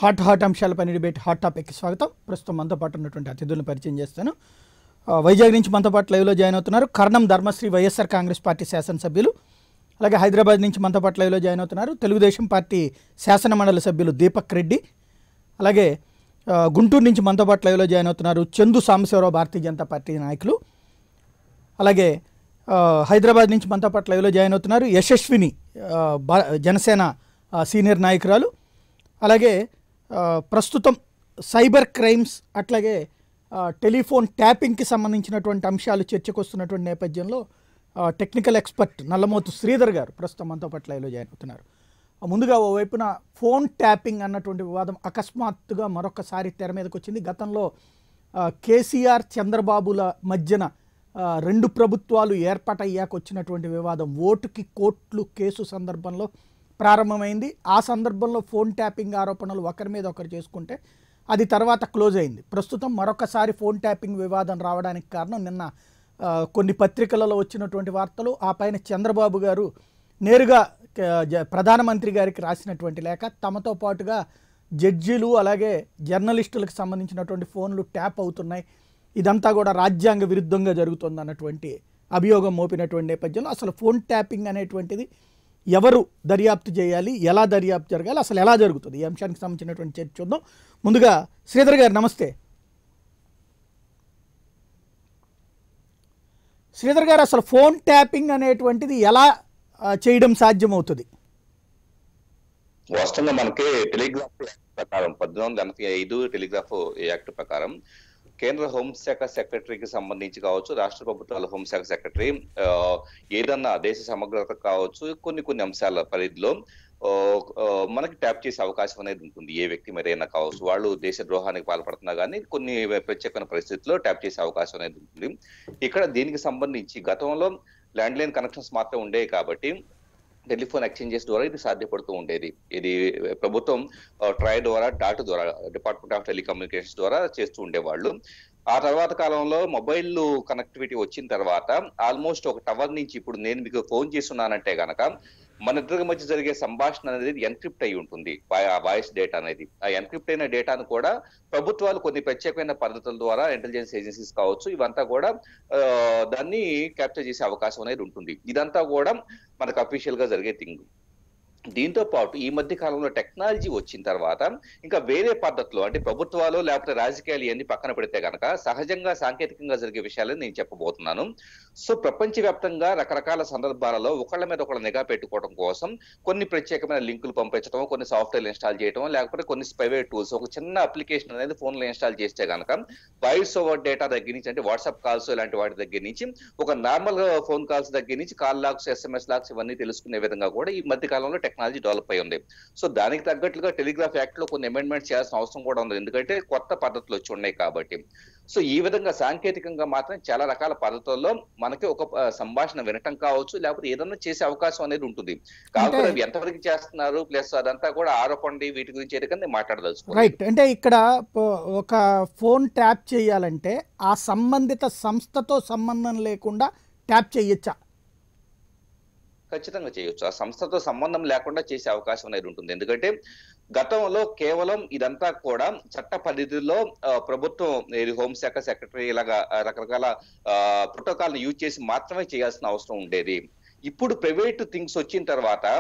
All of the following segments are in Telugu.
హాట్ అంశాలపైన డిబేట్ హాట్ టాపిక్కి స్వాగతం. ప్రస్తుతం మనతో పాటు ఉన్నటువంటి అతిథులను పరిచయం చేస్తాను. వైజాగ్ నుంచి మనతో పాటు లైవ్లో జాయిన్ అవుతున్నారు కర్ణం ధర్మశ్రీ, వైఎస్ఆర్ కాంగ్రెస్ పార్టీ శాసనసభ్యులు. అలాగే హైదరాబాద్ నుంచి మనతో పాటు లైవ్లో జాయిన్ అవుతున్నారు తెలుగుదేశం పార్టీ శాసన మండలి సభ్యులు దీపక్ రెడ్డి. అలాగే గుంటూరు నుంచి మనతో పాటు లైవ్లో జాయిన్ అవుతున్నారు చందు సాంబశివరావు, భారతీయ జనతా పార్టీ నాయకులు. అలాగే హైదరాబాద్ నుంచి మనతో పాటు లైవ్లో జాయిన్ అవుతున్నారు యశస్విని, జనసేన సీనియర్ నాయకురాలు. అలాగే ప్రస్తుతం సైబర్ క్రైమ్స్ అట్లాగే టెలిఫోన్ ట్యాపింగ్కి సంబంధించినటువంటి అంశాలు చర్చకు వస్తున్నటువంటి నేపథ్యంలో టెక్నికల్ ఎక్స్పర్ట్ నల్లమోతు శ్రీధర్ గారు ప్రస్తుతం మనతో పాటు లైవ్లో జాయిన్ అవుతున్నారు. ముందుగా ఓవైపున ఫోన్ ట్యాపింగ్ అన్నటువంటి వివాదం అకస్మాత్తుగా మరొకసారి తెర మీదకి వచ్చింది. గతంలో కేసీఆర్ చంద్రబాబుల మధ్యన రెండు ప్రభుత్వాలు ఏర్పాటయ్యాక వచ్చినటువంటి వివాదం ఓటుకి కోట్లు కేసు సందర్భంలో ప్రారంభమైంది. ఆ సందర్భంలో ఫోన్ ట్యాపింగ్ ఆరోపణలు ఒకరి మీద ఒకరు చేసుకుంటే అది తర్వాత క్లోజ్ అయింది. ప్రస్తుతం మరొకసారి ఫోన్ ట్యాపింగ్ వివాదం రావడానికి కారణం నిన్న కొన్ని పత్రికలలో వచ్చినటువంటి వార్తలు. ఆ పైన చంద్రబాబు గారు నేరుగా ప్రధానమంత్రి గారికి రాసినటువంటి లేఖ, తమతో పాటుగా జడ్జీలు అలాగే జర్నలిస్టులకు సంబంధించినటువంటి ఫోన్లు ట్యాప్ అవుతున్నాయి, ఇదంతా కూడా రాజ్యాంగ విరుద్ధంగా జరుగుతుంది అన్నటువంటి అభియోగం మోపినటువంటి నేపథ్యంలో అసలు ఫోన్ ట్యాపింగ్ అనేటువంటిది ఎవరు దర్యాప్తు చేయాలి, ఎలా దర్యాప్తు జరగాలి, అసలు ఎలా జరుగుతుంది, ఈ అంశానికి సంబంధించినటువంటి చర్చ చూద్దాం. ముందుగా శ్రీధర్ గారు నమస్తే. శ్రీధర్ గారు, అసలు ఫోన్ ట్యాపింగ్ అనేటువంటిది ఎలా చేయడం సాధ్యమవుతుంది? వాస్తవంగా మనకి టెలిగ్రాఫ్ ప్రకారం 1885 టెలిగ్రాఫ్ యాక్ట్ ప్రకారం కేంద్ర హోంశాఖ సెక్రటరీకి సంబంధించి కావచ్చు, రాష్ట్ర ప్రభుత్వాల హోంశాఖ సెక్రటరీ ఏదన్నా దేశ సమగ్రత కావచ్చు, కొన్ని అంశాల పరిధిలో మనకి ట్యాప్ చేసే అవకాశం అనేది ఉంటుంది. ఏ వ్యక్తి మరైనా కావచ్చు, వాళ్ళు దేశ ద్రోహానికి పాల్పడుతున్నా కానీ కొన్ని ప్రత్యేకమైన పరిస్థితుల్లో ట్యాప్ చేసే అవకాశం అనేది ఉంటుంది. ఇక్కడ దీనికి సంబంధించి గతంలో ల్యాండ్ లైన్ కనెక్షన్స్ మాత్రం ఉండేవి కాబట్టి టెలిఫోన్ ఎక్స్చేంజెస్ ద్వారా ఇది సాధ్యపడుతూ ఉండేది. ఇది ప్రభుత్వం ట్రై ద్వారా డిపార్ట్మెంట్ ఆఫ్ టెలికమ్యూనికేషన్స్ ద్వారా చేస్తూ ఉండేవాళ్ళు. ఆ తర్వాత కాలంలో మొబైల్ కనెక్టివిటీ వచ్చిన తర్వాత ఆల్మోస్ట్ ఒక టవర్ నుంచి ఇప్పుడు నేను మీకు ఫోన్ చేస్తున్నానంటే గనక మన ఇద్దరి మధ్య జరిగే సంభాషణ అనేది ఎన్క్రిప్ట్ అయి ఉంటుంది. వాయిస్ డేటా అనేది, ఆ ఎన్క్రిప్ట్ అయిన డేటాను కూడా ప్రభుత్వాలు కొన్ని ప్రత్యేకమైన పద్ధతుల ద్వారా ఇంటెలిజెన్స్ ఏజెన్సీస్ కావచ్చు, ఇవంతా కూడా దాన్ని క్యాప్చర్ చేసే అవకాశం అనేది ఉంటుంది. ఇదంతా కూడా మనకు అఫీషియల్ గా జరిగే థింగ్. దీంతో పాటు ఈ మధ్య కాలంలో టెక్నాలజీ వచ్చిన తర్వాత ఇంకా వేరే పద్ధతిలో, అంటే ప్రభుత్వాలు లేకపోతే రాజకీయాలు ఇవన్నీ పక్కన పెడితే కనుక సహజంగా సాంకేతికంగా జరిగే విషయాలని నేను చెప్పబోతున్నాను. సో ప్రపంచవ్యాప్తంగా రకరకాల సందర్భాలలో ఒకళ్ళ మీద ఒకళ్ళ నిఘా పెట్టుకోవడం కోసం కొన్ని ప్రత్యేకమైన లింకులు పంపించడం, కొన్ని సాఫ్ట్వేర్లు ఇన్స్టాల్ చేయడం, లేకపోతే కొన్ని స్పైవేర్ టూల్స్, ఒక చిన్న అప్లికేషన్ అనేది ఫోన్ లో ఇన్స్టాల్ చేస్తే కనుక వాయిస్ ఓవర్ డేటా దగ్గర నుంచి, అంటే వాట్సాప్ కాల్స్ ఇలాంటి వాటి దగ్గర నుంచి, ఒక నార్మల్ ఫోన్ కాల్స్ దగ్గర నుంచి కాల్ లాగ్స్, SMS లాగ్స్ ఇవన్నీ తెలుసుకునే విధంగా కూడా ఈ మధ్య కాలంలో టెక్నాలజీ డెవలప్ అయి ఉంది. సో దానికి తగ్గట్లుగా టెలిగ్రాఫ్ యాక్ట్ లో కొన్ని అమెండ్మెంట్స్ చేయాల్సిన అవసరం కూడా ఉంది, ఎందుకంటే కొత్త పద్ధతులు వచ్చి ఉన్నాయి కాబట్టి. సో ఈ విధంగా సాంకేతికంగా మాత్రం చాలా రకాల పద్ధతుల్లో మనకి ఒక సంభాషణ వినటం కావచ్చు, లేకపోతే ఏదన్నా చేసే అవకాశం అనేది ఉంటుంది. కాకపోతే ఎంతవరకు చేస్తున్నారు ప్లస్ అదంతా కూడా ఆరోపండి వీటి గురించి ఏదైనా మాట్లాడదలుచుకోవాలి. రైట్, అంటే ఇక్కడ ఒక ఫోన్ ట్యాప్ చేయాలంటే ఆ సంబంధిత సంస్థతో సంబంధం లేకుండా ట్యాప్ చేయొచ్చా? ఖచ్చితంగా చేయొచ్చు. ఆ సంస్థతో సంబంధం లేకుండా చేసే అవకాశం అనేది ఉంటుంది. ఎందుకంటే గతంలో కేవలం ఇదంతా కూడా చట్ట పరిధిలో ప్రభుత్వం హోంశాఖ సెక్రటరీ ఇలాగా రకరకాల ప్రోటోకాల్ యూజ్ చేసి మాత్రమే చేయాల్సిన అవసరం ఉండేది. ఇప్పుడు ప్రైవేట్ థింగ్స్ వచ్చిన తర్వాత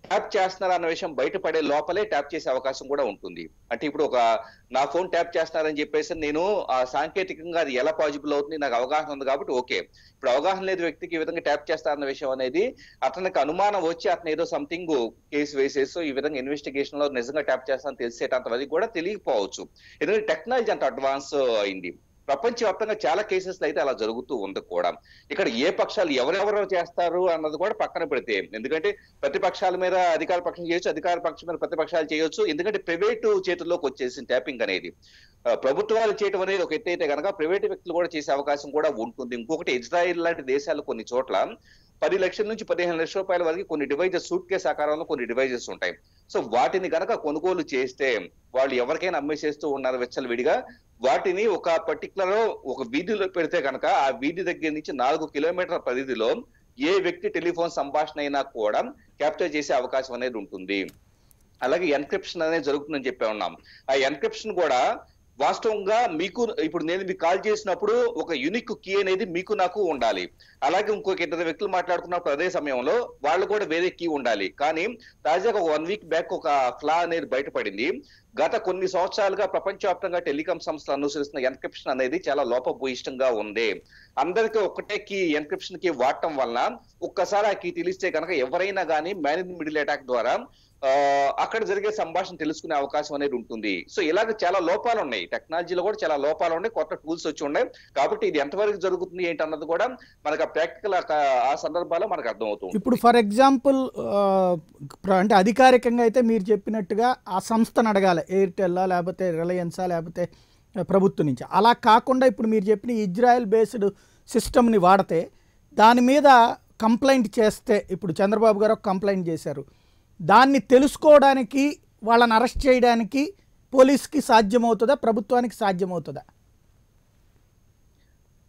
ట్యాప్ చేస్తున్నారు అన్న విషయం బయటపడే లోపలే ట్యాప్ చేసే అవకాశం కూడా ఉంటుంది. అంటే ఇప్పుడు ఒక నా ఫోన్ ట్యాప్ చేస్తున్నారని చెప్పేసి నేను సాంకేతికంగా అది ఎలా పాసిబుల్ అవుతుంది నాకు అవగాహన ఉంది కాబట్టి ఓకే. ఇప్పుడు అవగాహన లేదు వ్యక్తికి ఈ విధంగా ట్యాప్ చేస్తారన్న విషయం అనేది అతనికి అనుమానం వచ్చి అతను ఏదో సంథింగ్ కేసు వేసేసి ఈ విధంగా ఇన్వెస్టిగేషన్ లో నిజంగా ట్యాప్ చేస్తానని తెలిసేటంత వరకు కూడా తెలియకపోవచ్చు. ఎందుకంటే టెక్నాలజీ అంత అడ్వాన్స్ అయింది. ప్రపంచవ్యాప్తంగా చాలా కేసెస్ అయితే అలా జరుగుతూ ఉంది కూడా. ఇక్కడ ఏ పక్షాలు ఎవరెవరు చేస్తారు అన్నది కూడా పక్కన పెడితే, ఎందుకంటే ప్రతిపక్షాల మీద అధికార పక్షం చేయొచ్చు, అధికార పక్షం మీద ప్రతిపక్షాలు చేయొచ్చు. ఎందుకంటే ప్రైవేటు చేతుల్లోకి వచ్చేసింది ట్యాపింగ్ అనేది. ప్రభుత్వాలు చేయడం అనేది ఒక ఎత్తు అయితే కనుక ప్రైవేటు వ్యక్తులు కూడా చేసే అవకాశం కూడా ఉంటుంది. ఇంకొకటి ఇజ్రాయిల్ లాంటి దేశాలు కొన్ని చోట్ల 10 లక్షల నుంచి 15 లక్షల రూపాయల వరకు కొన్ని డివైజెస్, సూట్ కేస్ ఆకారంలో కొన్ని డివైజెస్ ఉంటాయి. సో వాటిని కనుక కొనుగోలు చేస్తే వాళ్ళు ఎవరికైనా అమ్మేసేస్తూ ఉన్నారు విచ్చలవిడిగా. వాటిని ఒక పర్టికులర్ ఒక వీధిలో పెడితే కనుక ఆ వీధి దగ్గర నుంచి 4 కిలోమీటర్ల పరిధిలో ఏ వ్యక్తి టెలిఫోన్ సంభాషణ అయినా కూడా క్యాప్చర్ చేసే అవకాశం అనేది ఉంటుంది. అలాగే ఎన్క్రిప్షన్ అనేది జరుగుతుందని చెప్పి ఉన్నాం. ఆ ఎన్క్రిప్షన్ కూడా వాస్తవంగా మీకు ఇప్పుడు నేను మీకు కాల్ చేసినప్పుడు ఒక యూనిక్ కీ అనేది మీకు నాకు ఉండాలి. అలాగే ఇంకొక ఇద్దరు వ్యక్తులు మాట్లాడుకున్నప్పుడు అదే సమయంలో వాళ్ళు కూడా వేరే కీ ఉండాలి. కానీ తాజాగా 1 వీక్ బ్యాక్ ఒక ఫ్లా అనేది బయటపడింది. గత కొన్ని సంవత్సరాలుగా ప్రపంచవ్యాప్తంగా టెలికాం సంస్థలు అనుసరిస్తున్న ఎన్క్రిప్షన్ అనేది చాలా లోపభూయిష్టంగా ఉంది. అందరికీ ఒకటే కీ ఎన్క్రిప్షన్ కి వాడటం వలన ఒక్కసారి ఆ కీ తెలిస్తే కనుక ఎవరైనా కానీ మ్యాన్ ఇన్ మిడిల్ అటాక్ ద్వారా అక్కడ జరిగే సంభాషణ తెలుసుకునే అవకాశం అనేది ఉంటుంది. సో ఇలాగ చాలా లోపాలు ఉన్నాయి, టెక్నాలజీలో కూడా చాలా లోపాలు ఉన్నాయి, కొత్త టూల్స్ వచ్చి ఉన్నాయి. కాబట్టి ఇది ఎంతవరకు జరుగుతుంది ఏంటి అన్నది కూడా మనకు ప్రాక్టికల్ ఆ సందర్భాల్లో మనకు అర్థమవుతుంది. ఇప్పుడు ఫర్ ఎగ్జాంపుల్ అంటే అధికారికంగా అయితే మీరు చెప్పినట్టుగా ఆ సంస్థను అడగాలి, ఎయిర్టెల్లా లేకపోతే రిలయన్సా లేకపోతే ప్రభుత్వం నుంచి. అలా కాకుండా ఇప్పుడు మీరు చెప్పిన ఇజ్రాయెల్ బేస్డ్ సిస్టమ్ని వాడితే దాని మీద కంప్లైంట్ చేస్తే, ఇప్పుడు చంద్రబాబు గారు ఒక కంప్లైంట్ చేశారు, దాన్ని తెలుసుకోవడానికి వాళ్ళని అరెస్ట్ చేయడానికి పోలీస్కి సాధ్యమవుతుందా, ప్రభుత్వానికి సాధ్యమవుతుందా?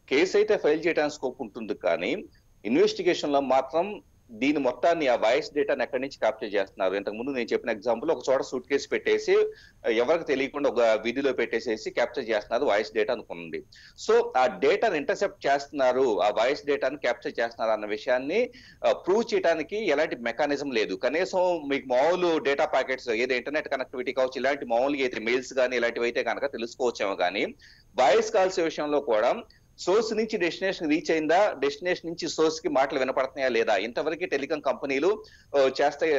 కేసు అయితే ఫైల్ చేయడానికి స్కోప్ ఉంటుంది, కానీ ఇన్వెస్టిగేషన్ లో మాత్రం దీని మొత్తాన్ని ఆ వాయిస్ డేటాని ఎక్కడి నుంచి క్యాప్చర్ చేస్తున్నారు. ఇంతకు ముందు నేను చెప్పిన ఎగ్జాంపుల్, ఒక చోట సూట్ కేసు పెట్టేసి ఎవరికి తెలియకుండా ఒక వీధిలో పెట్టేసేసి క్యాప్చర్ చేస్తున్నారు వాయిస్ డేటా అనుకుంది. సో ఆ డేటాను ఇంటర్సెప్ట్ చేస్తున్నారు, ఆ వాయిస్ డేటాను క్యాప్చర్ చేస్తున్నారు అన్న విషయాన్ని ప్రూవ్ చేయడానికి ఎలాంటి మెకానిజం లేదు. కనీసం మీకు మామూలు డేటా ప్యాకెట్స్ ఏదో ఇంటర్నెట్ కనెక్టివిటీ కావచ్చు, ఇలాంటి మామూలుగా అయితే మెయిల్స్ కానీ ఇలాంటివి అయితే కనుక తెలుసుకోవచ్చేమో, కానీ వాయిస్ కాల్స్ విషయంలో కూడా సోర్స్ నుంచి డెస్టినేషన్ రీచ్ అయిందా, డెస్టినేషన్ నుంచి సోర్స్ కి మాటలు వినపడుతున్నాయా లేదా, ఇంతవరకు టెలికాం కంపెనీలు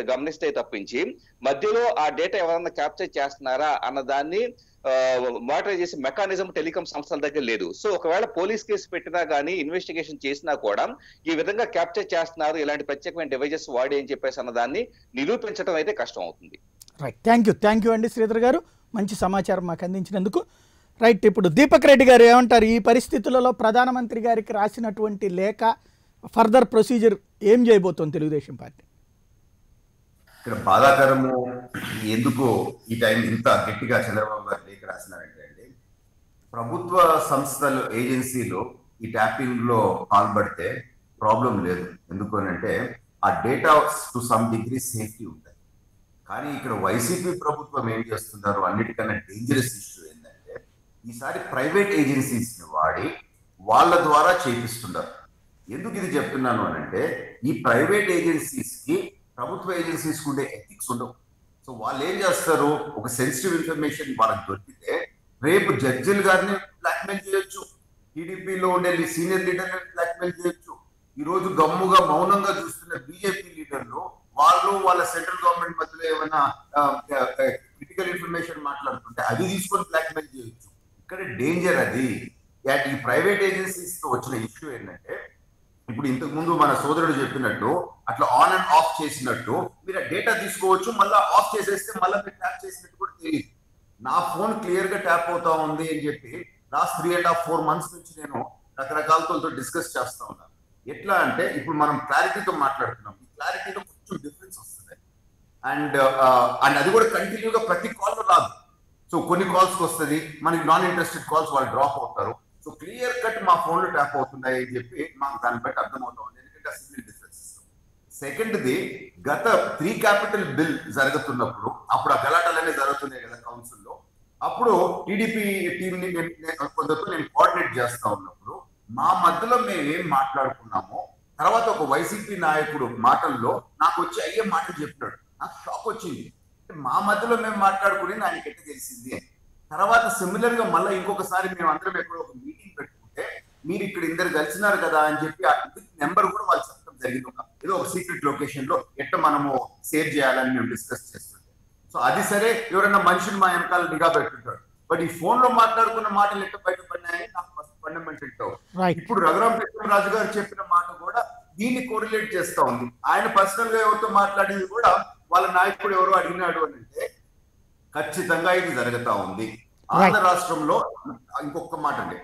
గమనిస్తే తప్పించి మధ్యలో ఆ డేటా ఎవరన్నా క్యాప్చర్ చేస్తున్నారా అన్న దాన్ని మానిటర్ చేసే మెకానిజం టెలికాం సంస్థల దగ్గర లేదు. సో ఒకవేళ పోలీస్ కేసు పెట్టినా కానీ ఇన్వెస్టిగేషన్ చేసినా కూడా ఈ విధంగా క్యాప్చర్ చేస్తున్నారు, ఇలాంటి ప్రత్యేకమైన డివైజెస్ వాడి అని చెప్పేసి అన్న దాన్ని నిరూపించడం అయితే కష్టం అవుతుంది. రైట్, థ్యాంక్ యూ అండి శ్రీధర్ గారు, మంచి సమాచారం మాకు అందించినందుకు. రైట్, ఇప్పుడు దీపక్ రెడ్డి గారు ఏమంటారు? ఈ పరిస్థితులలో ప్రధానమంత్రి గారికి రాసినటువంటి లేఖ ఫర్దర్ ప్రొసీజర్ ఏం చేయబోతోంది తెలుగుదేశం పార్టీ? ఇక్కడ బాధాకరము ఎందుకు ఈ టైం ఇంత గట్టిగా చంద్రబాబు గారు లేఖ రాసినారంటే అండి, ప్రభుత్వ సంస్థలు ఏజెన్సీలు ఈ ట్యాపింగ్ లో పాల్పడితే ప్రాబ్లం లేదు. ఎందుకు అంటే ఆ data to some degree safety ఉంటుంది. కానీ ఇక్కడ వైసీపీ ప్రభుత్వం ఏం చేస్తున్నారు, అన్నిటికన్నా డేంజరస్ ఇష్యూ ఏంటంటే ఈసారి ప్రైవేట్ ఏజెన్సీస్ ని వాడి వాళ్ళ ద్వారా చేపిస్తున్నారు. ఎందుకు ఇది చెప్తున్నాను అని అంటే, ఈ ప్రైవేట్ ఏజెన్సీస్ కి ప్రభుత్వ ఏజెన్సీస్ ఉండే ఎథిక్స్ ఉండవు. సో వాళ్ళు ఏం చేస్తారు, ఒక సెన్సిటివ్ ఇన్ఫర్మేషన్ వాళ్ళకి దొరికితే రేపు జడ్జిలు గారిని బ్లాక్మెయిల్ చేయొచ్చు, టీడీపీలో ఉండే సీనియర్ లీడర్ని బ్లాక్మెయిల్ చేయొచ్చు. ఈ రోజు గమ్ముగా మౌనంగా చూస్తున్న బీజేపీ లీడర్లు వాళ్ళు వాళ్ళ సెంట్రల్ గవర్నమెంట్ మధ్యలో ఏమైనా క్రిటికల్ ఇన్ఫర్మేషన్ మాట్లాడుతుంటే అది తీసుకొని బ్లాక్మెయిల్ చేయొచ్చు. ఇక్కడ డేంజర్ అది. ఈ ప్రైవేట్ ఏజెన్సీస్ తో వచ్చిన ఇష్యూ ఏంటంటే, ఇప్పుడు ఇంతకు ముందు మన సోదరుడు చెప్పినట్టు అట్లా ఆన్ అండ్ ఆఫ్ చేసినట్టు మీరు డేటా తీసుకోవచ్చు, మళ్ళీ ఆఫ్ చేసేస్తే మళ్ళీ మీరు ట్యాప్ చేసినట్టు కూడా తెలియదు. నా ఫోన్ క్లియర్ గా ట్యాప్ అవుతా ఉంది అని చెప్పి లాస్ట్ 3.5-4 months నుంచి నేను రకరకాలతో డిస్కస్ చేస్తా ఉన్నాను. ఎట్లా అంటే ఇప్పుడు మనం క్లారిటీతో మాట్లాడుతున్నాం, ఈ క్లారిటీలో కొంచెం డిఫరెన్స్ వస్తుంది. అండ్ అది కూడా కంటిన్యూగా ప్రతి కాల్లో రాదు. సో కొన్ని కాల్స్కి వస్తుంది, మనకి నాన్ ఇంట్రెస్టెడ్ కాల్స్ వాళ్ళు డ్రాప్ అవుతారు. సో క్లియర్ కట్ మా ఫోన్లో ట్యాప్ అవుతున్నాయి అని చెప్పి మాకు దాన్ని బట్టి అర్థమవుతా ఉంది, ఎందుకంటే సిగ్నల్ డిఫరెన్స్. సెకండ్ది, గత 3 capital బిల్ జరుగుతున్నప్పుడు అప్పుడు ఆ గలాటాలనే జరుగుతున్నాయి కదా కౌన్సిల్లో, అప్పుడు టీడీపీ టీంని కొందరితో నేను కోఆర్డినేట్ చేస్తా ఉన్నప్పుడు మా మధ్యలో మేము ఏం మాట్లాడుకున్నామో తర్వాత ఒక వైసీపీ నాయకుడు మాటల్లో నాకు వచ్చి అయ్యే మాటలు చెప్పినాడు. నాకు షాక్ వచ్చింది, మా మధ్యలో మేము మాట్లాడుకుని ఆయనకి ఎట్లా తెలిసింది. తర్వాత సిమిలర్ గా మళ్ళీ ఇంకొకసారి మేము అందరం ఎక్కడో ఒక మీటింగ్ పెట్టుకుంటే మీరు ఇక్కడ ఇద్దరు కలిసినారు కదా అని చెప్పి ఆ నెంబర్ కూడా వాళ్ళు చెప్పడం జరిగింది. ఏదో ఒక సీక్రెట్ లొకేషన్ లో ఎట్లా మనము సేవ్ చేయాలని మేము డిస్కస్ చేస్తుంటే, సో అది సరే, ఎవరైనా మనుషులు మా వెనకాల నిఘా పెట్టుంటాడు. బట్ ఈ ఫోన్ లో మాట్లాడుకున్న మాటలు ఎట్లా బయటపడినాయని నాకు ఫస్ట్ ఫండమెంటల్ డౌట్. ఇప్పుడు రఘురామకృష్ణరాజు గారు చెప్పిన మాట కూడా దీన్ని కోరిలేట్ చేస్తా ఉంది. ఆయన పర్సనల్ గా ఎవరితో మాట్లాడింది కూడా వాళ్ళ నాయకుడు ఎవరో అడిగినాడు అని అంటే ఖచ్చితంగా ఇది జరుగుతా ఉంది. ఆంధ్ర రాష్ట్రంలో ఇంకొక మాట అండి,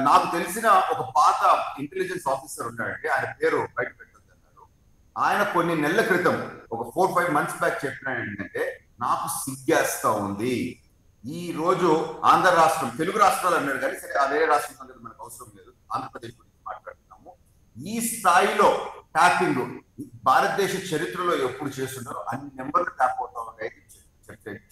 నాకు తెలిసిన ఒక పాత ఇంటెలిజెన్స్ ఆఫీసర్ ఉన్నాడండి, ఆయన పేరు బయట పెట్టద్దు అన్నారు. ఆయన కొన్ని నెలల క్రితం ఒక 4-5 months బ్యాక్ చెప్పిన ఏంటంటే, నాకు సిగ్గేస్తా ఉంది, ఈ రోజు ఆంధ్ర రాష్ట్రం, తెలుగు రాష్ట్రాలు అన్నాడు కానీ సరే ఆ వేరే రాష్ట్రం అనేది మనకు అవసరం లేదు, ఆంధ్రప్రదేశ్ గురించి మాట్లాడుతున్నాము, ఈ స్థాయిలో ట్యాపింగ్ భారతదేశ చరిత్రలో ఎప్పుడు చేస్తున్నారో అన్ని నెంబర్లు ట్యాప్ అవుతా ఉన్నాయి.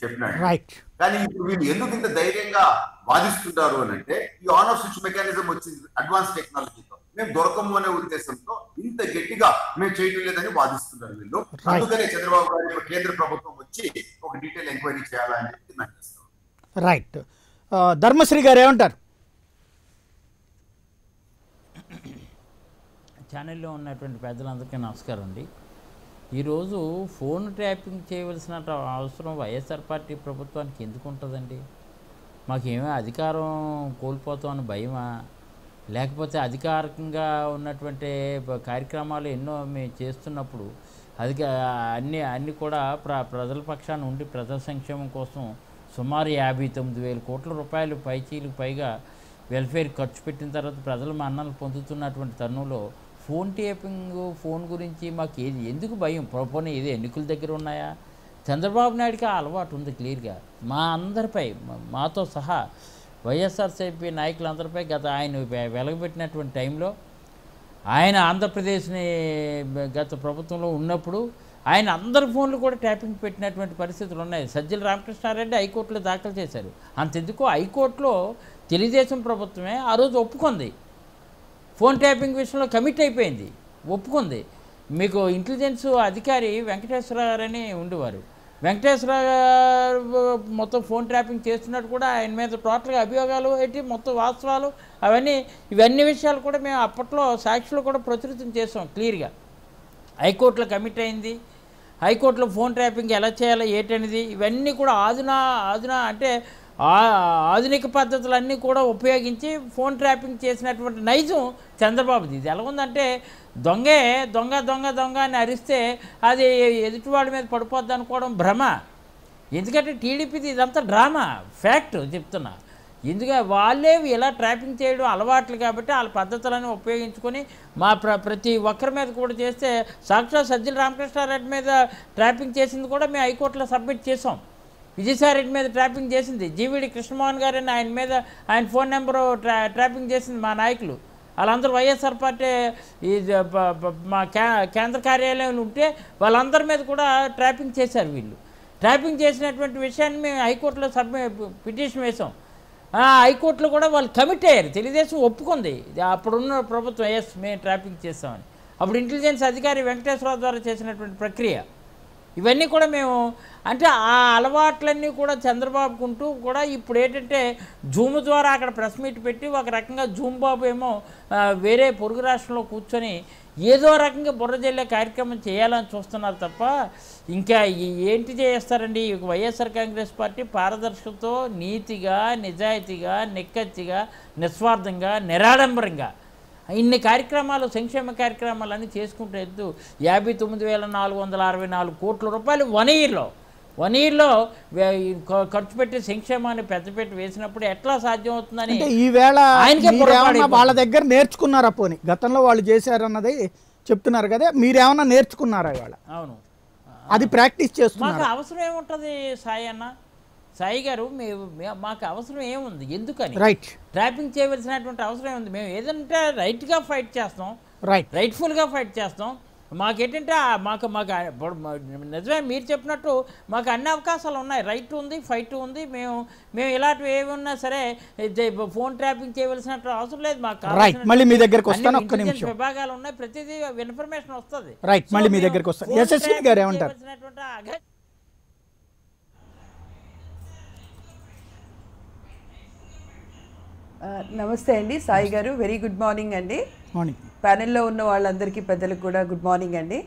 చెప్పినాడు. రైట్. కానీ ఇప్పుడు వీళ్ళు ఎందుకు ఇంత ధైర్యంగా వాదిస్తున్నారు అని అంటే ఈ ఆన్ ఆఫ్ స్విచ్ మెకానిజం వచ్చింది అడ్వాన్స్ టెక్నాలజీతో, మేము దొరకము అనే ఉద్దేశంతో ఇంత గట్టిగా మేము చేయడం లేదని వాదిస్తున్నారు వీళ్ళు. అందుకనే చంద్రబాబు గారు కేంద్ర ప్రభుత్వం వచ్చి ఒక డీటెయిల్ ఎంక్వైరీ చేయాలని డిమాండ్ చేస్తారు. రైట్. ధర్మశ్రీ గారు ఏమంటారు? ఛానల్లో ఉన్నటువంటి పెద్దలందరికీ నమస్కారం అండి. ఈరోజు ఫోన్ ట్యాపింగ్ చేయవలసిన అవసరం వైఎస్ఆర్ పార్టీ ప్రభుత్వానికి ఎందుకు ఉంటుందండి? మాకేమీ అధికారం కోల్పోతామని భయమా, లేకపోతే అధికారికంగా ఉన్నటువంటి కార్యక్రమాలు ఎన్నో మేము చేస్తున్నప్పుడు అన్నీ కూడా ప్రజల పక్షాన ఉండి ప్రజల సంక్షేమం కోసం సుమారు 59,000 కోట్ల రూపాయలు పైచీలకు పైగా వెల్ఫేర్ ఖర్చు పెట్టిన తర్వాత ప్రజలు మన్ననలు పొందుతున్నటువంటి తరుణంలో ఫోన్ ట్యాపింగ్, ఫోన్ గురించి మాకు ఎందుకు భయం? పోనీ ఏదో ఎన్నికల దగ్గర ఉన్నాయా? చంద్రబాబు నాయుడికి ఆ అలవాటు ఉంది క్లియర్గా. మా అందరిపై, మాతో సహా వైఎస్ఆర్సీపీ నాయకులందరిపై ఆయన వెలగబెట్టినటువంటి టైంలో, ఆయన ఆంధ్రప్రదేశ్ని గత ప్రభుత్వంలో ఉన్నప్పుడు ఆయన అందరి ఫోన్లు కూడా ట్యాపింగ్ పెట్టినటువంటి పరిస్థితులు ఉన్నాయి. సజ్జల రామకృష్ణారెడ్డి హైకోర్టులో దాఖలు చేశారు. అంతెందుకు హైకోర్టులో తెలుగుదేశం ప్రభుత్వమే ఆ రోజు ఒప్పుకుంది, ఫోన్ ట్యాపింగ్ విషయంలో కమిట్ అయిపోయింది, ఒప్పుకుంది. మీకు ఇంటెలిజెన్స్ అధికారి వెంకటేశ్వర గారని ఉండేవారు. వెంకటేశ్వర గారు మొత్తం ఫోన్ ట్యాపింగ్ చేస్తున్నట్టు కూడా ఆయన మీద టోటల్గా అభియోగాలు ఏంటి, మొత్తం వాస్తవాలు ఇవన్నీ విషయాలు కూడా మేము అప్పట్లో సాక్షులు కూడా ప్రచురితం చేసాం క్లియర్గా. హైకోర్టులో కమిట్ అయింది. హైకోర్టులో ఫోన్ ట్యాపింగ్ ఎలా చేయాలో ఏంటనేది ఇవన్నీ కూడా ఆధునా అంటే ఆధునిక పద్ధతులన్నీ కూడా ఉపయోగించి ఫోన్ ట్రాపింగ్ చేసినటువంటి నైజం చంద్రబాబుది. ఇది ఎలా ఉందంటే దొంగ అని అరిస్తే అది ఎదుటివాడి మీద పడిపోద్ది అనుకోవడం భ్రమ. ఎందుకంటే టీడీపీది ఇదంతా డ్రామా, ఫ్యాక్ట్ చెప్తున్నా. ఎందుకంటే వాళ్ళే ఇలా ట్రాపింగ్ చేయడం అలవాట్లు కాబట్టి వాళ్ళ పద్ధతులను ఉపయోగించుకొని మా ప్రతి ఒక్కరి మీద కూడా చేస్తే, సాక్షాత్ సజ్జల రామకృష్ణారెడ్డి మీద ట్రాపింగ్ చేసింది కూడా మేము హైకోర్టులో సబ్మిట్ చేసాం. విజయసాయిరెడ్డి మీద ట్రాపింగ్ చేసింది, జీవీడి కృష్ణమోహన్ గారని ఆయన మీద ఆయన ఫోన్ నెంబరు ట్రాపింగ్ చేసింది మా నాయకులు. వాళ్ళందరూ వైఎస్ఆర్ పార్టీ మా కేంద్ర కార్యాలయంలో ఉంటే వాళ్ళందరి మీద కూడా ట్రాపింగ్ చేశారు వీళ్ళు. ట్రాపింగ్ చేసినటువంటి విషయాన్ని మేము హైకోర్టులో పిటిషన్ వేసాం. హైకోర్టులో కూడా వాళ్ళు కమిట్ అయ్యారు, తెలుగుదేశం ఒప్పుకుంది. అప్పుడున్న ప్రభుత్వం మేము ట్రాపింగ్ చేస్తామని. అప్పుడు ఇంటెలిజెన్స్ అధికారి వెంకటేశ్వరరావు ద్వారా చేసినటువంటి ప్రక్రియ ఇవన్నీ కూడా మేము అంటే ఆ అలవాట్లన్నీ కూడా చంద్రబాబుకుంటూ కూడా ఇప్పుడు ఏంటంటే జూమ్ ద్వారా అక్కడ ప్రెస్ మీట్ పెట్టి ఒక రకంగా జూమ్ బాబు ఏమో వేరే పొరుగు రాష్ట్రంలో కూర్చొని ఏదో రకంగా బుర్ర జల్లే కార్యక్రమం చేయాలని చూస్తున్నారు తప్ప ఇంకా ఏంటి చేస్తారండి? వైఎస్ఆర్ కాంగ్రెస్ పార్టీ పారదర్శకతో నీతిగా, నిజాయితీగా, నిక్కచ్చిగా, నిస్వార్థంగా, నిరాడంబరంగా ఇన్ని కార్యక్రమాలు, సంక్షేమ కార్యక్రమాలన్నీ చేసుకుంటూ వెళ్తూ 59,464 కోట్ల రూపాయలు 1 ఇయర్లో ఖర్చు పెట్టి సంక్షేమాన్ని పెద్దపెట్టి వేసినప్పుడు ఎట్లా సాధ్యం అవుతుందని ఈవేళ వాళ్ళ దగ్గర నేర్చుకున్నారా? పోనీ గతంలో వాళ్ళు చేశారన్నది చెప్తున్నారు కదా, మీరేమన్నా నేర్చుకున్నారా ఇవాళ? అవును, అది ప్రాక్టీస్ చేస్తున్నారు. మాకు అవసరం ఏముంటుంది సాయి అన్న? సాయి గారు మాకు అవసరం ఏముంది? ఎందుకని రైట్ ట్రాపింగ్ చేయవలసినటువంటి అవసరం ఏముంది? మేము ఏదంటే రైట్గా ఫైట్ చేస్తాం, రైట్ఫుల్గా ఫైట్ చేస్తాం. మాకేంటంటే మాకు నిజమే మీరు చెప్పినట్టు మాకు అన్ని అవకాశాలు ఉన్నాయి. రైట్ ఉంది, ఫైట్ ఉంది. మేము ఇలాంటివి ఏమి ఉన్నా సరే ఫోన్ ట్రాపింగ్ చేయవలసిన అవసరం లేదు. మాకు మళ్ళీ మీ దగ్గరకు వస్తాను, ఒక్క నిమిషం. విభాగాలు ఉన్నాయి, ప్రతిదీ ఇన్ఫర్మేషన్ వస్తుంది. రైట్, మళ్ళీ మీ దగ్గరకు వస్తాను. యశస్వి గారు ఏమంటారు? నమస్తే అండి సాయి గారు, వెరీ గుడ్ మార్నింగ్ అండి. మార్నింగ్. ప్యానెల్లో ఉన్న వాళ్ళందరికీ పెద్దలకు కూడా గుడ్ మార్నింగ్ అండి.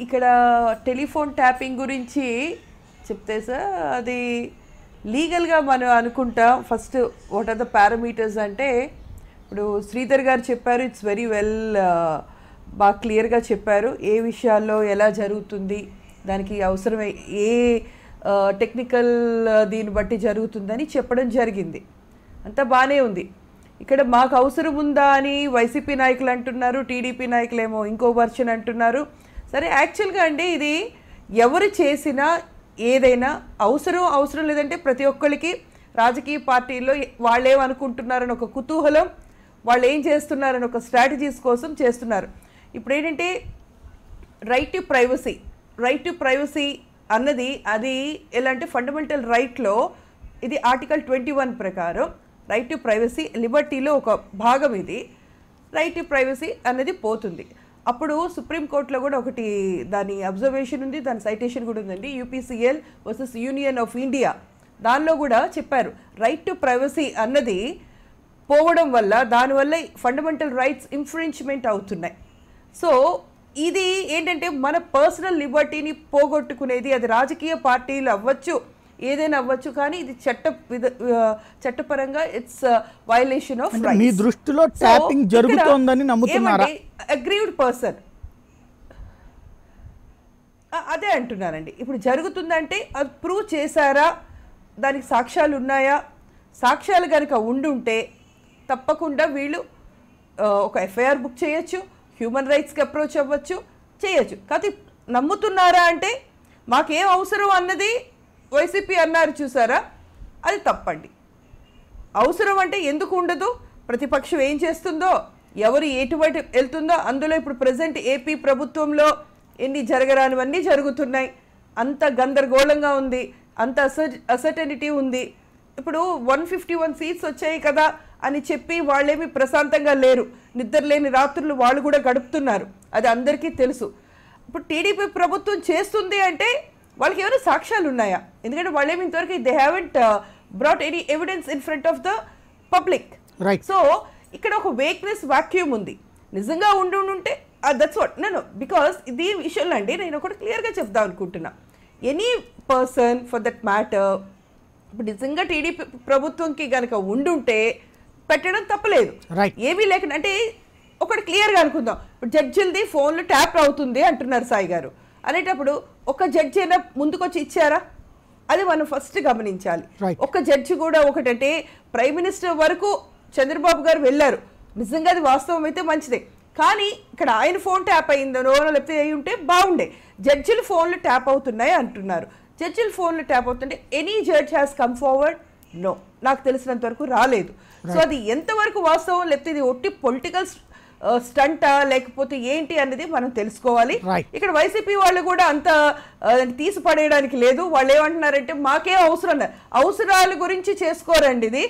ఇక్కడ టెలిఫోన్ ట్యాపింగ్ గురించి చెప్తే సార్, అది లీగల్గా మనం అనుకుంటాం. First what are the parameters అంటే, ఇప్పుడు శ్రీధర్ గారు చెప్పారు, ఇట్స్ వెరీ వెల్, బాగా క్లియర్గా చెప్పారు ఏ విషయాల్లో ఎలా జరుగుతుంది, దానికి అవసరం ఏ టెక్నికల్ దీన్ని బట్టి జరుగుతుందని చెప్పడం జరిగింది. అంతా బాగానే ఉంది. ఇక్కడ మాకు అవసరం ఉందా అని వైసీపీ నాయకులు అంటున్నారు, టీడీపీ నాయకులేమో ఇంకో వర్షన్ అంటున్నారు. సరే, యాక్చువల్గా అండి ఇది ఎవరు చేసినా ఏదైనా అవసరం లేదంటే ప్రతి ఒక్కరికి రాజకీయ పార్టీల్లో వాళ్ళు ఏమనుకుంటున్నారని ఒక కుతూహలం, వాళ్ళు ఏం చేస్తున్నారని ఒక స్ట్రాటజీస్ కోసం చేస్తున్నారు. ఇప్పుడు ఏంటంటే right to privacy, right to privacy అన్నది అది ఎలాంటి ఫండమెంటల్ రైట్లో ఇది ఆర్టికల్ 21 ప్రకారం రైట్ టు ప్రైవసీ లిబర్టీలో ఒక భాగం. ఇది రైట్ టు ప్రైవసీ అన్నది పోతుంది. అప్పుడు సుప్రీంకోర్టులో కూడా ఒకటి దాని అబ్జర్వేషన్ ఉంది, దాని సైటేషన్ కూడా ఉందండి, యూపీసీఎల్ వర్సెస్ యూనియన్ ఆఫ్ ఇండియా. దానిలో కూడా చెప్పారు రైట్ టు ప్రైవసీ అన్నది పోవడం వల్ల దానివల్ల ఫండమెంటల్ రైట్స్ ఇన్ఫ్రించ్మెంట్ అవుతున్నాయి. సో ఇది ఏంటంటే మన పర్సనల్ లిబర్టీని పోగొట్టుకునేది. అది రాజకీయ పార్టీలు అవ్వచ్చు, ఏదైనా అవ్వచ్చు, కానీ ఇది చట్టపరంగా ఇట్స్ వయలేషన్ ఆఫ్ రైట్స్. మీ దృష్టిలో ట్యాపింగ్ జరుగుతోందని నమ్ముతున్నారా? అగ్రీవ్డ్ పర్సన్ అదే అంటున్నానండి. ఇప్పుడు జరుగుతుందంటే అది ప్రూవ్ చేశారా, దానికి సాక్ష్యాలు ఉన్నాయా? సాక్ష్యాలు కనుక ఉండుంటే తప్పకుండా వీళ్ళు ఒక ఎఫ్ఐఆర్ బుక్ చేయొచ్చు, హ్యూమన్ రైట్స్కి అప్రోచ్ అవ్వచ్చు, చేయొచ్చు. కాకపోతే నమ్ముతున్నారా అంటే మాకేం అవసరం అన్నది వైసీపీ అన్నారు చూసారా, అది తప్పండి. అవసరం అంటే ఎందుకు ఉండదు? ప్రతిపక్షం ఏం చేస్తుందో, ఎవరు ఎటువంటి వెళ్తుందో, అందులో ఇప్పుడు ప్రజెంట్ ఏపీ ప్రభుత్వంలో ఎన్ని జరగరానివన్నీ జరుగుతున్నాయి. అంత గందరగోళంగా ఉంది, అంత అసర్టనిటీ ఉంది. ఇప్పుడు 151 సీట్స్ వచ్చాయి కదా అని చెప్పి వాళ్ళేమి ప్రశాంతంగా లేరు, నిద్రలేని రాత్రులు వాళ్ళు కూడా గడుపుతున్నారు, అది అందరికీ తెలుసు. ఇప్పుడు టీడీపీ ప్రభుత్వం చేస్తుంది అంటే వాళ్ళకి ఏమైనా సాక్ష్యాలు ఉన్నాయా? ఎందుకంటే వాళ్ళేమి ఇంతవరకు they haven't brought any evidence in front of the public. So ఇక్కడ ఒక వేక్నెస్ వాక్యూమ్ ఉంది. నిజంగా ఉంటే దట్స్ వాట్ నేను బికాస్ ఇది విషయంలో అండి నేను ఒకటి క్లియర్గా చెప్దాం అనుకుంటున్నా. Any person for that matter ఇప్పుడు నిజంగా టీడీపీ ప్రభుత్వంకి కనుక ఉండుంటే పెట్టడం తప్పలేదు, ఏమీ లేకుండా. అంటే ఒకటి క్లియర్గా అనుకుందాం, ఇప్పుడు జడ్జిలది ఫోన్లు ట్యాప్ అవుతుంది అంటున్నారు సాయి గారు అనేటప్పుడు ఒక జడ్జి అయినా ముందుకొచ్చి ఇచ్చారా? అది మనం ఫస్ట్ గమనించాలి. ఒక జడ్జి కూడా ఒకటంటే ప్రైమ్ మినిస్టర్ వరకు చంద్రబాబు గారు వెళ్ళారు, నిజంగా అది వాస్తవం అయితే మంచిదే. కానీ ఇక్కడ ఆయన ఫోన్ ట్యాప్ అయిందనో లేకపోతే అయి ఉంటే బాగుండే. జడ్జిల ఫోన్లు ట్యాప్ అవుతున్నాయి అంటున్నారు. జడ్జిల ఫోన్లు ట్యాప్ అవుతుంటే any judge has come forward? No, నాకు తెలిసినంత వరకు రాలేదు. సో అది ఎంతవరకు వాస్తవం, లేకపోతే ఇది ఒట్టి పొలిటికల్ స్టంటా లేకపోతే ఏంటి అనేది మనం తెలుసుకోవాలి. ఇక్కడ వైసీపీ వాళ్ళు కూడా అంత తీసి పడేయడానికి లేదు. వాళ్ళు ఏమంటున్నారంటే మాకే అవసరం, అవసరాల గురించి చేసుకోరండి, ఇది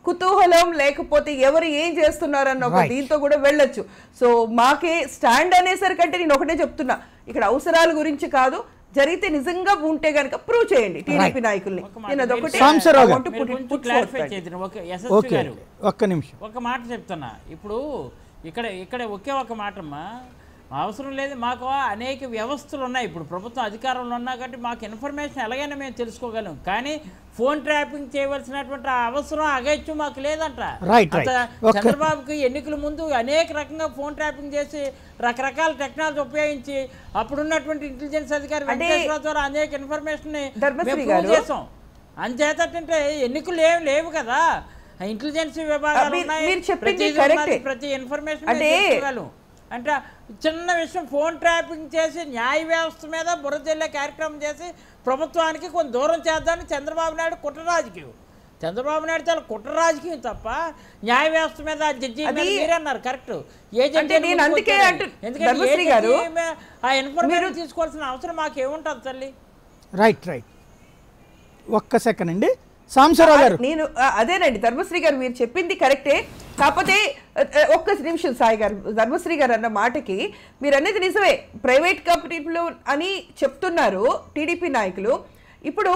కుతూహలం లేకపోతే ఎవరు ఏం చేస్తున్నారన్న ఒక దీంతో కూడా వెళ్ళొచ్చు. సో మాకే స్టాండ్ అనేసరికంటే నేను ఒకటే చెప్తున్నా, ఇక్కడ అవసరాల గురించి కాదు, జరిగితే నిజంగా ఉంటే గనక ప్రూవ్ చేయండి టీడీపీ నాయకుల్ని. నేను అదొకటి ఒక్క నిమిషం ఒక మాట చెప్తున్నా. ఇప్పుడు ఇక్కడ ఒకే ఒక మాటమ్మా, అవసరం లేదు, మాకు అనేక వ్యవస్థలు ఉన్నాయి. ఇప్పుడు ప్రభుత్వం అధికారంలో ఉన్నా కాబట్టి మాకు ఇన్ఫర్మేషన్ ఎలాగైనా మేము తెలుసుకోగలం, కానీ ఫోన్ ట్రాపింగ్ చేయవలసినటువంటి అవసరం అగత్యం మాకు లేదంట. చంద్రబాబుకి ఎన్నికల ముందు అనేక రకంగా ఫోన్ ట్రాపింగ్ చేసి రకరకాల టెక్నాలజీ ఉపయోగించి అప్పుడున్నటువంటి ఇంటెలిజెన్స్ అధికారి వెంకటేశ్వర ద్వారా అనేక ఇన్ఫర్మేషన్ చేసాం. అంచేతంటే ఎన్నికలు ఏం లేవు కదా, ఇంటెలిజెన్స్ విభాగాలు ఉన్నాయి, ప్రతి ఇన్ఫర్మేషన్ అంటే చిన్న విషయం ఫోన్ ట్రాపింగ్ చేసి న్యాయ వ్యవస్థ మీద బురదల్లే కార్యక్రమం చేసి ప్రభుత్వానికి కొంత దూరం చేద్దామని చంద్రబాబు నాయుడు కుట్ర రాజకీయం. చంద్రబాబు నాయుడు చాలా కుట్ర రాజకీయం తప్ప న్యాయ వ్యవస్థ మీద జడ్జి మీరన్నారు కరెక్ట్. ఏ జడ్జి ఎందుకంటే ఆ ఇన్ఫర్మేషన్ తీసుకోవాల్సిన అవసరం మాకేముంటుంది తల్లి. రైట్ ఒక్క సెకండ్ అండి సాంబశివరావు గారు. నేను అదేనండి ధర్మశ్రీ గారు మీరు చెప్పింది కరెక్టే, కాకపోతే ఒక్క నిమిషం సాయి గారు, ధర్మశ్రీ గారు అన్న మాటకి మీరు అనేది నిజమే, ప్రైవేట్ కంపెనీలు అని చెప్తున్నారు టీడీపీ నాయకులు. ఇప్పుడు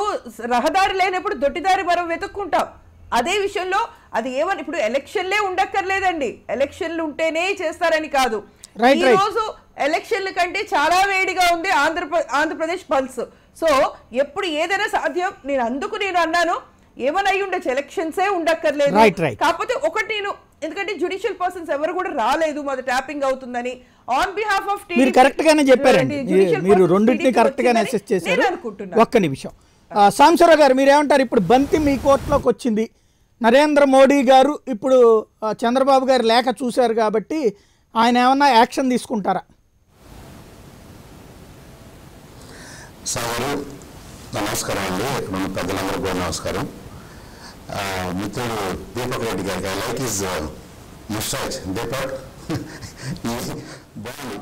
రహదారి లేనప్పుడు దొడ్డిదారి మనం వెతుక్కుంటాం. అదే విషయంలో అది ఏమని ఇప్పుడు ఎలక్షన్లే ఉండక్కర్లేదండి, ఎలక్షన్లు ఉంటేనే చేస్తారని కాదు. ఈ రోజు ఎలక్షన్ల కంటే చాలా వేడిగా ఉంది ఆంధ్రప్రదేశ్ పల్స్. సో ఎప్పుడు ఏదైనా సాధ్యం. నేను అన్నాను ఏమని అయి ఉండొచ్చు, ఎలక్షన్సే ఉండక్కర్లేదు. కాకపోతే ఒకటి నేను ఎందుకంటే జ్యుడిషియల్ పర్సన్స్ ఎవరు కూడా రాలేదు మాది ట్యాపింగ్ అవుతుందని. ఆన్ బిహాఫ్ ఆఫ్ మీరు కరెక్ట్ గానే చెప్పారండి, మీరు రెండింటిని కరెక్ట్ గానే అసెస్ చేశారు. ఒక్క నిమిషం సాంబశివరావు గారు మీరేమంటారు? ఇప్పుడు బంతి మీ కోర్టులోకి వచ్చింది, నరేంద్ర మోడీ గారు ఇప్పుడు చంద్రబాబు గారు లేఖ చూశారు కాబట్టి ఆయన ఏమన్నా యాక్షన్ తీసుకుంటారా? సాగరు నమస్కారం అండి, మన పెద్దలందరూ కూడా నమస్కారం. మిత్రుడు దీపక్ రెడ్డి గారికి I like his moustache. Deepak బాగుంది.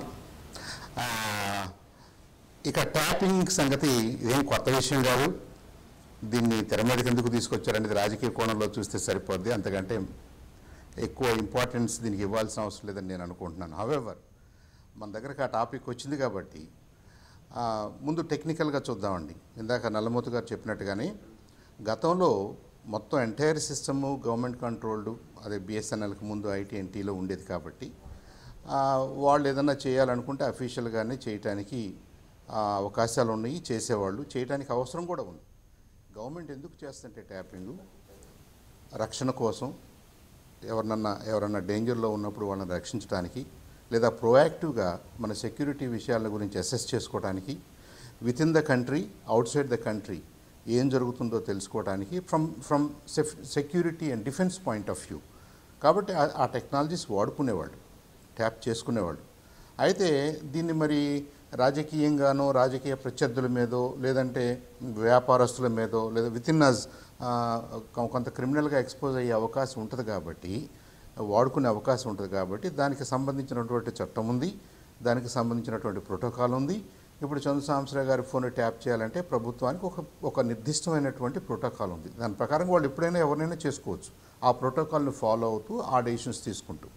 ఇక ట్యాపింగ్ సంగతి ఇదేం కొత్త విషయం కాదు. దీన్ని తెర మీదకి ఎందుకు తీసుకొచ్చారనేది రాజకీయ కోణంలో చూస్తే సరిపోద్ది, అంతకంటే ఎక్కువ ఇంపార్టెన్స్ దీనికి ఇవ్వాల్సిన అవసరం లేదని నేను అనుకుంటున్నాను. హవెవర్ మన దగ్గరకు ఆ టాపిక్ వచ్చింది కాబట్టి ముందు టెక్నికల్గా చూద్దామండి. ఇందాక నల్లమూతు గారు చెప్పినట్టుగానే గతంలో మొత్తం ఎంటైర్ సిస్టము గవర్నమెంట్ కంట్రోల్డ్, అదే బిఎస్ఎన్ఎల్కి ముందు ఐటీ&టీలో ఉండేది కాబట్టి వాళ్ళు ఏదన్నా చేయాలనుకుంటే అఫీషియల్గానే చేయటానికి అవకాశాలు ఉన్నాయి, చేసేవాళ్ళు, చేయడానికి అవసరం కూడా ఉంది. గవర్నమెంట్ ఎందుకు చేస్తుంటే ట్యాపింగ్ రక్షణ కోసం, ఎవరన్నా డేంజర్లో ఉన్నప్పుడు వాళ్ళని రక్షించడానికి, లేదా ప్రోయాక్టివ్గా మన సెక్యూరిటీ విషయాల గురించి అసెస్ చేసుకోవడానికి, with in the country out side the country ఏం జరుగుతుందో తెలుసుకోవడానికి, from security and defence point of view. కాబట్టి ఆ టెక్నాలజీస్ వాడుకునేవాళ్ళు, ట్యాప్ చేసుకునేవాళ్ళు. అయితే దీన్ని మరి రాజకీయంగానో, రాజకీయ ప్రత్యర్థుల మీదో, లేదంటే వ్యాపారస్తుల మీదో, లేదా విత్ ఇన్ అస్ కొంత క్రిమినల్గా ఎక్స్పోజ్ అయ్యే అవకాశం ఉంటుంది కాబట్టి, వాడుకునే అవకాశం ఉంటుంది కాబట్టి దానికి సంబంధించినటువంటి చట్టం ఉంది, దానికి సంబంధించినటువంటి ప్రోటోకాల్ ఉంది. ఇప్పుడు చంద్ర సాంబశివరావు గారి ఫోన్ ట్యాప్ చేయాలంటే ప్రభుత్వానికి ఒక నిర్దిష్టమైనటువంటి ప్రోటోకాల్ ఉంది. దాని ప్రకారం వాళ్ళు ఎప్పుడైనా ఎవరినైనా చేసుకోవచ్చు, ఆ ప్రోటోకాల్ని ఫాలో అవుతూ ఆ డెసిషన్స్ తీసుకుంటూ.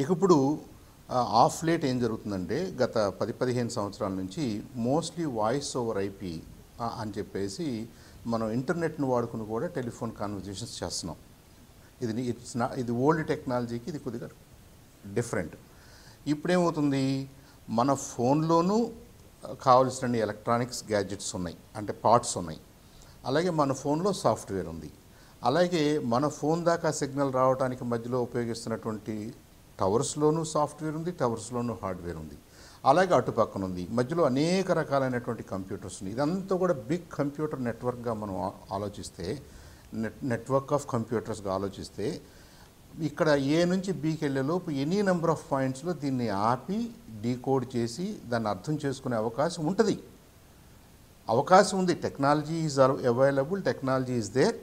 ఇక ఇప్పుడు ఆఫ్ లేట్ ఏం జరుగుతుందంటే గత 10-15 సంవత్సరాల నుంచి మోస్ట్లీ వాయిస్ ఓవర్ ఐపీ అని చెప్పేసి మనం ఇంటర్నెట్ను వాడుకుని కూడా టెలిఫోన్ కాన్వర్జేషన్స్ చేస్తున్నాం. ఇది ఓల్డ్ టెక్నాలజీకి ఇది కొద్దిగా డిఫరెంట్. ఇప్పుడేమవుతుంది, మన ఫోన్లోనూ కావలసిన ఎలక్ట్రానిక్స్ గ్యాడ్జెట్స్ ఉన్నాయి, అంటే పార్ట్స్ ఉన్నాయి. అలాగే మన ఫోన్లో సాఫ్ట్వేర్ ఉంది. అలాగే మన ఫోన్ దాకా సిగ్నల్ రావడానికి మధ్యలో ఉపయోగిస్తున్నటువంటి టవర్స్లోనూ సాఫ్ట్వేర్ ఉంది, టవర్స్లోనూ హార్డ్వేర్ ఉంది. అలాగే అటుపక్కన ఉంది, మధ్యలో అనేక రకాలైనటువంటి కంప్యూటర్స్ ఉన్నాయి. ఇదంతా కూడా బిగ్ కంప్యూటర్ నెట్వర్క్గా మనం ఆలోచిస్తే, నెట్వర్క్ ఆఫ్ కంప్యూటర్స్గా ఆలోచిస్తే, ఇక్కడ ఏ నుంచి బీకి వెళ్ళేలోపు ఎనీ నెంబర్ ఆఫ్ పాయింట్స్లో దీన్ని ఆపి డీకోడ్ చేసి దాన్ని అర్థం చేసుకునే అవకాశం ఉంటుంది. అవకాశం ఉంది. Technology is available, technology is there.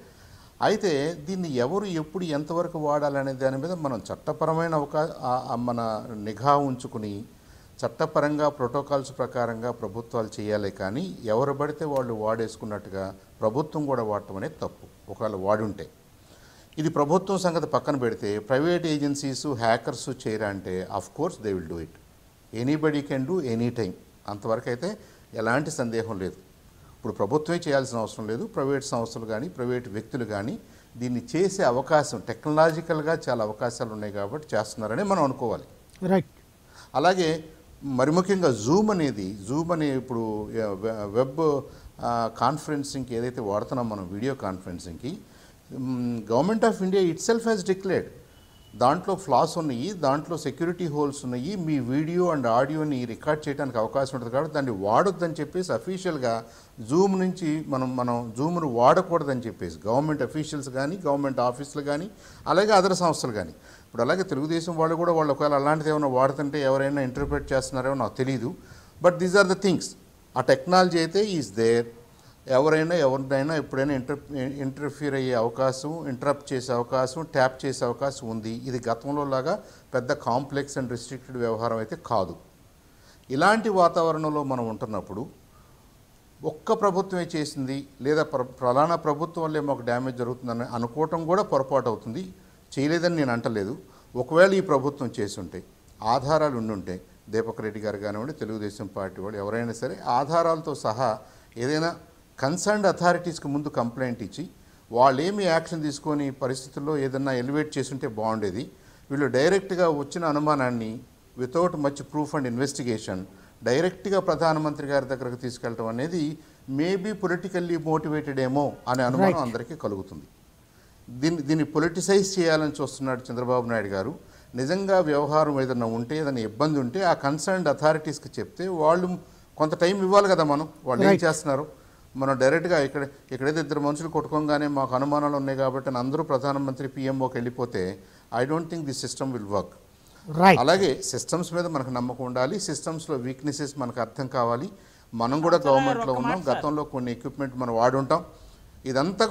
అయితే దీన్ని ఎవరు ఎప్పుడు ఎంతవరకు వాడాలనే దాని మీద మనం చట్టపరమైన మన నిఘా ఉంచుకుని చట్టపరంగా ప్రోటోకాల్స్ ప్రకారంగా ప్రభుత్వాలు చేయాలి. కానీ ఎవరు పడితే వాళ్ళు వాడేసుకున్నట్టుగా ప్రభుత్వం కూడా వాడటం అనేది తప్పు. ఒకవేళ వాడుంటే ఇది ప్రభుత్వం సంగతి పక్కన పెడితే ప్రైవేట్ ఏజెన్సీస్ హ్యాకర్స్ చేయరా అంటే of course they will do it. Anybody can do any time. అంతవరకు అయితే ఎలాంటి సందేహం లేదు. ఇప్పుడు ప్రభుత్వమే చేయాల్సిన అవసరం లేదు. ప్రైవేట్ సంస్థలు కానీ ప్రైవేట్ వ్యక్తులు కానీ దీన్ని చేసే అవకాశం టెక్నాలజికల్గా చాలా అవకాశాలు ఉన్నాయి కాబట్టి చేస్తున్నారని మనం అనుకోవాలి. రైట్. అలాగే మరి ముఖ్యంగా జూమ్ అనే ఇప్పుడు వెబ్ కాన్ఫరెన్సింగ్కి ఏదైతే వాడుతున్నాం మనం, వీడియో కాన్ఫరెన్సింగ్కి government of India itself has declared దాంట్లో ఫ్లాస్ ఉన్నాయి, దాంట్లో సెక్యూరిటీ హోల్స్ ఉన్నాయి, మీ వీడియో అండ్ ఆడియోని రికార్డ్ చేయడానికి అవకాశం ఉంటుంది కాబట్టి దాన్ని వాడొద్దని చెప్పేసి అఫీషియల్గా జూమ్ నుంచి మనం జూమ్ను వాడకూడదని చెప్పేసి గవర్నమెంట్ అఫీషియల్స్ కానీ, గవర్నమెంట్ ఆఫీసులు కానీ, అలాగే అదర్ సంస్థలు కానీ. ఇప్పుడు అలాగే తెలుగుదేశం వాళ్ళు కూడా వాళ్ళు ఒకవేళ అలాంటిది ఏమైనా వాడుతుంటే ఎవరైనా ఇంటర్ప్రిట్ చేస్తున్నారో నాకు తెలియదు. But these are the things. ఆ టెక్నాలజీ అయితే ఈజ్ దేర్. ఎవరినైనా ఎప్పుడైనా ఇంటర్ఫియర్ అయ్యే అవకాశం, ఇంటరప్ట్ చేసే అవకాశం, ట్యాప్ చేసే అవకాశం ఉంది. ఇది గతంలో లాగా పెద్ద కాంప్లెక్స్ అండ్ రిస్ట్రిక్టెడ్ వ్యవహారం అయితే కాదు. ఇలాంటి వాతావరణంలో మనం ఉంటున్నప్పుడు ఒక్క ప్రభుత్వమే చేసింది లేదా ప్రధాన ప్రభుత్వం వల్లే మాకు డ్యామేజ్ జరుగుతుందని అనుకోవటం కూడా పొరపాటు అవుతుంది. చేయలేదని నేను అంటలేదు. ఒకవేళ ఈ ప్రభుత్వం చేసి ఉంటే, ఆధారాలు ఉండుంటే, దీపక్ రెడ్డి గారు కానివ్వండి, తెలుగుదేశం పార్టీ వాళ్ళు ఎవరైనా సరే ఆధారాలతో సహా ఏదైనా కన్సర్న్డ్ అథారిటీస్కి ముందు కంప్లైంట్ ఇచ్చి వాళ్ళు ఏమి యాక్షన్ తీసుకొని పరిస్థితుల్లో ఏదన్నా ఎలివేట్ చేసుంటే బాగుండేది. వీళ్ళు డైరెక్ట్గా వచ్చిన అనుమానాన్ని without much proof and investigation డైరెక్ట్గా ప్రధానమంత్రి గారి దగ్గరకు తీసుకెళ్ళటం అనేది మేబీ పొలిటికల్లీ మోటివేటెడ్ ఏమో అనే అనుమానం అందరికీ కలుగుతుంది. దీన్ని పొలిటిసైజ్ చేయాలని చూస్తున్నాడు చంద్రబాబు నాయుడు గారు. నిజంగా వ్యవహారం ఏదైనా ఉంటే, ఏదైనా ఇబ్బంది ఉంటే ఆ కన్సర్న్డ్ అథారిటీస్కి చెప్తే వాళ్ళు కొంత టైం ఇవ్వాలి కదా. వాళ్ళు ఏం చేస్తున్నారు, మనం డైరెక్ట్గా ఇక్కడైతే ఇద్దరు మనుషులు కొట్టుకోగానే మాకు అనుమానాలు ఉన్నాయి కాబట్టి అందరూ ప్రధానమంత్రి పిఎంఓకి వెళ్ళిపోతే I don't think the system will work. అలాగే సిస్టమ్స్ మీద మనకు నమ్మకం ఉండాలి. సిస్టమ్స్లో వీక్నెసెస్ మనకు అర్థం కావాలి. మనం కూడా గవర్నమెంట్లో ఉన్నాం, గతంలో కొన్ని ఎక్విప్మెంట్ మనం వాడుంటాం. ఇదంతా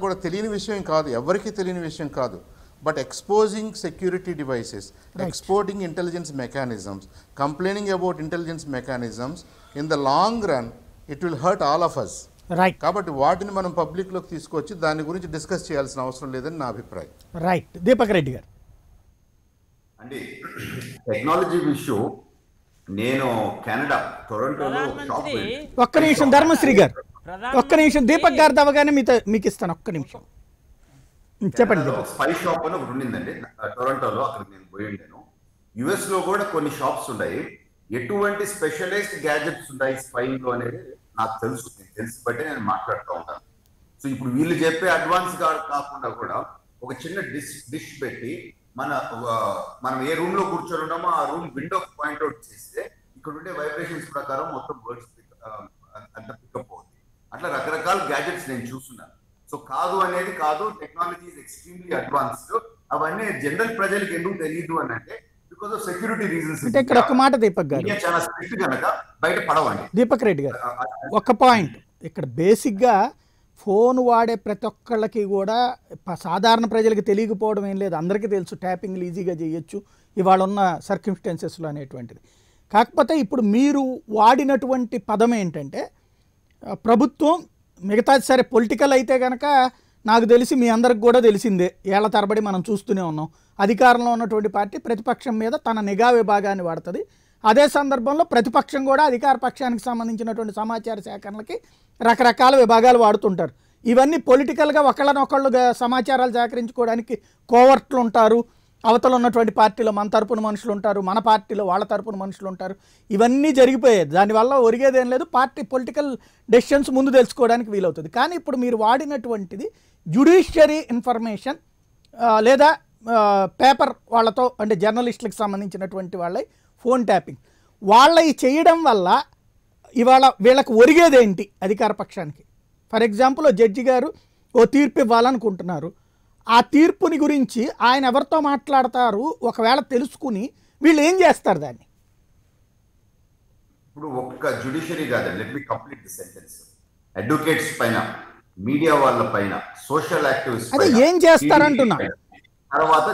కూడా తెలియని విషయం కాదు, ఎవరికీ తెలియని విషయం కాదు. But exposing security devices, exporting intelligence mechanisms, complaining about intelligence mechanisms, in the long run, it will hurt all of us. Right కాబట్టి వాటిని మనం పబ్లిక్లోకి తీసుకొచ్చి దాని గురించి డిస్కస్ చేయాల్సిన అవసరం లేదని నా అభిప్రాయం. రైట్ దీపక్ రెడ్డి గారు. అంటే టెక్నాలజీ విషయం నేను కెనడా టొరంటోలో షాప్ ఒక్క నిమిషం ధర్మశ్రీ గారు, ఒక్క నిమిషం దీపక్ గారు అవగానే మీకు ఇస్తాను, ఒక్క నిమిషం చెప్పండి. స్పై షాప్ అని ఒకటి ఉండిందండి టొరంటోలో, అక్కడ నేను పోయి ఉండాను. యుఎస్ లో కూడా కొన్ని షాప్స్ ఉన్నాయి. ఎటువంటి స్పెషలైజ్డ్ గ్యాజెట్స్ ఉన్నాయి స్పైయింగ్ లో అనేది నాకు తెలుసు, నేను తెలిసి బట్టి నేను మాట్లాడుతూ ఉంటాను. సో ఇప్పుడు వీళ్ళు చెప్పే అడ్వాన్స్ కాకుండా కూడా ఒక చిన్న డిష్ పెట్టి మనం ఏ రూమ్ లో కూర్చొని ఉన్నామో ఆ రూమ్ విండో పాయింట్అవుట్ చేస్తే ఇక్కడ ఉండే వైబ్రేషన్స్ ప్రకారం మొత్తం వర్డ్స్ అంత పికప్ అవుతుంది. అట్లా రకరకాల గ్యాజెట్స్ నేను చూస్తున్నాను. సో కాదు అనేది కాదు, టెక్నాలజీ ఇస్ ఎక్స్ట్రీమ్లీ అడ్వాన్స్డ్. అవన్నీ జనరల్ ప్రజలకు ఎందుకు తెలియదు అని అంటే బికాస్ ఆఫ్ సెక్యూరిటీ రీజన్స్. అంటే ఇక్కడ ఒక మాట దీపక్ గారు, చాలా స్ట్రిక్ట్ కనుక బయట పడవండి. దీపక్ రెడ్డి గారు ఒక పాయింట్, ఇక్కడ బేసిక్గా ఫోన్ వాడే ప్రతి ఒక్కళ్ళకి కూడా సాధారణ ప్రజలకు తెలియకపోవడం ఏం లేదు, అందరికీ తెలుసు ట్యాపింగ్లు ఈజీగా చేయొచ్చు ఇవాళ ఉన్న సర్కమ్స్టాన్సెస్లో అనేటువంటిది. కాకపోతే ఇప్పుడు మీరు వాడినటువంటి పదం ఏంటంటే ప్రభుత్వం మిగతాది సరే పొలిటికల్ అయితే కనుక నాకు తెలిసి మీ అందరికి కూడా తెలిసిందే, ఏళ్ల తరబడి మనం చూస్తూనే ఉన్నాం. అధికారంలో ఉన్నటువంటి పార్టీ ప్రతిపక్షం మీద తన నిఘా విభాగాన్ని వాడుతుంది. అదే సందర్భంలో ప్రతిపక్షం కూడా అధికార పక్షానికి సంబంధించినటువంటి సమాచార సేకరణలకి రకరకాల విభాగాలు వాడుతుంటారు. ఇవన్నీ పొలిటికల్గా ఒకళ్ళనొకళ్ళు సమాచారాలు సేకరించుకోవడానికి కోవర్ట్లు ఉంటారు. అవతల ఉన్నటువంటి పార్టీలో మన తరపున మనుషులు ఉంటారు, మన పార్టీలో వాళ్ళ తరపున మనుషులు ఉంటారు. ఇవన్నీ జరిగిపోయేది, దానివల్ల ఒరిగేదేం లేదు. పార్టీ పొలిటికల్ డెసిషన్స్ ముందు తెలుసుకోవడానికి వీలవుతుంది. కానీ ఇప్పుడు మీరు వాడినటువంటిది జ్యుడిషియరీ ఇన్ఫర్మేషన్ లేదా పేపర్ వాళ్ళతో అంటే జర్నలిస్టులకు సంబంధించినటువంటి వాళ్ళ ఫోన్ ట్యాపింగ్ వాళ్ళవి చేయడం వల్ల ఇవాళ వీళ్ళకి ఒరిగేదేంటి అధికార పక్షానికి? ఫర్ ఎగ్జాంపుల్ జడ్జి గారు ఓ తీర్పు ఇవ్వాలనుకుంటున్నారు, ఆ తీర్పుని గురించి ఆయన ఎవరితో మాట్లాడతారు ఒకవేళ తెలుసుకుని వీళ్ళు ఏం చేస్తారు దాన్ని? ఇప్పుడు ఒక్క జ్యుడిషియరీ కాదండి, let me complete the sentence. Advocates పైన, మీడియా వాళ్ళ పైన, సోషల్ యాక్టివిస్ట్ అదే ఏం చేస్తారంటున్నా, తర్వాత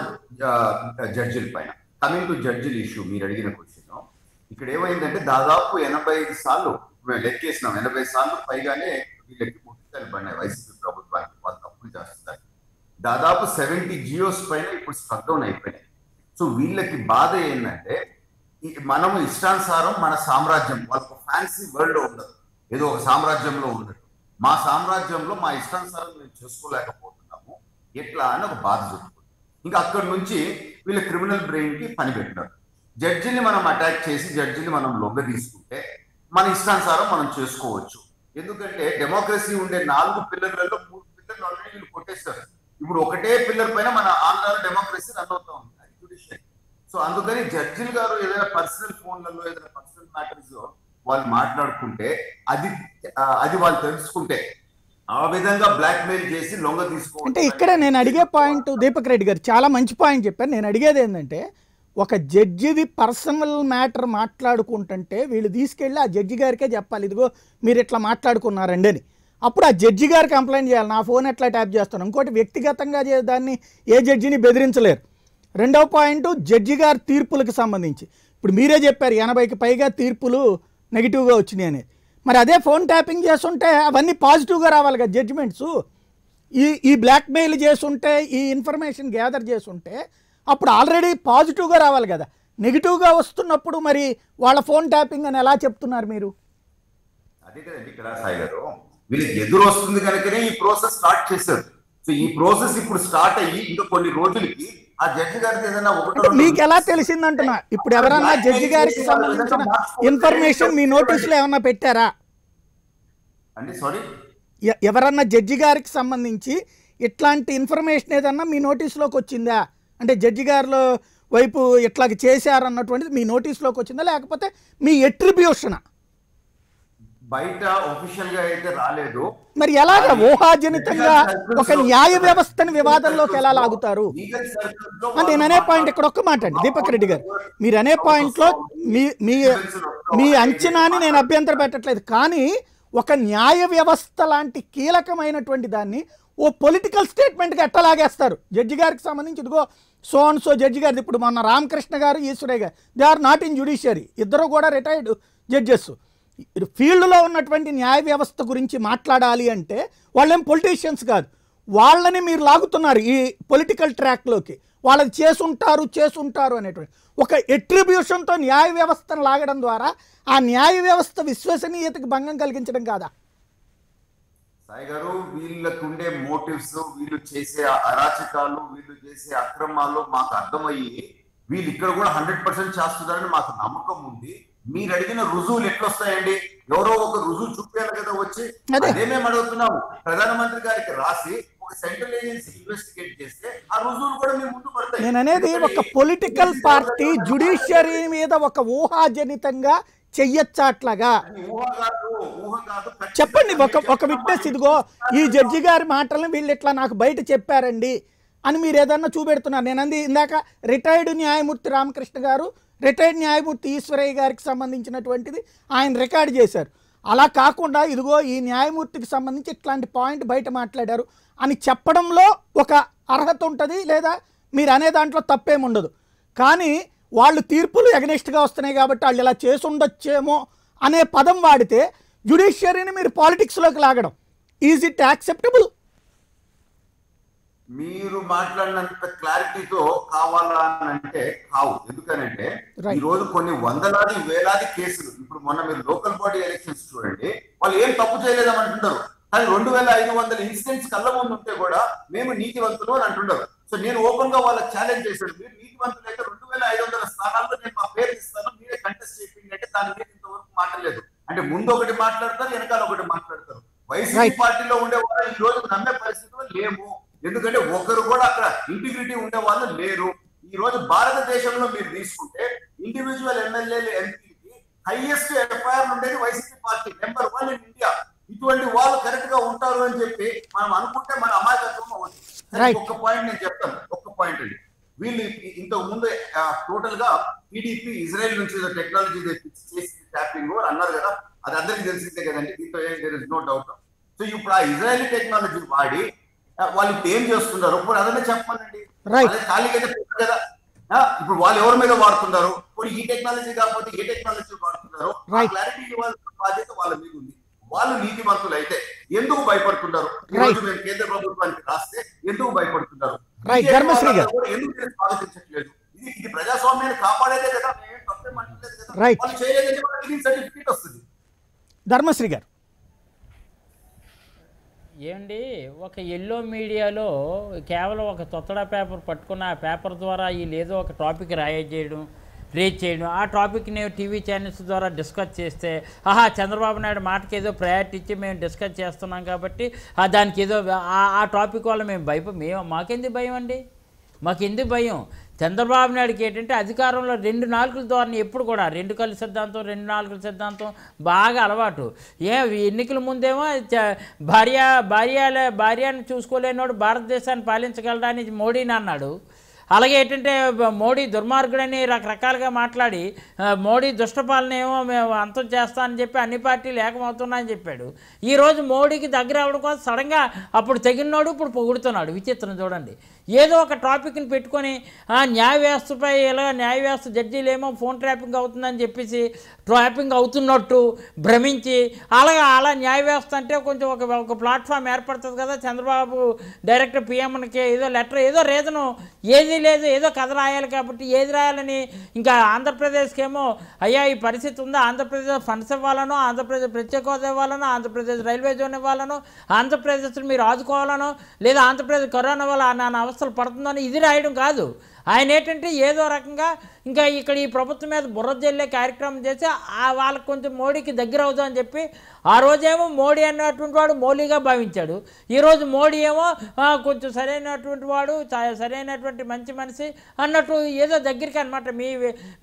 జడ్జిల పైన. కమింగ్ టు జడ్జిల ఇష్యూ మీరు అడిగిన క్వశ్చన్, ఇక్కడ ఏమైందంటే దాదాపు 85 సార్లు మేము లెక్కేసినాం, 80 సార్లు పైగానే వీళ్ళకి ముట్టికాయలు పడినాయి వైసీపీ ప్రభుత్వానికి, వాళ్ళు తప్పులు చేస్తున్నారు. దాదాపు 70 జియోస్ పైన ఇప్పుడు స్ట్రక్ డౌన్ అయిపోయినాయి. సో వీళ్ళకి బాధ ఏంటంటే మనము ఇష్టానుసారం మన సామ్రాజ్యం, వాళ్ళకు ఫ్యాన్సీ వరల్డ్ ఉండదు, ఏదో ఒక సామ్రాజ్యంలో ఉండదు. మా సామ్రాజ్యంలో మా ఇష్టానుసారం మేము చేసుకోలేకపోతున్నాము ఎట్లా అని ఒక బాధ చెప్పుకుంది. ఇంకా అక్కడి నుంచి వీళ్ళ క్రిమినల్ బ్రెయిన్ కి పని పెట్టినారు. జడ్జిని మనం అటాక్ చేసి జడ్జిని మనం లొంగ తీసుకుంటే మన ఇష్టానుసారం మనం చేసుకోవచ్చు. ఎందుకంటే డెమోక్రసీ ఉండే 4 పిల్లర్లలో 3 పిల్లర్లు ఆల్రెడీ వీళ్ళు కొట్టేస్తారు. ఇప్పుడు ఒకటే పిల్లర్ పైన మన ఆంధ్రాలో డెమోక్రసీ రన్ అవుతా ఉంది, అది జ్యుడిషియరీ. సో అందుకని జడ్జిలు గారు ఏదైనా పర్సనల్ ఫోన్లలో ఏదైనా పర్సనల్ మ్యాటర్స్ వాళ్ళు మాట్లాడుకుంటే అది వాళ్ళు తెలుసుకుంటే ఆ విధంగా బ్లాక్ మెయిల్ చేసి లొంగ తీసుకో. అంటే ఇక్కడ నేను అడిగే పాయింట్ దీపక్ రెడ్డి గారు చాలా మంచి పాయింట్ చెప్పారు. నేను అడిగేది ఏంటంటే ఒక జడ్జిది పర్సనల్ మ్యాటర్ మాట్లాడుకుంటుంటే వీళ్ళు తీసుకెళ్ళి ఆ జడ్జి గారికే చెప్పాలి, ఇదిగో మీరు ఇట్లా మాట్లాడుకున్నారండి అని. అప్పుడు ఆ జడ్జి గారు కంప్లైంట్ చేయాలి, నా ఫోన్ ఎట్లా ట్యాప్ చేస్తాను. ఇంకోటి వ్యక్తిగతంగా దాన్ని ఏ జడ్జిని బెదిరించలేరు. రెండవ పాయింట్ జడ్జి గారి తీర్పులకు సంబంధించి ఇప్పుడు మీరే చెప్పారు 80కి పైగా తీర్పులు నెగిటివ్గా వచ్చినాయి అనేది. మరి అదే ఫోన్ ట్యాపింగ్ చేస్తుంటే అవన్నీ పాజిటివ్గా రావాలి కదా జడ్జిమెంట్స్. ఈ బ్లాక్మెయిల్ చేస్తుంటే ఈ ఇన్ఫర్మేషన్ గ్యాదర్ చేస్తుంటే అప్పుడు ఆల్రెడీ పాజిటివ్గా రావాలి కదా. నెగిటివ్గా వస్తున్నప్పుడు మరి వాళ్ళ ఫోన్ ట్యాపింగ్ అని ఎలా చెప్తున్నారు మీరు? అదే కదండి ఇక్కడ సాయి గారు, వీళ్ళకి ఎదురు వస్తుంది కనుకనే ఈ ప్రాసెస్ స్టార్ట్ చేశారు. సో ఈ ప్రాసెస్ ఇప్పుడు స్టార్ట్ అయ్యి ఇంకా కొన్ని రోజులకి ఆ జడ్జి గారికి ఏదైనా మీకు ఎలా తెలిసిందంటున్నా? ఇప్పుడు ఎవరన్నా జడ్జి గారికి సంబంధించిన ఇన్ఫర్మేషన్ మీ నోటీసులో ఏమన్నా పెట్టారా అండి? సారీ, ఎవరన్నా జడ్జి గారికి సంబంధించి ఇట్లాంటి ఇన్ఫర్మేషన్ ఏదన్నా మీ నోటీసులోకి వచ్చిందా? అంటే జడ్జి గారిలో వైపు ఇట్లా చేశారన్నటువంటిది మీ నోటీసులోకి వచ్చిందా, లేకపోతే మీ ఎట్రిబ్యూషనా? బయట ఆఫీషియల్ గా అయితే రాలేదు. మరి ఎలాగా ఊహాజనితంగా ఒక న్యాయ వ్యవస్థని వివాదంలోకి ఎలా లాగుతారు? నేను అనే పాయింట్ ఇక్కడ ఒక్క మాట అండి దీపక్ రెడ్డి గారు, మీరు అనే పాయింట్లో మీ అంచనాని నేను అభ్యంతరం పెట్టట్లేదు. కానీ ఒక న్యాయ వ్యవస్థ లాంటి కీలకమైనటువంటి దాన్ని ఓ పొలిటికల్ స్టేట్మెంట్కి ఎట్లా లాగేస్తారు. జడ్జి గారికి సంబంధించి ఇదిగో సో అండ్ సో జడ్జి గారిది, ఇప్పుడు మొన్న రామకృష్ణ గారు ఈశ్వరయ్య గారు, they are not in judiciary, ఇద్దరు కూడా రిటైర్డ్ జడ్జెస్. ఫీల్డ్లో ఉన్నటువంటి న్యాయ వ్యవస్థ గురించి మాట్లాడాలి అంటే వాళ్ళేం పొలిటీషియన్స్ కాదు, వాళ్ళని మీరు లాగుతున్నారు ఈ పొలిటికల్ ట్రాక్లోకి. వాళ్ళది చేసుంటారు అనేటువంటి ఒక ఎట్రిబ్యూషన్తో న్యాయ వ్యవస్థను లాగడం ద్వారా ఆ న్యాయ వ్యవస్థ విశ్వసనీయతకు భంగం కలిగించడం కాదా? సాయి గారు, వీళ్ళకు ఉండే మోటివ్స్, వీళ్ళు చేసే అరాచకాలు, వీళ్ళు చేసే అక్రమాలు మాకు అర్థమయ్యి వీళ్ళు ఇక్కడ కూడా 100% చేస్తున్నారని మాకు నమ్మకం ఉంది. మీరు అడిగిన రుజువులు ఎట్లొస్తాయండి? ఎవరో ఒక రుజువు చూపించాలి కదా వచ్చి. అదే మేము అడుగుతున్నాము, ప్రధానమంత్రి గారికి రాసి ఒక సెంట్రల్ ఏజెన్సీ ఇన్వెస్టిగేట్ చేస్తే ఆ రుజువులు కూడా మీ ముందు పడతాయి. నేను అనేది ఒక పొలిటికల్ పార్టీ జ్యుడిషియరీ మీద ఒక ఊహాజనితంగా చెయ్యొచ్చా అట్లాగా? చెప్పండి, ఒక విట్నెస్ ఇదిగో ఈ జడ్జి గారి మాటలను వీళ్ళు ఇట్లా నాకు బయట చెప్పారండి అని మీరు ఏదన్నా చూపెడుతున్నారు. నేను అంది ఇందాక రిటైర్డ్ న్యాయమూర్తి రామకృష్ణ గారు, రిటైర్డ్ న్యాయమూర్తి ఈశ్వరయ్య గారికి సంబంధించినటువంటిది ఆయన రికార్డు చేశారు. అలా కాకుండా ఇదిగో ఈ న్యాయమూర్తికి సంబంధించి ఇట్లాంటి పాయింట్ బయట మాట్లాడారు అని చెప్పడంలో ఒక అర్హత ఉంటుంది, లేదా మీరు అనే దాంట్లో తప్పేముండదు. కానీ వాళ్ళు తీర్పులు ఎగనెస్ట్గా వస్తున్నాయి కాబట్టి వాళ్ళు ఇలా చేసి ఉండొచ్చేమో అనే పదం వాడితే జ్యుడిషియరీని మీరు పాలిటిక్స్లోకి లాగడం ఈజ్ ఇట్ యాక్సెప్టబుల్? మీరు మాట్లాడినంత క్లారిటీతో కావాలా అని అంటే కావు. ఎందుకనంటే ఈ రోజు కొన్ని వందలాది వేలాది కేసులు, ఇప్పుడు మొన్న మీరు లోకల్ బాడీ ఎలక్షన్స్ చూడండి, వాళ్ళు ఏం తప్పు చేయలేదని అంటున్నారు, కానీ 2500 ఇన్సిడెంట్స్ కళ్ళ ముందు ఉంటే కూడా మేము నీతివంతులు అని అంటున్నారు. సో నేను ఓపెన్ గా వాళ్ళకి ఛాలెంజ్ చేశాడు, మీరు నీతివంతులు అయితే 2500 స్థానాల్లో నేను మా పేరు ఇస్తాను, మీరే కంటెస్ట్ చేయండి అంటే దాని మీద ఇంతవరకు మాట్లాడలేదు. అంటే ముందు ఒకటి మాట్లాడతారు, వెనకాల ఒకటి మాట్లాడతారు. వైసీపీ పార్టీలో ఉండే వాళ్ళు ఈ రోజు నమ్మే పరిస్థితుల్లో లేము. ఎందుకంటే ఒకరు కూడా అక్కడ ఇంటిగ్రిటీ ఉండే వాళ్ళు లేరు. ఈ రోజు భారతదేశంలో మీరు తీసుకుంటే ఇండివిజువల్ ఎమ్మెల్యేలు, ఎంపీకి హైయెస్ట్ ఎఫ్ఐఆర్ ఉండేది YCP party, number 1 in India. ఇటువంటి వాళ్ళు కరెక్ట్ గా ఉంటారు అని చెప్పి మనం అనుకుంటే మన అమాయకత్వం అవుతుంది. ఒక్క పాయింట్ నేను చెప్తాను, ఒక్క పాయింట్ అండి. వీళ్ళు ఇంతకు ముందు టోటల్ గా టీడీపీ ఇజ్రాయెల్ నుంచి టెక్నాలజీ చేసి ట్యాపింగ్ అన్నారు కదా, అది అందరికీ తెలిసిందే కదండి, దీంతో there is no doubt. So ఇప్పుడు ఆ ఇజ్రాయలీ టెక్నాలజీ వాడి వాళ్ళు ఇప్పుడు ఏం చేస్తున్నారు ఇప్పుడు అదనే చెప్పానండి. ఖాళీగా కదా ఇప్పుడు వాళ్ళు ఎవరి మీద వాడుతున్నారు, ఇప్పుడు ఈ టెక్నాలజీ కాకపోతే ఏ టెక్నాలజీ వాడుతున్నారు, క్లారిటీ ఇవ్వాల్సిన బాధ్యత వాళ్ళ మీద ఉంది. వాళ్ళు నీతిమంతులు అయితే ఎందుకు భయపడుతున్నారు? ఈ రోజు మేము కేంద్ర ప్రభుత్వానికి రాస్తే ఎందుకు భయపడుతున్నారు? ఎందుకు స్వాగతించట్లేదు? ఇది ప్రజాస్వామ్యాన్ని కాపాడేదే కదా, మేము తప్పేం అంటలేదు కదా. వాళ్ళు చేయలేదంటే వాళ్ళకి సర్టిఫికేట్ వస్తుంది. ధర్మశ్రీ గారు ఏమండి, ఒక ఎల్లో మీడియాలో కేవలం ఒక తొత్తడా పేపర్ పట్టుకున్న ఆ పేపర్ ద్వారా వీళ్ళు ఏదో ఒక టాపిక్ రేజ్ చేయడం, ఆ టాపిక్ని టీవీ ఛానల్స్ ద్వారా డిస్కస్ చేస్తే చంద్రబాబు నాయుడు మాటకి ఏదో ప్రయారిటీ ఇచ్చి మేము డిస్కస్ చేస్తున్నాం కాబట్టి దానికి ఏదో ఆ టాపిక్ వల్ల మేము మాకెందుకు భయం అండి? మాకెందుకు భయం? చంద్రబాబు నాయుడుకి ఏంటంటే అధికారంలో 2 నాలుకల ధోరణి ఎప్పుడు కూడా 2 కళ్ళు సిద్ధాంతం 2 నాలుకల సిద్ధాంతం బాగా అలవాటు. ఎన్నికల ముందేమో భార్యను చూసుకోలేనివాడు భారతదేశాన్ని పాలించగలడని మోడీని అన్నాడు. అలాగే ఏంటంటే మోడీ దుర్మార్గుడని రకరకాలుగా మాట్లాడి మోడీ దుష్టపాలన ఏమో మేము అంతం చేస్తానని చెప్పి అన్ని పార్టీలు ఏకమవుతున్నాయని చెప్పాడు. ఈరోజు మోడీకి దగ్గర అవ్వడం కోసం సడన్గా అప్పుడు తెగినోడు ఇప్పుడు పొగుడుతున్నాడు. విచిత్రం చూడండి. ఏదో ఒక టాపిక్ని పెట్టుకొని న్యాయ వ్యవస్థపై ఇలా న్యాయ వ్యవస్థ జడ్జీలేమో ఫోన్ ట్రాపింగ్ అవుతుందని చెప్పేసి ట్రాపింగ్ అవుతున్నట్టు భ్రమించి అలా న్యాయ వ్యవస్థ అంటే కొంచెం ఒక ప్లాట్ఫామ్ ఏర్పడుతుంది కదా. చంద్రబాబు డైరెక్ట్ పిఎంకి ఏదో లెటర్ ఏదో రీజను ఏది లేదు, ఏదో కథ రాయాలి కాబట్టి ఏది రాయాలని ఇంకా ఆంధ్రప్రదేశ్కి ఏమో అయ్యా ఈ పరిస్థితి ఉందా, ఆంధ్రప్రదేశ్ ఫండ్స్ ఇవ్వాలనో, ఆంధ్రప్రదేశ్ ప్రత్యేక హోదా ఇవ్వాలనో, ఆంధ్రప్రదేశ్ రైల్వే జోన్ ఇవ్వాలనో, ఆంధ్రప్రదేశ్ని మీరు ఆదుకోవాలనో, లేదా ఆంధ్రప్రదేశ్ కరోనా వల్ల నాన్న అవస్థలు పడుతుందని ఇది రాయడం కాదు. ఆయన ఏంటంటే ఏదో రకంగా ఇంకా ఇక్కడ ఈ ప్రభుత్వం మీద బుర్ర జల్లే కార్యక్రమం చేసి వాళ్ళకి కొంచెం మోడీకి దగ్గర అవుతామని చెప్పి ఆ రోజేమో మోడీ అన్నటువంటి వాడు మౌలిగా భావించాడు. ఈరోజు మోడీ ఏమో కొంచెం సరైనటువంటి వాడు, సరైనటువంటి మంచి మనిషి అన్నట్టు ఏదో దగ్గరికి అనమాట.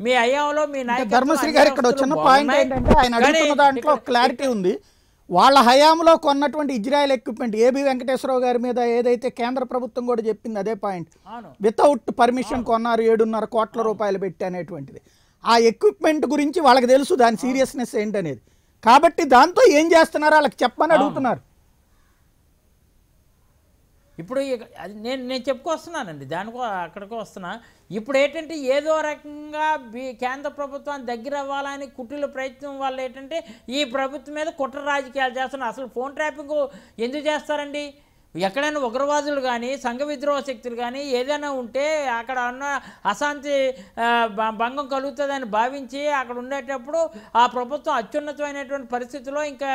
మీ అయ్యాంలో మీ నాయకుడు ధర్మశ్రీ గారు ఇక్కడ వచ్చిన పాయింట్ ఏంటంటే ఆయన అడుగుతున్న దాంట్లో క్లారిటీ ఉంది. వాళ్ళ హయాంలో కొన్నటువంటి ఇజ్రాయెల్ ఎక్విప్మెంట్ ఏబి వెంకటేశ్వరరావు గారి మీద ఏదైతే కేంద్ర ప్రభుత్వం కూడా చెప్పింది అదే పాయింట్, వితౌట్ పర్మిషన్ కొన్నారు 7.5 కోట్ల రూపాయలు పెట్టి అనేటువంటిది. ఆ ఎక్విప్మెంట్ గురించి వాళ్ళకి తెలుసు దాని సీరియస్నెస్ ఏంటనేది. కాబట్టి దాంతో ఏం చేస్తున్నారో వాళ్ళకి చెప్పమని అడుగుతున్నారు. ఇప్పుడు అది నేను చెప్పుకొస్తున్నానండి, దానికో అక్కడికో వస్తున్నా. ఇప్పుడు ఏంటంటే ఏదో రకంగా కేంద్ర ప్రభుత్వాన్ని దగ్గర అవ్వాలని కుట్రల ప్రయత్నం వల్ల ఏంటంటే ఈ ప్రభుత్వం మీద కుట్ర రాజకీయాలు చేస్తున్నారు. అసలు ఫోన్ ట్రాపింగ్ ఎందుకు చేస్తారండి? ఎక్కడైనా ఉగ్రవాదులు కానీ సంఘ విద్రోహ శక్తులు కానీ ఏదైనా ఉంటే అక్కడ ఉన్న అశాంతి భంగం కలుగుతుందని భావించి అక్కడ ఉండేటప్పుడు ఆ ప్రభుత్వం అత్యున్నతమైనటువంటి పరిస్థితిలో ఇంకా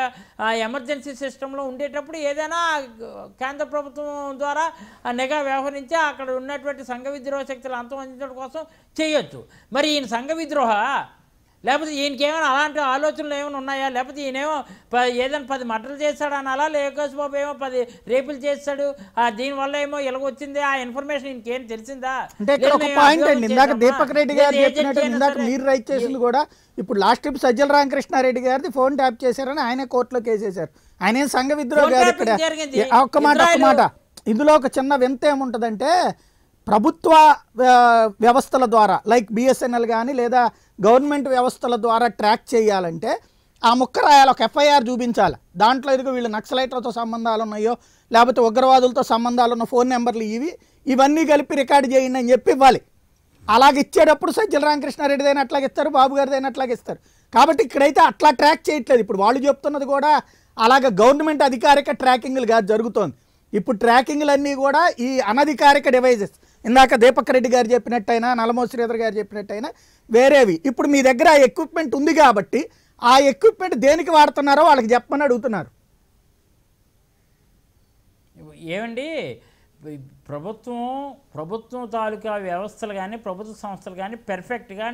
ఎమర్జెన్సీ సిస్టంలో ఉండేటప్పుడు ఏదైనా కేంద్ర ప్రభుత్వం ద్వారా నిఘా వ్యవహరించి అక్కడ ఉన్నటువంటి సంఘ విద్రోహ శక్తులు అంతమందించడం కోసం చేయొచ్చు. మరి ఈయన సంఘ విద్రోహ, లేకపోతే ఈయనకేమైనా అలాంటి ఆలోచనలు ఏమైనా ఉన్నాయా? లేకపోతే ఈయనేమో ఏదైనా 10 మర్డర్లు చేస్తాడు అనాలా? లోకేష్ బాబు ఏమో 10 రేపులు చేస్తాడు, దీనివల్ల ఏమో ఇలాగొచ్చింది, ఆ ఇన్ఫర్మేషన్ ఇంకేం తెలిసిందా? అంటే ఇక్కడ ఒక పాయింట్ అండి, ఇందాక దీపక్ రెడ్డి గారు చెప్పినట్టు ఇందాక మీరు రైట్ చేసింది కూడా ఇప్పుడు లాస్ట్ ట్రిప్ సజ్జల రామకృష్ణారెడ్డి గారిది ఫోన్ ట్యాప్ చేశారని ఆయన కోర్టులో కేసేశారు. ఆయన ఏం సంఘ విద్రోహ గారు. ఇక్కడ ఒక్క మాట ఇందులో ఒక చిన్న వింత ఏముంటుందంటే ప్రభుత్వ వ్యవస్థల ద్వారా లైక్ బిఎస్ఎన్ఎల్ కానీ లేదా గవర్నమెంట్ వ్యవస్థల ద్వారా ట్రాక్ చేయాలంటే ఆ ముక్క రాయాలి, ఒక ఎఫ్ఐఆర్ చూపించాలి. దాంట్లో ఎదుగు వీళ్ళు నక్సలైట్లతో సంబంధాలు ఉన్నాయో లేకపోతే ఉగ్రవాదులతో సంబంధాలు ఉన్న ఫోన్ నెంబర్లు ఇవన్నీ కలిపి రికార్డు చేయండి అని చెప్పి ఇవ్వాలి. అలాగే ఇచ్చేటప్పుడు సజ్జల రామకృష్ణారెడ్డిదైనా అట్లాగే ఇస్తారు, బాబు గారిదైనా అట్లాగే ఇస్తారు. కాబట్టి ఇక్కడైతే అట్లా ట్రాక్ చేయట్లేదు. ఇప్పుడు వాళ్ళు చెప్తున్నది కూడా అలాగే గవర్నమెంట్ అధికారిక ట్రాకింగ్లు కాదు జరుగుతోంది. ఇప్పుడు ట్రాకింగ్లన్నీ కూడా ఈ అనధికారిక డివైజెస్, ఇందాక దీపక్ రెడ్డి గారు చెప్పినట్టయినా నల్లమోసి శ్రీధర్ గారు చెప్పినట్టయినా వేరేవి. ఇప్పుడు మీ దగ్గర ఆ ఎక్విప్మెంట్ ఉంది కాబట్టి ఆ ఎక్విప్మెంట్ దేనికి వాడుతున్నారో వాళ్ళకి చెప్పమని అడుగుతున్నారు. ఏమండి ప్రభుత్వం తాలూకా వ్యవస్థలు కానీ ప్రభుత్వ సంస్థలు కానీ పెర్ఫెక్ట్గా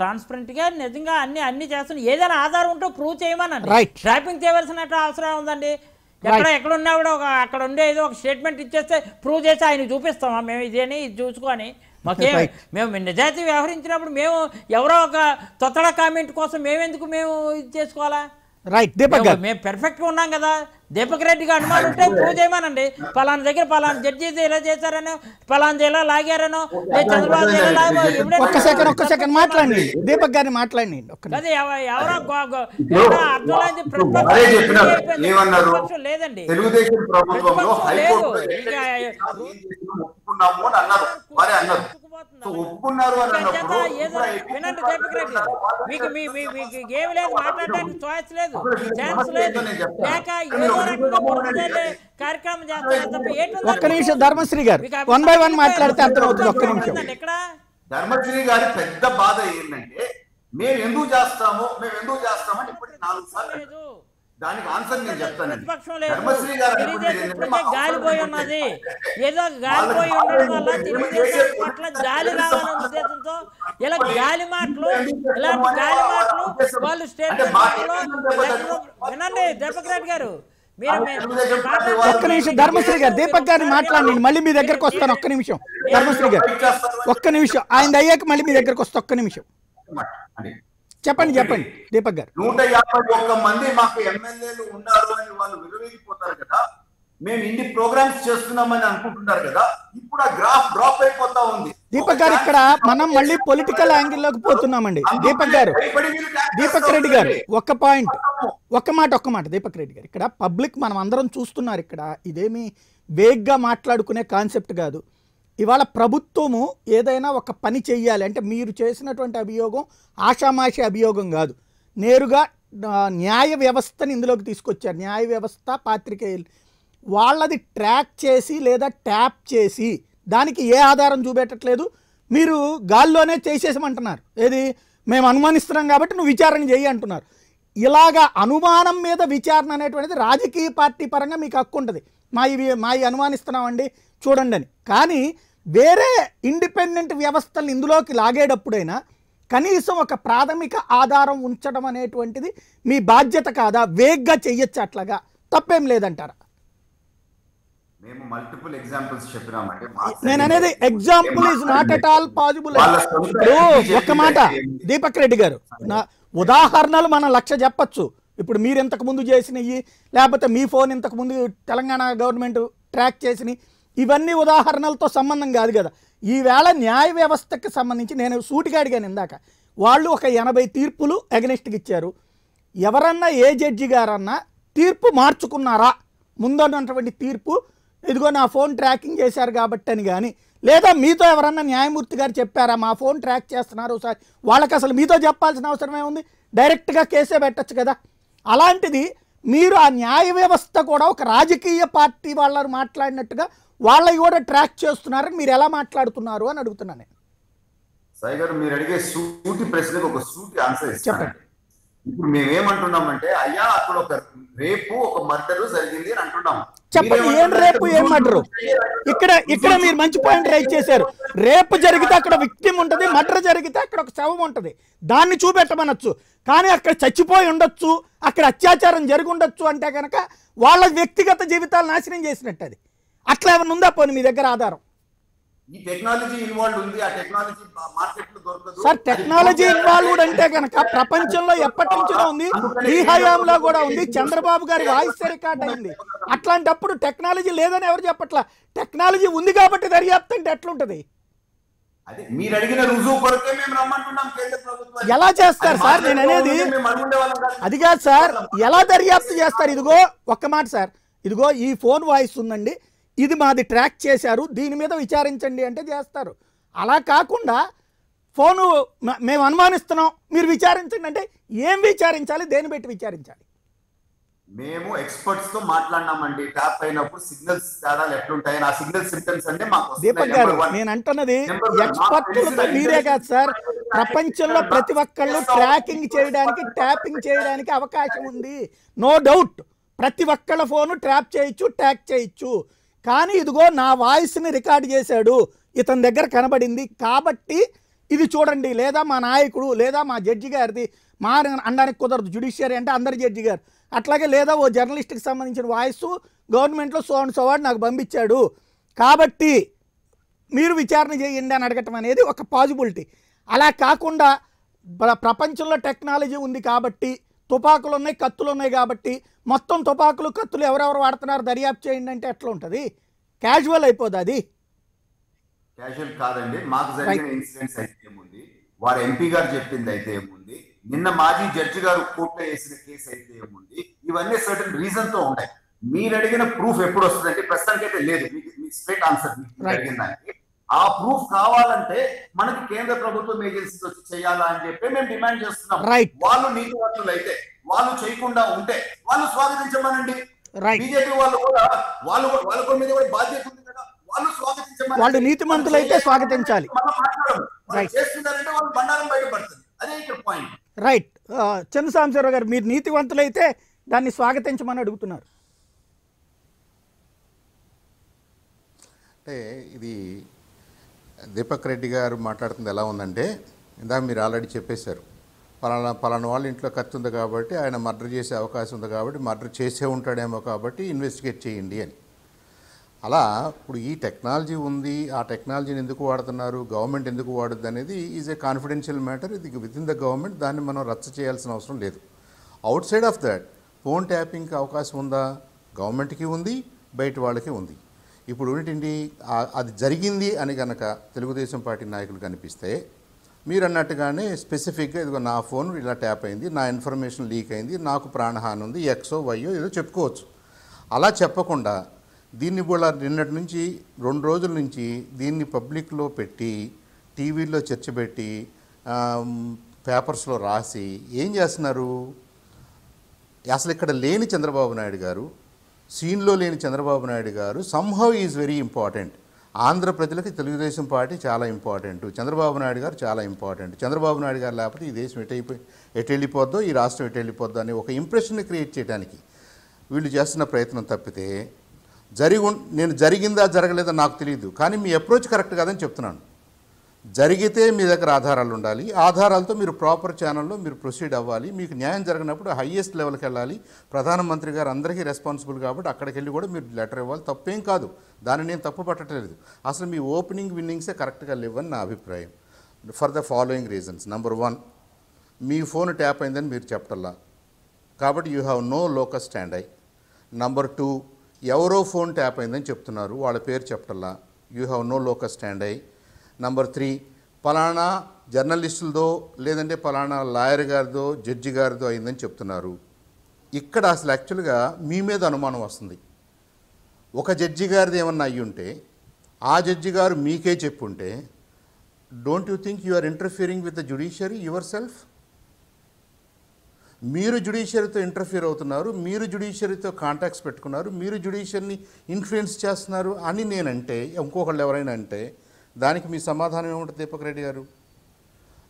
ట్రాన్స్పరెంట్గా నిజంగా అన్ని చేస్తున్నాయి. ఏదైనా ఆధారం ఉంటే ప్రూవ్ చేయమనండి. ట్రాపింగ్ చేయవలసిన అవసరం ఉందండి. ఎక్కడ ఉన్నా కూడా అక్కడ ఉండేది ఒక స్టేట్మెంట్ ఇచ్చేస్తే ప్రూవ్ చేసి ఆయన చూపిస్తామా మేము ఇదేని ఇది చూసుకొని? మాకేం మేము నిజాయితీ వ్యవహరించినప్పుడు మేము ఎవరో ఒక తొత్తడ కామెంట్ కోసం మేము ఇది చేసుకోవాలా? రైట్ దీపక్ గారు, మేము పెర్ఫెక్ట్గా ఉన్నాం కదా. దీపక్ రెడ్డికి అనుమానం ఉంటే ప్రూవ్ చేయమనండి. పలానా దగ్గర పలానా జడ్జి ఇలా చేశారనో పలానా జిల్లా లాగారనో చంద్రబాబు జిల్లా ఒక్క సెకండ్ మాట్లాడండి దీపక్ గారిని మాట్లాడండి. అదే ఎవరో అర్థం ప్రతిపక్షం లేదండి, వినండి దీపక్ రెడ్డి, మీకు ఏమి లేదు, మాట్లాడడానికి చాయిస్ లేదు, ఛాన్స్ లేదు, లేక కార్యక్రమం చేస్తారు తప్ప ఏంటి? ఒక్క నిమిషం ధర్మశ్రీ గారు 1 by 1 మాట్లాడితే అర్థమవుతుంది. ఒక్క నిమిషం. ఇక్కడ ధర్మశ్రీ గారి పెద్ద బాధ ఏంటంటే మేము ఎందుకు చేస్తామని ఇప్పటికి 4 సార్లు. దానికి ఆన్సర్ నేను చెప్తానండి. ధర్మశ్రీ గారు గాలిపోయి ఉన్నది, ఏదో గాలిపోయి ఉండడం వల్ల తెలుగుదేశం పట్ల గాలి రావాలనే ఉద్దేశంతో ఇలా గాలి మాటలు ఇలాంటి గాలి మాటలు వాళ్ళు స్టేట్మెంట్లో వినండి. దీపక్ రెడ్డి గారు ఒక్క నిమిషం ధర్మశ్రీ గారు దీపక్ గారిని మాట్లాడండి, మళ్ళీ మీ దగ్గరకు వస్తాను. ఒక్క నిమిషం ధర్మశ్రీ గారు, ఒక్క నిమిషం. ఆయన అయ్యాక మళ్ళీ మీ దగ్గరకు వస్తా. ఒక్క నిమిషం చెప్పండి దీపక్ గారు. 151 మంది మాకు ఎమ్మెల్యేలు ఉన్నారు అని వాళ్ళు విరవీగిపోతారు కదా. మేము ఇన్ని ప్రోగ్రామ్స్ చేస్తున్నామని అనుకుంటున్నారు కదా. ఇప్పుడు ఆ గ్రాఫ్ డ్రాప్ అయిపోతా ఉంది. దీపక్ గారు, ఇక్కడ మనం మళ్ళీ పొలిటికల్ యాంగిల్లోకి పోతున్నామండి. దీపక్ రెడ్డి గారు ఒక్క పాయింట్, ఒక్క మాట దీపక్ రెడ్డి గారు, ఇక్కడ పబ్లిక్ మనం అందరం చూస్తున్నారు. ఇక్కడ ఇదేమి వేగ్గా మాట్లాడుకునే కాన్సెప్ట్ కాదు. ఇవాళ ప్రభుత్వము ఏదైనా ఒక పని చెయ్యాలి అంటే మీరు చేసినటువంటి అభియోగం ఆషామాషి అభియోగం కాదు, నేరుగా న్యాయ వ్యవస్థని ఇందులోకి తీసుకొచ్చారు. న్యాయ వ్యవస్థ పాత్రికేయులు వాళ్ళది ట్రాక్ చేసి లేదా ట్యాప్ చేసి దానికి ఏ ఆధారం చూపెట్టట్లేదు. మీరు గాల్లోనే చేసేసమంటున్నారు. ఏది మేము అనుమానిస్తున్నాం కాబట్టి నువ్వు విచారణ చేయి అంటున్నారు. ఇలాగా అనుమానం మీద విచారణ అనేటువంటిది రాజకీయ పార్టీ పరంగా మీకు హక్కు ఉంటుంది. మా అనుమానిస్తున్నామండి చూడండి అని. కానీ వేరే ఇండిపెండెంట్ వ్యవస్థలు ఇందులోకి లాగేటప్పుడైనా కనీసం ఒక ప్రాథమిక ఆధారం ఉంచడం అనేటువంటిది మీ బాధ్యత కాదా? వేగ్గా చెయ్యొచ్చు, అట్లాగా తప్పేం లేదంటారా? మేము మల్టిపుల్ ఎగ్జాంపుల్స్ చెప్పినామంటే నేను అనేది example is not at all possible. ఒక్క మాట దీపక్ రెడ్డి గారు, నా ఉదాహరణలు మనం 1,00,000 చెప్పచ్చు. ఇప్పుడు మీరు ఇంతకు ముందు చేసినవి లేకపోతే మీ ఫోన్ ఇంతకు ముందు తెలంగాణ గవర్నమెంట్ ట్రాక్ చేసినవి ఇవన్నీ ఉదాహరణలతో సంబంధం కాదు కదా. ఈవేళ న్యాయ వ్యవస్థకి సంబంధించి నేను సూటిగా అడిగాను ఇందాక. వాళ్ళు ఒక 80 తీర్పులు అగెనిస్ట్గా ఇచ్చారు. ఎవరన్నా ఏ జడ్జి గారన్నా తీర్పు మార్చుకున్నారా? ముందున్నటువంటి తీర్పు ఇదిగో నా ఫోన్ ట్రాకింగ్ చేశారు కాబట్టి అని కానీ, లేదా మీతో ఎవరన్నా న్యాయమూర్తి గారు చెప్పారా మా ఫోన్ ట్రాక్ చేస్తున్నారు సార్, వాళ్ళకి అసలు మీతో చెప్పాల్సిన అవసరం ఏముంది, డైరెక్ట్గా కేసే పెట్టచ్చు కదా. అలాంటిది మీరు ఆ న్యాయ వ్యవస్థ కూడా ఒక రాజకీయ పార్టీ వాళ్ళని మాట్లాడినట్టుగా వాళ్ళవి కూడా ట్రాక్ చేస్తున్నారని మీరు ఎలా మాట్లాడుతున్నారు అని అడుగుతున్నాను నేను. సాయి గారు, మీరు అడిగే సూటి ప్రశ్నకు ఒక సూటి ఆన్సర్ ఇస్తాను. చెప్పండి. ఇప్పుడు మేమేమంటున్నామంటే, అయ్యా అక్కడ ఒక రేపు ఒక మర్డర్ జరిగింది అని అంటున్నాం. చెప్పండి, ఏం రేపు ఏం మర్డరు? ఇక్కడ మీరు మంచి పాయింట్ రైజ్ చేశారు. రేపు జరిగితే అక్కడ విక్టిమ్ ఉంటుంది, మర్డర్ జరిగితే అక్కడ ఒక శవం ఉంటుంది, దాన్ని చూపెట్టమనొచ్చు. కానీ అక్కడ చచ్చిపోయి ఉండొచ్చు, అక్కడ అత్యాచారం జరిగి ఉండొచ్చు అంటే కనుక వాళ్ళ వ్యక్తిగత జీవితాలు నాశనం చేసినట్టు. అది అట్లా ఏమైనా ఉందా పోనీ మీ దగ్గర ఆధారం? ఈ టెక్నాలజీ ఇన్వాల్వ్ ఉంది, ఆ టెక్నాలజీ మార్కెట్ లో దొరకదు సార్. టెక్నాలజీ ఇన్వాల్వ్డ్ అంటే కనుక ప్రపంచంలో ఎప్పటి నుంచో ఉంది, ఈ హయాంలో కూడా ఉంది, చంద్రబాబు గారి వాయిస్ రికార్డ్ అయింది. అట్లాంటప్పుడు టెక్నాలజీ లేదని ఎవరు చెప్పట్లా, టెక్నాలజీ ఉంది కాబట్టి దర్యాప్తు అంటే ఎట్లుంటది? అదే మీరు అడిగిన రుజువు కొరకే మేము రమ్మంటున్నాం కేంద్ర ప్రభుత్వం. ఎలా చేస్తారు సార్? నేను అనేది అది కాదు సార్, ఎలా దర్యాప్తు చేస్తారు? ఇదిగో ఒక్క మాట సార్, ఇదిగో ఈ ఫోన్ వాయిస్ ఉందండి, ఇది మాది ట్రాక్ చేశారు, దీని మీద విచారించండి అంటే చేస్తారు. అలా కాకుండా ఫోను మేము అనుమానిస్తున్నాం మీరు విచారించండి అంటే ఏం విచారించాలి, దేని పెట్టి విచారించాలి? మేము ఎక్స్పర్ట్స్ తో మాట్లాడినామండి. ట్యాప్ అయినప్పుడు సిగ్నల్స్ తేడాలు ఎట్లుంటాయని, ఆ సిగ్నల్ సింప్టమ్స్ అంటే మాకు దీపక్ గారు, నేను అంటున్నది ఎక్స్పర్ట్లతో మీరే కాదు సార్, ప్రపంచంలో ప్రతి ఒక్కళ్ళు ట్రాకింగ్ చేయడానికి, ట్యాపింగ్ చేయడానికి అవకాశం ఉంది, నో డౌట్. ప్రతి ఒక్కళ్ళ ఫోను ట్రాప్ చేయొచ్చు, ట్యాగ్ చేయొచ్చు. కానీ ఇదిగో నా వాయిస్ని రికార్డ్ చేశాడు, ఇతని దగ్గర కనబడింది కాబట్టి ఇది చూడండి, లేదా మా నాయకుడు లేదా మా జడ్జి గారిది, మా అనడానికి కుదరదు, జ్యుడిషియరీ అంటే అందరి జడ్జి గారు, అట్లాగే లేదా ఓ జర్నలిస్ట్కి సంబంధించిన వాయిస్ గవర్నమెంట్లో సో అండ్ సో వాడు నాకు పంపించాడు కాబట్టి మీరు విచారణ చేయండి అని అడగటం అనేది ఒక పాజిబిలిటీ. అలా కాకుండా ప్రపంచంలో టెక్నాలజీ ఉంది కాబట్టి, తుపాకులు ఉన్నాయి, కత్తులు ఉన్నాయి కాబట్టి మొత్తం తుపాకులు కత్తులు ఎవరెవరు వాడుతున్నారు దర్యాప్తు చేయండి అంటే ఎట్లా ఉంటుంది? క్యాజువల్ అయిపోదు. అది క్యాజువల్ కాదండి. మాకు జరిగిన ఇన్సిడెంట్స్ అయితే ఏముంది, వారు ఎంపీ గారు చెప్పింది అయితే ఏముంది, నిన్న మాజీ జడ్జి గారు కోర్టులో వేసిన కేసు అయితే ఏముంది, ఇవన్నీ సర్టన్ రీజన్ తో ఉంటాయి. మీరు అడిగిన ప్రూఫ్ ఎప్పుడు వస్తుందంటే ప్రస్తుతానికైతే లేదు. మీకు స్ట్రైట్ ఆన్సర్ మీకు అడిగిన దానికి. ఆ ప్రూఫ్ కావాలంటే మనకి కేంద్ర ప్రభుత్వం ఏజెన్సీస్ వచ్చి చేయాలా అని చెప్పి మేము డిమాండ్ చేస్తున్నాం. వాళ్ళు నీతివంతులు అయితే, వాళ్ళు చేయకుండా ఉంటే వాళ్ళు స్వాగతించమనండి. బీజేపీ వాళ్ళు కూడా వాళ్ళ మీద కూడా బాధ్యత ఉంది కదా, వాళ్ళు స్వాగతించమని. వాళ్ళు నీతిమంతులు అయితే స్వాగతించాలి. చేస్తున్నారంటే వాళ్ళు బండారం బయటపడుతుంది. అదే ఇక్కడ పాయింట్. రైట్. చంద్రశేఖరరావు గారు, మీరు నీతివంతులైతే దాన్ని స్వాగతించమని అడుగుతున్నారు. అంటే ఇది దీపక్ రెడ్డి గారు మాట్లాడుతుంది ఎలా ఉందంటే, ఇందాక మీరు ఆల్రెడీ చెప్పేశారు, పలానా వాళ్ళ ఇంట్లో కత్తి ఉంది కాబట్టి ఆయన మర్డర్ చేసే అవకాశం ఉంది కాబట్టి మర్డర్ చేసే ఉంటాడేమో కాబట్టి ఇన్వెస్టిగేట్ చేయండి అని. అలా ఇప్పుడు ఈ టెక్నాలజీ ఉంది, ఆ టెక్నాలజీని ఎందుకు వాడుతున్నారు, గవర్నమెంట్ ఎందుకు వాడుద్ది అనేది ఈజ్ ఏ కాన్ఫిడెన్షియల్ మ్యాటర్. ఇది విత్ ఇన్ ద గవర్నమెంట్, దాన్ని మనం రచ్చ చేయాల్సిన అవసరం లేదు. Outside of that phone ట్యాపింగ్కి అవకాశం ఉందా? గవర్నమెంట్కి ఉంది, బయట వాళ్ళకి ఉంది. ఇప్పుడు ఏంటండి, అది జరిగింది అని కనుక తెలుగుదేశం పార్టీ నాయకులు కనిపిస్తే మీరు అన్నట్టుగానే స్పెసిఫిక్గా ఇదిగో నా ఫోన్ ఇలా ట్యాప్ అయింది, నా ఇన్ఫర్మేషన్ లీక్ అయింది, నాకు ప్రాణహాని ఉంది, ఎక్సో వైయో ఏదో చెప్పుకోవచ్చు. అలా చెప్పకుండా దీన్ని కూడా నిన్నటి నుంచి 2 రోజుల నుంచి దీన్ని పబ్లిక్లో పెట్టి, టీవీలో చర్చ పెట్టి, పేపర్స్లో రాసి ఏం చేస్తున్నారు? అసలు ఇక్కడ లేని చంద్రబాబు నాయుడు గారు, సీన్లో లేని చంద్రబాబు నాయుడు గారు somehow is very important. Andhra ప్రజలకి తెలుగుదేశం పార్టీ చాలా ఇంపార్టెంట్, చంద్రబాబు నాయుడు గారు చాలా ఇంపార్టెంట్. చంద్రబాబు నాయుడు గారు లేకపోతే ఈ దేశం ఎటు వెళ్ళిపోద్దో, ఈ రాష్ట్రం ఎటు వెళ్ళిపోద్దో అని ఒక ఇంప్రెషన్ని క్రియేట్ చేయడానికి వీళ్ళు చేస్తున్న ప్రయత్నం తప్పితే నేను జరిగిందా జరగలేదా నాకు తెలియదు, కానీ మీ అప్రోచ్ కరెక్ట్ కాదని చెప్తున్నాను. జరిగితే మీ దగ్గర ఆధారాలు ఉండాలి, ఆధారాలతో మీరు ప్రాపర్ ఛానల్లో మీరు ప్రొసీడ్ అవ్వాలి. మీకు న్యాయం జరగనప్పుడు హయ్యెస్ట్ లెవెల్కి వెళ్ళాలి. ప్రధానమంత్రి గారు అందరికీ రెస్పాన్సిబుల్ కాబట్టి అక్కడికి వెళ్ళి కూడా మీరు లెటర్ ఇవ్వాలి, తప్పేం కాదు, దాన్ని నేను తప్పు పట్టట్లేదు. అసలు మీ ఓపెనింగ్ విన్నింగ్సే కరెక్ట్గా లేవని నా అభిప్రాయం. For the following reasons. Number 1, మీ ఫోన్ ట్యాప్ అయిందని మీరు చెప్పటల్లా, కాబట్టి you have no locus standi. Number 2, ఎవరో ఫోన్ ట్యాప్ అయిందని చెప్తున్నారు, వాళ్ళ పేరు చెప్పటల్లా, you have no locus standi. Number 3, పలానా జర్నలిస్టులదో లేదంటే పలానా లాయర్ గారిదో జడ్జి గారిదో అయిందని చెప్తున్నారు. ఇక్కడ అసలు యాక్చువల్గా మీ మీద అనుమానం వస్తుంది. ఒక జడ్జి గారిది ఏమన్నా అయ్యి ఉంటే ఆ జడ్జి గారు మీకే చెప్పుంటే don't you think you are interfering with the judiciary yourself? మీరు జ్యుడిషియరీతో ఇంటర్ఫియర్ అవుతున్నారు, మీరు జ్యుడిషియరీతో కాంటాక్ట్స్ పెట్టుకున్నారు, మీరు జ్యుడిషియరీని ఇన్ఫ్లుయెన్స్ చేస్తున్నారు అని నేనంటే, ఇంకొకళ్ళు ఎవరైనా అంటే దానికి మీ సమాధానం ఏముంటుంది దీపక్ రెడ్డి గారు?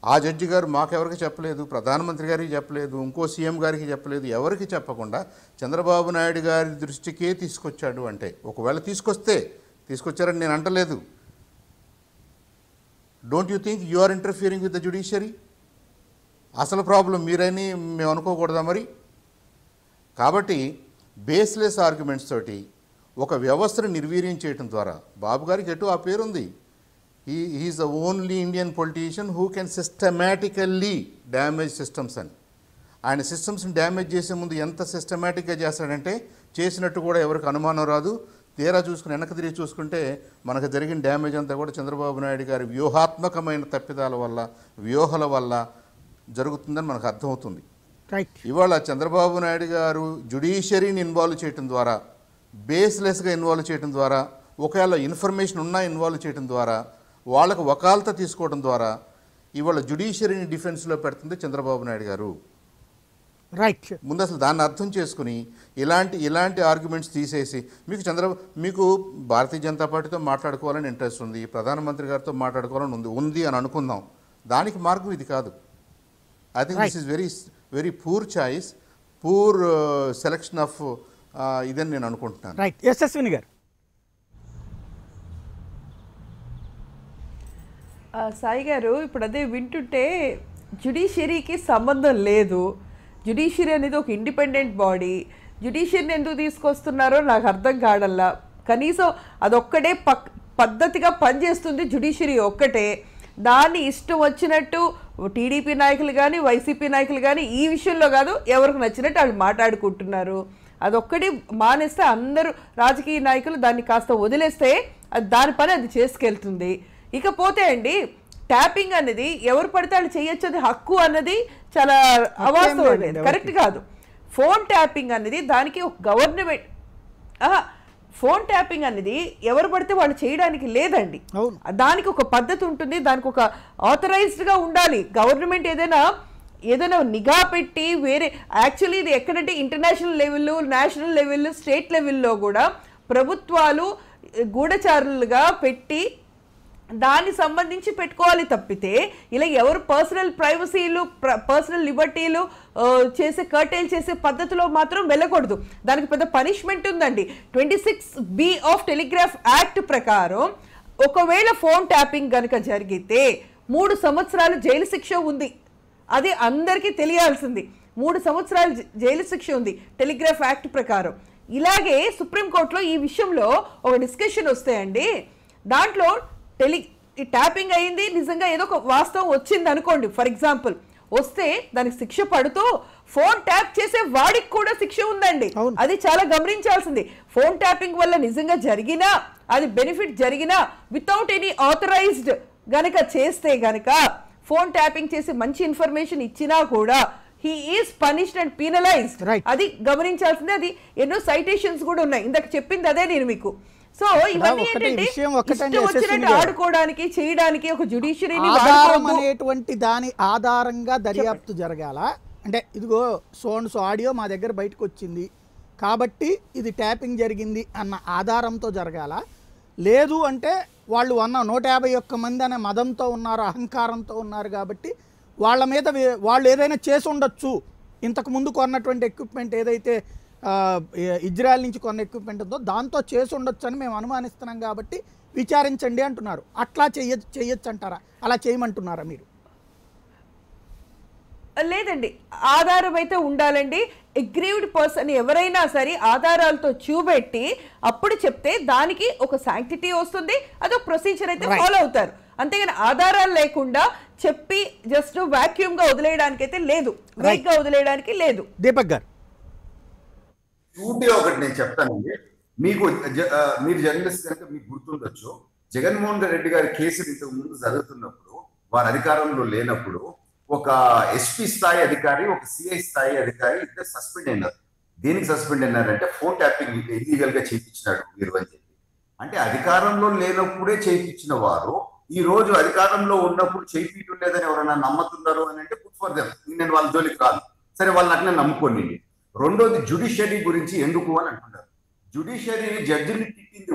ఆ జడ్జి గారు మాకెవరికి చెప్పలేదు, ప్రధానమంత్రి గారికి చెప్పలేదు, ఇంకో సీఎం గారికి చెప్పలేదు, ఎవరికి చెప్పకుండా చంద్రబాబు నాయుడు గారి దృష్టికే తీసుకొచ్చాడు అంటే, ఒకవేళ తీసుకొచ్చారని నేను అంటలేదు. Don't you think you are interfering with the judiciary? అసలు ప్రాబ్లం మీరని మేము అనుకోకూడదా మరి? కాబట్టి బేస్లెస్ ఆర్గ్యుమెంట్స్ తోటి ఒక వ్యవస్థను నిర్వీర్యం చేయడం ద్వారా, బాబు గారికి ఎటు ఆ పేరుంది, is the only Indian politician who can systematically damage systems అని. ఆయన సిస్టమ్స్ని డ్యామేజ్ చేసే ముందు ఎంత సిస్టమేటిక్గా చేస్తాడంటే చేసినట్టు కూడా ఎవరికి అనుమానం రాదు. తీరా చూసుకుని వెనక్కి తిరిగి చూసుకుంటే మనకు జరిగిన డ్యామేజ్ అంతా కూడా చంద్రబాబు నాయుడు గారి వ్యూహాత్మకమైన తప్పిదాల వల్ల, వ్యూహాల వల్ల జరుగుతుందని మనకు అర్థమవుతుంది. ఇవాళ చంద్రబాబు నాయుడు గారు జ్యుడిషియరీని ఇన్వాల్వ్ చేయడం ద్వారా, బేస్లెస్గా ఇన్వాల్వ్ చేయడం ద్వారా, ఒకవేళ ఇన్ఫర్మేషన్ ఉన్నా ఇన్వాల్వ్ చేయడం ద్వారా, వాళ్ళకు వకాలత తీసుకోవడం ద్వారా ఇవాళ జ్యుడిషియరీని డిఫెన్స్లో పెడుతుంది చంద్రబాబు నాయుడు గారు. రైట్. ముందు అసలు దాన్ని అర్థం చేసుకుని ఇలాంటి ఆర్గ్యుమెంట్స్ తీసేసి, మీకు భారతీయ జనతా పార్టీతో మాట్లాడుకోవాలని ఇంట్రెస్ట్ ఉంది, ప్రధానమంత్రి గారితో మాట్లాడుకోవాలని ఉంది అని అనుకుందాం. దానికి మార్గం ఇది కాదు. I think this is very very poor choice, poor selection of ఇదని నేను అనుకుంటున్నాను. రైట్. యశస్విని గారు. సాయి గారు, ఇప్పుడు అదే వింటుంటే జ్యుడిషియరీకి సంబంధం లేదు, జ్యుడిషియరీ అనేది ఒక ఇండిపెండెంట్ బాడీ, జ్యుడిషియరీని ఎందుకు తీసుకొస్తున్నారో నాకు అర్థం కావడంలా. కనీసం అదొక్కడే పద్ధతిగా పనిచేస్తుంది జ్యుడిషియరీ ఒక్కటే. దాన్ని ఇష్టం వచ్చినట్టు టీడీపీ నాయకులు కానీ వైసీపీ నాయకులు కానీ ఈ విషయంలో కాదు, ఎవరికి నచ్చినట్టు వాళ్ళు మాట్లాడుకుంటున్నారు. అదొక్కటి మానేస్తే అందరూ రాజకీయ నాయకులు దాన్ని కాస్త వదిలేస్తే అది దాని పని అది చేసుకెళ్తుంది. ఇకపోతే అండి, ట్యాపింగ్ అనేది ఎవరు పడితే వాళ్ళు చేయొచ్చు, అది హక్కు అన్నది చాలా అవాస్తవం, కరెక్ట్ కాదు. ఫోన్ ట్యాపింగ్ అనేది దానికి ఒక గవర్నమెంట్, ఫోన్ ట్యాపింగ్ అనేది ఎవరు పడితే వాళ్ళు చేయడానికి లేదండి. దానికి ఒక పద్ధతి ఉంటుంది, దానికి ఒక ఆథరైజ్డ్గా ఉండాలి. గవర్నమెంట్ ఏదైనా నిఘా పెట్టి వేరే, యాక్చువల్లీ ఇది ఎక్కడంటే ఇంటర్నేషనల్ లెవెల్లో, నేషనల్ లెవెల్లో, స్టేట్ లెవెల్లో కూడా ప్రభుత్వాలు గూఢచారులుగా పెట్టి దాన్ని సంబంధించి పెట్టుకోవాలి తప్పితే ఇలా ఎవరు పర్సనల్ ప్రైవసీలు, పర్సనల్ లిబర్టీలు చేసే కర్టైల్ చేసే పద్ధతిలో మాత్రం వెళ్ళకూడదు. దానికి పెద్ద పనిష్మెంట్ ఉందండి. 26B ఆఫ్ టెలిగ్రాఫ్ యాక్ట్ ప్రకారం ఒకవేళ ఫోన్ ట్యాపింగ్ కనుక జరిగితే 3 సంవత్సరాలు జైలు శిక్ష ఉంది. అది అందరికీ తెలియాల్సింది. 3 సంవత్సరాలు జైలు శిక్ష ఉంది టెలిగ్రాఫ్ యాక్ట్ ప్రకారం. ఇలాగే సుప్రీంకోర్టులో ఈ విషయంలో ఒక డిస్కషన్ వస్తాయండి. దాంట్లో ట్యాపింగ్ అయింది, నిజంగా ఏదో ఒక వాస్తవం వచ్చింది అనుకోండి, ఫర్ ఎగ్జాంపుల్ వస్తే దానికి శిక్ష పడుతూ ఫోన్ ట్యాప్ చేసే వాడికి కూడా శిక్ష ఉందండి. అది చాలా గమనించాల్సింది. ఫోన్ ట్యాపింగ్ వల్ల నిజంగా జరిగినా, అది బెనిఫిట్ జరిగినా వితౌట్ ఎనీ ఆథరైజ్డ్ గనక చేస్తే గనక, ఫోన్ ట్యాపింగ్ చేసి మంచి ఇన్ఫర్మేషన్ ఇచ్చినా కూడా he is punished and penalized. అది గమనించాల్సిందే. అది ఎన్నో సైటేషన్స్ కూడా ఉన్నాయి. ఇందాక చెప్పింది అదే నేను మీకు. సో ఇవన్నీ ఏంటంటే ఇష్టం వచ్చినట్టు ఆడుకోవడానికి, చేయడానికి ఒక జ్యుడిషియరీని అనేటువంటి దాని ఆధారంగా దర్యాప్తు జరగాల. అంటే ఇదిగో సోన్స్ ఆడియో మా దగ్గర బయటకు వచ్చింది కాబట్టి ఇది ట్యాపింగ్ జరిగింది అన్న ఆధారంతో జరగాల. లేదు అంటే వాళ్ళు 151 మంది అనే మదంతో ఉన్నారు, అహంకారంతో ఉన్నారు కాబట్టి వాళ్ళ మీద వాళ్ళు ఏదైనా చేసి ఉండొచ్చు, ఇంతకు ముందు కొన్నటువంటి ఎక్విప్మెంట్ ఏదైతే ఇజ్రాయెల్ నుంచి కొన్న ఎక్విప్మెంట్ ఉందో దాంతో చేసి ఉండొచ్చు అని మేము అనుమానిస్తున్నాం కాబట్టి విచారించండి అంటున్నారు. అట్లా చేయొచ్చు అంటారా? అలా చేయమంటున్నారా మీరు? లేదండి, ఆధారం అయితే ఉండాలండి. అగ్రీవ్డ్ పర్సన్ ఎవరైనా సరే ఆధారాలతో చూపెట్టి అప్పుడు చెప్తే దానికి ఒక శాంక్టిటీ వస్తుంది, అదొక ప్రొసీజర్ అయితే ఫాలో అవుతారు. అంతేగాని ఆధారాలు లేకుండా చెప్పి జస్ట్ వాక్యూమ్ గా వదిలేయడానికి అయితే లేదు, రైట్ గా వదిలేయడానికి లేదు. దీపక్ గారు, ఒకటి నేను చెప్తానండి. మీరు జర్నలిస్ట్ కనుక మీకు గుర్తుండొచ్చు, జగన్మోహన్ రెడ్డి గారి కేసులు ఇంతకు ముందు జరుగుతున్నప్పుడు, వారు అధికారంలో లేనప్పుడు ఒక ఎస్పీ స్థాయి అధికారి, ఒక సిఐ స్థాయి అధికారి ఇద్దరు సస్పెండ్ అయినారు. దేనికి సస్పెండ్ అన్నారంటే ఫోన్ ట్యాపింగ్ ఇల్లీగల్ గా చేయించినాడు మీరు అని చెప్పి. అంటే అధికారంలో లేనప్పుడే చేయించిన వారు ఈ రోజు అధికారంలో ఉన్నప్పుడు చేయించడం లేదని ఎవరైనా నమ్ముతున్నారు అని అంటే గుడ్ ఫర్ దెమ్, నేను వాళ్ళ జోలికి రాదు, సరే వాళ్ళని అట్లనే నమ్ముకోండి. రెండోది జుడిషియరీ గురించి ఎందుకు అని అంటున్నారు. జుడిషియరీ జడ్జిని తిట్టింది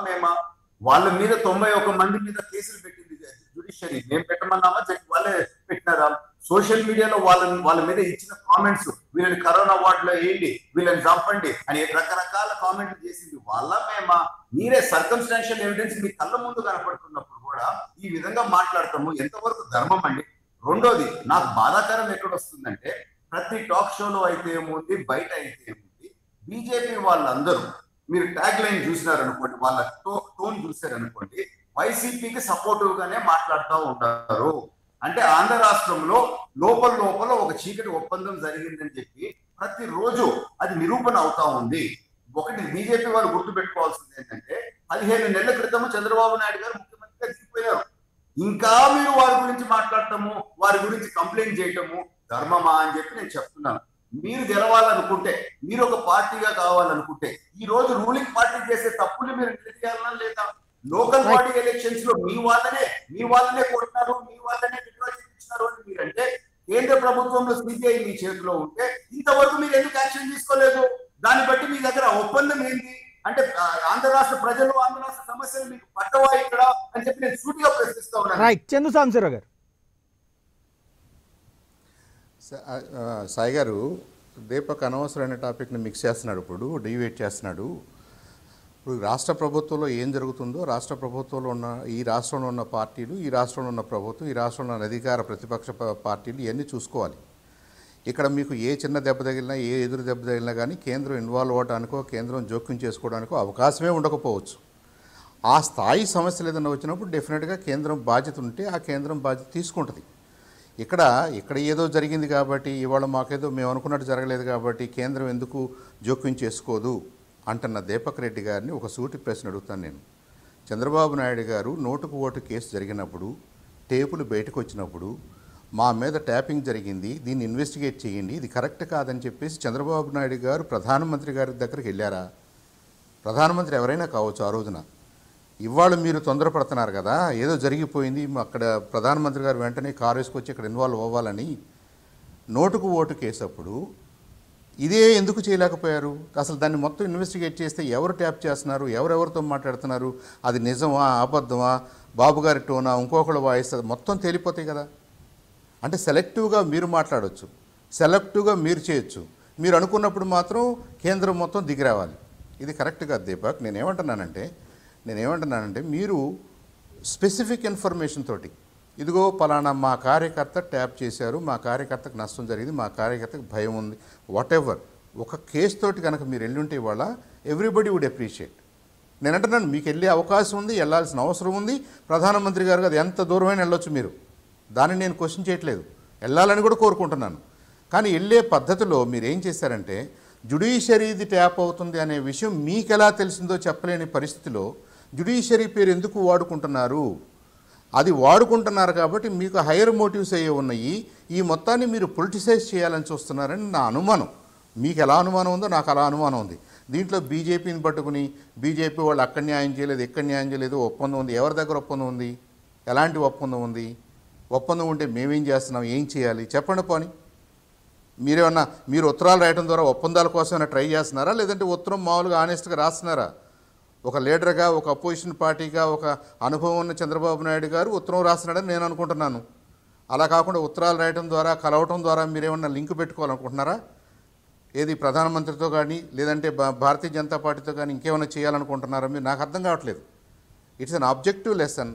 మేమా? వాళ్ళ మీద 91 మంది మీద కేసులు పెట్టింది జుడిషియరీ. మేము పెట్టమన్నామా? వాళ్ళే పెట్టినారా? సోషల్ మీడియాలో వాళ్ళ మీద ఇచ్చిన కామెంట్స్, వీళ్ళని కరోనా వార్డులో వేయండి, వీళ్ళని చంపండి అని రకరకాల కామెంట్లు చేసింది మేమా? మీరే సర్కమ్స్టాన్షియల్ ఎవిడెన్స్ మీ కళ్ళ ముందు కనపడుతున్నప్పుడు కూడా ఈ విధంగా మాట్లాడతాము, ఎంతవరకు ధర్మం అండి? రెండోది నాకు బాధాకరం ఎక్కడ వస్తుందంటే, ప్రతి టాక్ షోలో అయితే ఏముంది, బయట అయితే ఏముంది, బీజేపీ వాళ్ళందరూ మీరు ట్యాగ్ లైన్ చూసినారనుకోండి, వాళ్ళ టోన్ చూసారనుకోండి, వైసీపీకి సపోర్టివ్ గానే మాట్లాడుతూ ఉంటారు. అంటే ఆంధ్ర రాష్ట్రంలో లోపల ఒక చీకటి ఒప్పందం జరిగిందని చెప్పి ప్రతిరోజు అది నిరూపణ అవుతా ఉంది. ఒకటి బీజేపీ వాళ్ళు గుర్తుపెట్టుకోవాల్సింది ఏంటంటే, 15 నెలల క్రితం చంద్రబాబు నాయుడు గారు ముఖ్యమంత్రిగా దిగిపోయారు. ఇంకా మీరు వారి గురించి మాట్లాడటము, వారి గురించి కంప్లైంట్ చేయటము ధర్మమా అని చెప్పి నేను చెప్తున్నాను. మీరు గెలవాలనుకుంటే, మీరు ఒక పార్టీగా కావాలనుకుంటే, ఈ రోజు రూలింగ్ పార్టీ చేసే తప్పులు మీరు నిలదీయాలన్నా లేదా? లోకల్ బాడీ ఎలక్షన్స్ లో మీ వాళ్ళనే కొట్టినారు, మీ వాళ్ళనే విత్డ్రా చేయించినారు అని మీరంటే, కేంద్ర ప్రభుత్వంలో సిబిఐ మీ చేతిలో ఉంటే ఇంతవరకు మీరు ఎందుకు యాక్షన్ తీసుకోలేదు? దాన్ని బట్టి మీ దగ్గర ఒప్పందం ఏంటి అంటే, ఆంధ్ర రాష్ట్ర ప్రజలు, ఆంధ్ర రాష్ట్ర సమస్యలు మీకు పట్టవా ఇక్కడ అని చెప్పి నేను సూటిగా ప్రశ్నిస్తా ఉన్నాను. రైట్, చందు సాంబశివరావు గారు. సాయి గారు, దీపక్ అనవసరమైన టాపిక్ని మిక్స్ చేస్తున్నాడు, ఇప్పుడు డివేట్ చేస్తున్నాడు. ఇప్పుడు రాష్ట్ర ప్రభుత్వంలో ఏం జరుగుతుందో, రాష్ట్ర ప్రభుత్వంలో ఉన్న ఈ రాష్ట్రంలో ఉన్న పార్టీలు, ఈ రాష్ట్రంలో ఉన్న ప్రభుత్వం, ఈ రాష్ట్రంలో ఉన్న అధికార ప్రతిపక్ష పార్టీలు ఇవన్నీ చూసుకోవాలి. ఇక్కడ మీకు ఏ చిన్న దెబ్బ తగిలినా, ఏ ఎదురు దెబ్బ తగిలినా కానీ కేంద్రం ఇన్వాల్వ్ అవ్వడానికో, కేంద్రం జోక్యం చేసుకోవడానికో అవకాశమే ఉండకపోవచ్చు. ఆ స్థాయి సమస్యలు ఏదైనా వచ్చినప్పుడు డెఫినెట్గా కేంద్రం బాధ్యత ఉంటే ఆ కేంద్రం బాధ్యత తీసుకుంటుంది. ఇక్కడ ఏదో జరిగింది కాబట్టి, ఇవాళ మాకేదో మేము అనుకున్నట్టు జరగలేదు కాబట్టి కేంద్రం ఎందుకు జోక్యం చేసుకోదు అంటున్న దీపక్ రెడ్డి గారిని ఒక సూటి ప్రశ్న అడుగుతాను నేను. చంద్రబాబు నాయుడు గారు నోటుకు ఓటు కేసు జరిగినప్పుడు, టేపులు బయటకు వచ్చినప్పుడు, మా మీద ట్యాపింగ్ జరిగింది, దీన్ని ఇన్వెస్టిగేట్ చేయండి, ఇది కరెక్ట్ కాదని చెప్పేసి చంద్రబాబు నాయుడు గారు ప్రధానమంత్రి గారి దగ్గరికి వెళ్ళారా? ప్రధానమంత్రి ఎవరైనా కావచ్చు ఆ రోజున. ఇవాళ మీరు తొందరపడుతున్నారు కదా, ఏదో జరిగిపోయింది, అక్కడ ప్రధానమంత్రి గారు వెంటనే కారు వేసుకొచ్చి ఇక్కడ ఇన్వాల్వ్ అవ్వాలని. నోటుకు ఓటు కేసు అప్పుడు ఇదే ఎందుకు చేయలేకపోయారు? అసలు దాన్ని మొత్తం ఇన్వెస్టిగేట్ చేస్తే ఎవరు ట్యాప్ చేస్తున్నారు, ఎవరెవరితో మాట్లాడుతున్నారు, అది నిజమా అబద్ధమా, బాబుగారి టోనా, ఇంకొకళ్ళు వాయిస్, మొత్తం తేలిపోతాయి కదా. అంటే సెలెక్టివ్గా మీరు మాట్లాడవచ్చు, సెలెక్టివ్గా మీరు చేయొచ్చు. మీరు అనుకున్నప్పుడు మాత్రం కేంద్రం మొత్తం దిగిరావాలి. ఇది కరెక్ట్ కాదు దీపక్. నేనేమంటున్నానంటే మీరు స్పెసిఫిక్ ఇన్ఫర్మేషన్ తోటి, ఇదిగో పలానా మా కార్యకర్త ట్యాప్ చేశారు, మా కార్యకర్తకు నష్టం జరిగింది, మా కార్యకర్తకు భయం ఉంది, వాట్ ఎవర్, ఒక కేసు తోటి కనుక మీరు వెళ్ళుంటే ఇవాళ ఎవ్రీబడి వుడ్ అప్రిషియేట్. నేను అంటున్నాను, మీకు వెళ్ళే అవకాశం ఉంది, వెళ్ళాల్సిన అవసరం ఉంది. ప్రధానమంత్రి గారు అది ఎంత దూరమైనా వెళ్ళొచ్చు మీరు, దాన్ని నేను క్వశ్చన్ చేయట్లేదు, వెళ్ళాలని కూడా కోరుకుంటున్నాను. కానీ వెళ్ళే పద్ధతిలో మీరు ఏం చేశారంటే, జ్యుడిషియరీది ట్యాప్ అవుతుంది అనే విషయం మీకు ఎలా తెలిసిందో చెప్పలేని పరిస్థితిలో జ్యుడిషియరీ పేరు ఎందుకు వాడుకుంటున్నారు? అది వాడుకుంటున్నారు కాబట్టి మీకు హైయర్ మోటివ్స్ అయ్యే ఉన్నాయి. ఈ మొత్తాన్ని మీరు పొలిటిసైజ్ చేయాలని చూస్తున్నారని నా అనుమానం. మీకు ఎలా అనుమానం ఉందో నాకు అలా అనుమానం ఉంది. దీంట్లో బీజేపీని పట్టుకుని బీజేపీ వాళ్ళు అక్కడ న్యాయం చేయలేదు, ఎక్కడ న్యాయం చేయలేదు, ఒప్పందం ఉంది. ఎవరి దగ్గర ఒప్పందం ఉంది? ఎలాంటి ఒప్పందం ఉంది? ఒప్పందం ఉంటే మేమేం చేస్తున్నాం, ఏం చేయాలి చెప్పండి. పోని మీరు ఉత్తరాలు రాయడం ద్వారా ఒప్పందాల కోసమైనా ట్రై చేస్తున్నారా, లేదంటే ఉత్తరం మామూలుగా ఆనెస్ట్గా రాస్తున్నారా? ఒక లీడర్గా, ఒక అపోజిషన్ పార్టీగా, ఒక అనుభవం ఉన్న చంద్రబాబు నాయుడు గారు ఉత్తరం రాస్తున్నాడని నేను అనుకుంటున్నాను. అలా కాకుండా ఉత్తరాలు రాయడం ద్వారా, కలవటం ద్వారా మీరేమన్నా లింక్ పెట్టుకోవాలనుకుంటున్నారా? ఏది ప్రధానమంత్రితో కానీ, లేదంటే భారతీయ జనతా పార్టీతో కానీ ఇంకేమైనా చేయాలనుకుంటున్నారా మీరు? నాకు అర్థం కావట్లేదు. It's an objective lesson.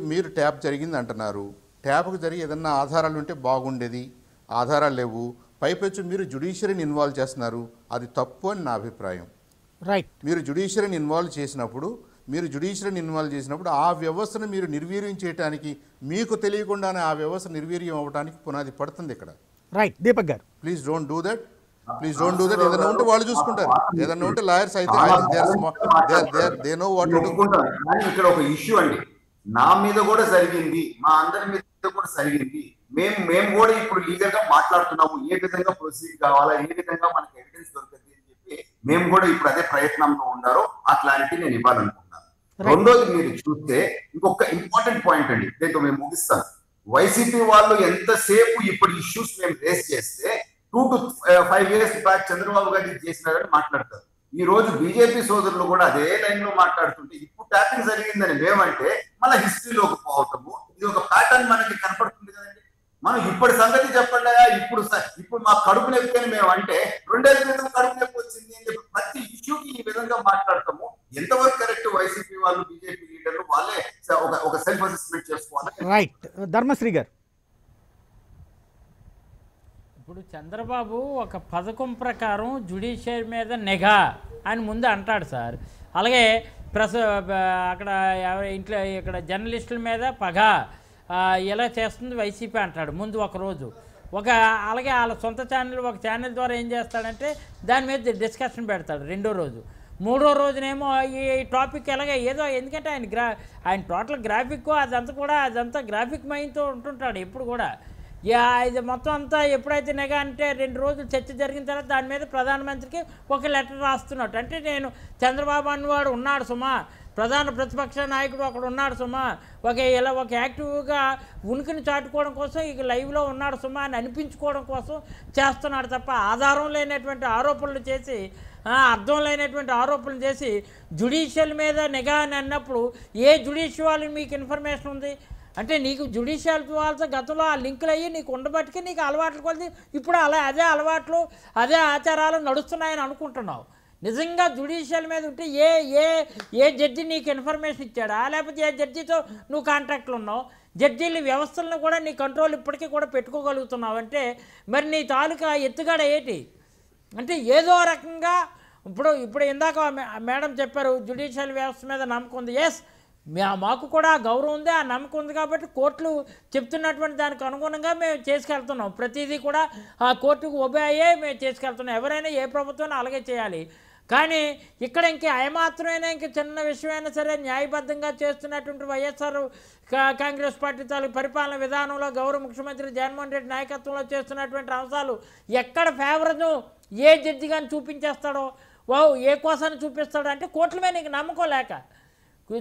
మీరు ట్యాప్ జరిగింది అంటున్నారు. ట్యాప్కి జరిగి ఏదన్నా ఆధారాలు ఉంటే బాగుండేది, ఆధారాలు లేవు. పైపెచ్చు మీరు జ్యుడిషియరీని ఇన్వాల్వ్ చేస్తున్నారు, అది తప్పు అని నా అభిప్రాయం. రైట్. మీరు జ్యుడిషియరీని ఇన్వాల్వ్ చేసినప్పుడు ఆ వ్యవస్థను మీరు నిర్వీర్యం చేయడానికి, మీకు తెలియకుండానే ఆ వ్యవస్థ నిర్వీర్యం అవ్వడానికి పునాది పడుతుంది ఇక్కడ. రైట్. దీపక్ గారు, ప్లీజ్ డోంట్ డూ దట్. ఏదైనా ఉంటే వాళ్ళు చూసుకుంటారు, ఏదైనా ఉంటే లాయర్స్ అయితే they know what to do. ఇక్కడ ఒక ఇష్యూ అండి, నా మీద కూడా జరిగింది, మా అందరి మీద కూడా జరిగింది. మేము కూడా ఇప్పుడు లీగల్ గా మాట్లాడుతున్నాము, ఏ విధంగా ప్రొసీడ్ కావాలా, ఏ విధంగా మనకి ఎవిడెన్స్ మేము కూడా ఇప్పుడు అదే ప్రయత్నంలో ఉన్నారో ఆ క్లారిటీ నేను ఇవ్వాలనుకుంటున్నాను. రెండోది మీరు చూస్తే ఇంకొక ఇంపార్టెంట్ పాయింట్ అండి, దీంతో మేము ముగిస్తాను. వైసీపీ వాళ్ళు ఎంతసేపు ఇప్పుడు ఇష్యూస్ మేము రేస్ చేస్తే 2 to 5 years బ్యాక్ చంద్రబాబు గారు ఇది చేసినారని మాట్లాడతారు. ఈ రోజు బీజేపీ సోదరులు కూడా అదే లైన్ లో మాట్లాడుతుంటే ఇప్పుడు ట్యాపింగ్ జరిగిందని మేమంటే మళ్ళీ హిస్టరీలోకి పోవటము, ఇది ఒక ప్యాటర్న్ మనకి కనపడుతుంది కదండి. మనం ఇప్పటి సంగతి చెప్పండి, ఇప్పుడు మా కడుపు నొప్పి అని మేము అంటే 2 ఏళ్ల క్రితం కడుపు నొప్పి వచ్చింది అని చెప్పి ప్రతి ఇష్యూకి ఈ విధంగా మాట్లాడతాము. ఎంతవరకు కరెక్ట్? వైసీపీ వాళ్ళు, బీజేపీ లీడర్లు వాళ్ళే ఒక సెల్ఫ్ అసెస్మెంట్ చేసుకోవాలి. రైట్. ధర్మశ్రీ గారు, ఇప్పుడు చంద్రబాబు ఒక పథకం ప్రకారం జ్యుడిషియరీ మీద నిఘా అని ముందు అంటాడు సార్. అలాగే అక్కడ ఇంట్లో ఇక్కడ జర్నలిస్టుల మీద పగ ఇలా చేస్తుంది వైసీపీ అంటాడు ముందు ఒకరోజు. అలాగే వాళ్ళ సొంత ఛానల్ ఒక ఛానల్ ద్వారా ఏం చేస్తాడంటే దాని మీద డిస్కషన్ పెడతాడు రెండో రోజు. మూడో రోజునేమో ఈ టాపిక్ ఎలాగే ఏదో, ఎందుకంటే ఆయన టోటల్ గ్రాఫిక్ అదంతా గ్రాఫిక్ మైండ్తో ఉంటుంటాడు ఎప్పుడు కూడా. ఇది మొత్తం అంతా ఎప్పుడైతే నిఘా అంటే 2 రోజులు చర్చ జరిగిన తర్వాత దాని మీద ప్రధానమంత్రికి ఒక లెటర్ రాస్తున్నట్టు. అంటే నేను చంద్రబాబు అన్నవాడు ఉన్నాడు సుమా, ప్రధాన ప్రతిపక్ష నాయకుడు అక్కడ ఉన్నాడు సుమా, ఒక యాక్టివ్గా ఉనికిని చాటుకోవడం కోసం ఇక లైవ్లో ఉన్నాడు సుమా అని అనిపించుకోవడం కోసం చేస్తున్నాడు తప్ప ఆధారం లేనటువంటి ఆరోపణలు చేసి, అర్థం లేనటువంటి ఆరోపణలు చేసి జ్యుడిషియల్ మీద నిఘా అని అన్నప్పుడు ఏ జ్యుడిషియల్ మీకు ఇన్ఫర్మేషన్ ఉంది అంటే నీకు జ్యుడిషియల్ వాళ్ళతో గతంలో ఆ లింకులు అయ్యి నీకు ఉండబట్టికి నీకు అలవాట్లు కొద్ది ఇప్పుడు అదే అలవాట్లు అదే ఆచారాలు నడుస్తున్నాయని అనుకుంటున్నావు. నిజంగా జ్యుడిషియల్ మీద ఉంటే ఏ జడ్జి నీకు ఇన్ఫర్మేషన్ ఇచ్చాడా, లేకపోతే ఏ జడ్జితో నువ్వు కాంటాక్ట్లు ఉన్నావు? జడ్జీల వ్యవస్థలను కూడా నీ కంట్రోల్ ఇప్పటికీ కూడా పెట్టుకోగలుగుతున్నావు అంటే మరి నీ తాలూకా ఎత్తుగడ ఏంటి అంటే ఏదో రకంగా ఇప్పుడు ఇందాక మేడం చెప్పారు జ్యుడిషియల్ వ్యవస్థ మీద నమ్మకం ఉంది. ఎస్, మాకు కూడా గౌరవం ఉంది, ఆ నమ్మకం ఉంది కాబట్టి కోర్టులు చెప్తున్నటువంటి దానికి అనుగుణంగా మేము చేసుకెళ్తున్నాం. ప్రతిదీ కూడా ఆ కోర్టుకు ఒబే అయ్యే మేము చేసుకెళ్తున్నాం. ఎవరైనా ఏ ప్రభుత్వాన్ని అలాగే చేయాలి. కానీ ఇక్కడ ఏమాత్రమైనా చిన్న విషయమైనా సరే న్యాయబద్ధంగా చేస్తున్నటువంటి వైఎస్ఆర్ కాంగ్రెస్ పార్టీ తాలూకు పరిపాలన విధానంలో గౌరవ ముఖ్యమంత్రి జగన్మోహన్ రెడ్డి నాయకత్వంలో చేస్తున్నటువంటి అంశాలు ఎక్కడ ఫేవరను ఏ జడ్జి కానీ చూపించేస్తాడో, ఏ కోసాన్ని చూపిస్తాడో అంటే కోర్టుల మీద నీకు నమ్మకం లేక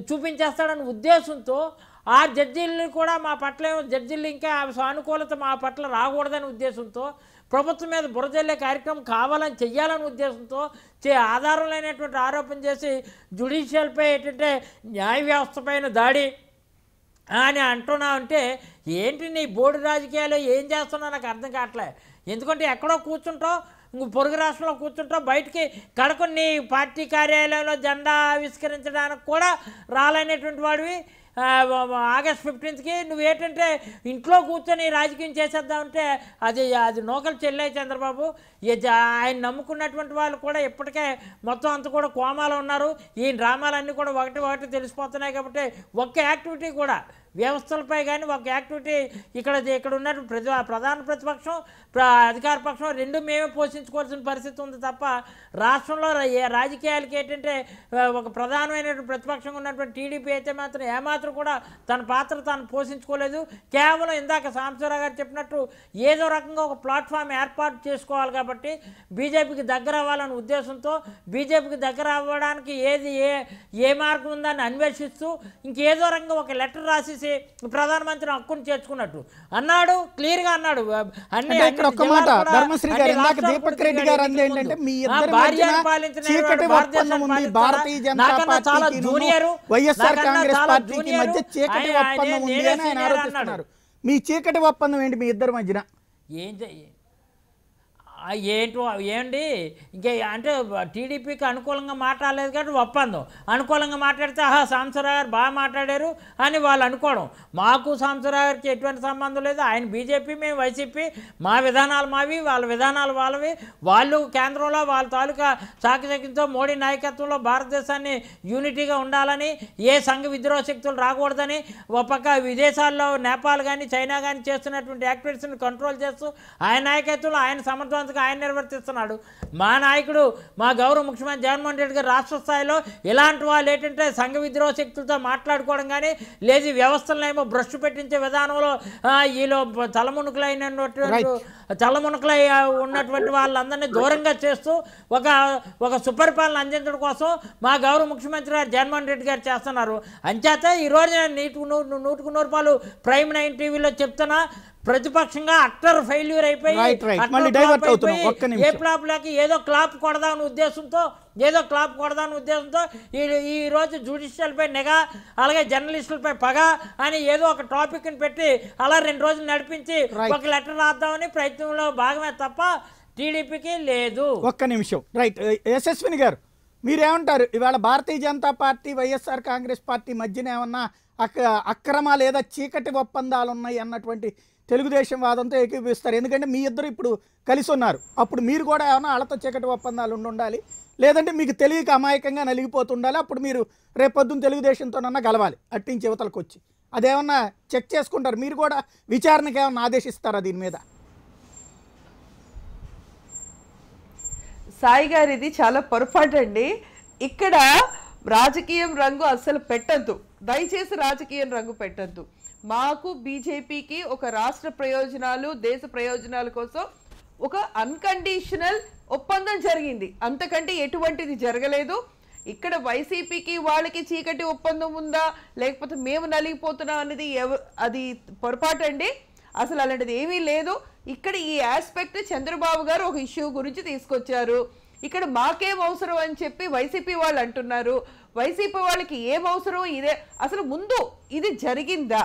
చూపించేస్తాడని ఉద్దేశంతో ఆ జడ్జీలు కూడా మా పట్ల జడ్జీలు ఇంకా సానుకూలత మా పట్ల రాకూడదని ఉద్దేశంతో ప్రభుత్వం మీద బురజల్లే కార్యక్రమం కావాలని చెయ్యాలని ఉద్దేశంతో ఆధారం లేనటువంటి ఆరోపణ చేసి జ్యుడిషియల్పై ఏంటంటే న్యాయ వ్యవస్థ పైన దాడి అని అంటున్నావు అంటే ఏంటి నీ బోర్డు రాజకీయాలు ఏం చేస్తున్నావు నాకు అర్థం కావట్లే. ఎందుకంటే ఎక్కడో కూర్చుంటావు, పొరుగు రాష్ట్రంలో కూర్చుంటావు, బయటికి కడకొని పార్టీ కార్యాలయంలో జెండా ఆవిష్కరించడానికి కూడా రాలేనటువంటి వాడివి. ఆగస్ట్ 15కి నువ్వేంటంటే ఇంట్లో కూర్చొని రాజకీయం చేసేద్దామంటే అది నోకలు చెల్లే చంద్రబాబు. ఆయన నమ్ముకున్నటువంటి వాళ్ళు కూడా ఇప్పటికే మొత్తం అంతా కూడా కోమాలో ఉన్నారు. ఈ డ్రామాలన్నీ కూడా ఒకటి తెలిసిపోతున్నాయి. కాబట్టి ఒక్క యాక్టివిటీ కూడా వ్యవస్థలపై కానీ ఒక యాక్టివిటీ ఇక్కడ ఉన్నట్టు ప్రధాన ప్రతిపక్షం అధికార పక్షం రెండు మేమే పోషించుకోవాల్సిన పరిస్థితి ఉంది తప్ప రాష్ట్రంలో రాజకీయాలకి ఏంటంటే ఒక ప్రధానమైనటువంటి ప్రతిపక్షంగా ఉన్నటువంటి టీడీపీ అయితే మాత్రం ఏమాత్రం కూడా తన పాత్ర తాను పోషించుకోలేదు. కేవలం ఇందాక సాంబశివరావు గారు చెప్పినట్టు ఏదో రకంగా ఒక ప్లాట్ఫామ్ ఏర్పాటు చేసుకోవాలి కాబట్టి బీజేపీకి దగ్గర అవ్వాలనే ఉద్దేశంతో బీజేపీకి దగ్గర అవ్వడానికి ఏ మార్గం ఉందని అన్వేషిస్తూ ఇంకేదో రకంగా ఒక లెటర్ రాసి ప్రధానమంత్రి హక్కును చేర్చుకున్నట్టు అన్నాడు, క్లియర్ గా అన్నాడు. ఒక్క మాట ధర్మశ్రీ గారు, ఇందాక దీపక్ రెడ్డి గారు అంది ఏంటంటే మీ ఇద్దరి మధ్య చీకటి ఒప్పందం ఉంది, భారతీయ జనతా పార్టీకి వైఎస్ఆర్ కాంగ్రెస్ పార్టీకి మధ్య చీకటి ఒప్పందం ఉంది అని ఆయన ఆరోపిస్తున్నారు. మీ చీకటి ఒప్పందం ఏంటి మీ ఇద్దరి మధ్యన? ఏంటి ఇంకే అంటే టీడీపీకి అనుకూలంగా మాట్లాడలేదు కాబట్టి ఒప్పందం, అనుకూలంగా మాట్లాడితే సాంబశివరావు గారు బాగా మాట్లాడారు అని వాళ్ళు అనుకోవడం. మాకు సాంబశివరావు గారికి ఎటువంటి సంబంధం లేదు. ఆయన బీజేపీ, మేము వైసీపీ, మా విధానాలు మావి, వాళ్ళ విధానాలు వాళ్ళవి. వాళ్ళు కేంద్రంలో వాళ్ళ తాలూకా చాకచక్యంతో మోడీ నాయకత్వంలో భారతదేశాన్ని యూనిటీగా ఉండాలని, ఏ సంఘ విద్రోహ శక్తులు రాకూడదని, ఒక పక్క విదేశాల్లో నేపాల్ కానీ చైనా కానీ చేస్తున్నటువంటి యాక్టివిటీస్ని కంట్రోల్ చేస్తూ ఆయన నాయకత్వంలో ఆయన సమర్థవంతంగా పద్ధతిగా ఆయన నిర్వర్తిస్తున్నాడు. మా నాయకుడు మా గౌరవ ముఖ్యమంత్రి జగన్మోహన్ రెడ్డి గారు రాష్ట్ర స్థాయిలో ఇలాంటి వాళ్ళు ఏంటంటే సంఘ విద్రోహ శక్తులతో మాట్లాడుకోవడం కానీ లేదు వ్యవస్థలనేమో భ్రష్టు పెట్టించే విధానంలో వీళ్ళు తలమునకలై ఉన్నటువంటి వాళ్ళందరినీ దూరంగా చేస్తూ ఒక సుపరిపాలన అందించడం కోసం మా గౌరవ ముఖ్యమంత్రి గారు జగన్మోహన్ రెడ్డి గారు చేస్తున్నారు. అంచేత ఈరోజు నేను 100% ప్రైమ్ 9 టీవీలో చెప్తున్నా, ప్రతిపక్షంగా అక్టర్ ఫెయిల్యూర్ అయిపోయి ఏ ఫ్లాప్ లేక ఏదో క్లాప్ కొడదామని ఉద్దేశంతో ఈరోజు జ్యుడిషియల్పై నిఘా అలాగే జర్నలిస్టులపై పగ అని ఏదో ఒక టాపిక్ని పెట్టి అలా 2 రోజులు నడిపించి ఒక లెటర్ రాద్దామని ప్రయత్నంలో భాగమే తప్ప టీడీపీకి లేదు. ఒక్క నిమిషం. రైట్. యశస్విని గారు మీరేమంటారు? ఇవాళ భారతీయ జనతా పార్టీ వైఎస్ఆర్ కాంగ్రెస్ పార్టీ మధ్యన ఏమన్నా అక్రమ లేదా చీకటి ఒప్పందాలు ఉన్నాయి అన్నటువంటి తెలుగుదేశం వాదంతో ఏకీపిస్తారు? ఎందుకంటే మీ ఇద్దరు ఇప్పుడు కలిసి ఉన్నారు, అప్పుడు మీరు కూడా ఏమన్నా వాళ్ళతో చీకటి ఒప్పందాలు ఉండాలి, లేదంటే మీకు తెలియక అమాయకంగా నలిగిపోతుండాలి, అప్పుడు మీరు రేపొద్దున తెలుగుదేశంతోనన్నా గలవాలి అట్టించి యువతలకు వచ్చి. అదేమన్నా చెక్ చేసుకుంటారు? మీరు కూడా విచారణకి ఏమన్నా ఆదేశిస్తారా దీని మీద? సాయి గారు ఇది చాలా పొరపాటు అండి. ఇక్కడ రాజకీయం రంగు అస్సలు పెట్టద్దు, దయచేసి రాజకీయం రంగు పెట్టద్దు. మాకు బీజేపీకి ఒక రాష్ట్ర ప్రయోజనాలు దేశ ప్రయోజనాల కోసం ఒక అన్కండిషనల్ ఒప్పందం జరిగింది, అంతకంటే ఎటువంటిది జరగలేదు. ఇక్కడ వైసీపీకి వాళ్ళకి చీకటి ఒప్పందం ఉందా లేకపోతే మేము నలిగిపోతున్నాం అనేది అది పొరపాటు అండి. అసలు అలాంటిది ఏమీ లేదు. ఇక్కడ ఈ ఆస్పెక్ట్ చంద్రబాబు గారు ఒక ఇష్యూ గురించి తీసుకొచ్చారు. ఇక్కడ మాకేం అవసరం అని చెప్పి వైసీపీ వాళ్ళు అంటున్నారు. వైసీపీ వాళ్ళకి ఏం అవసరం ఇదే. అసలు ముందు ఇది జరిగిందా,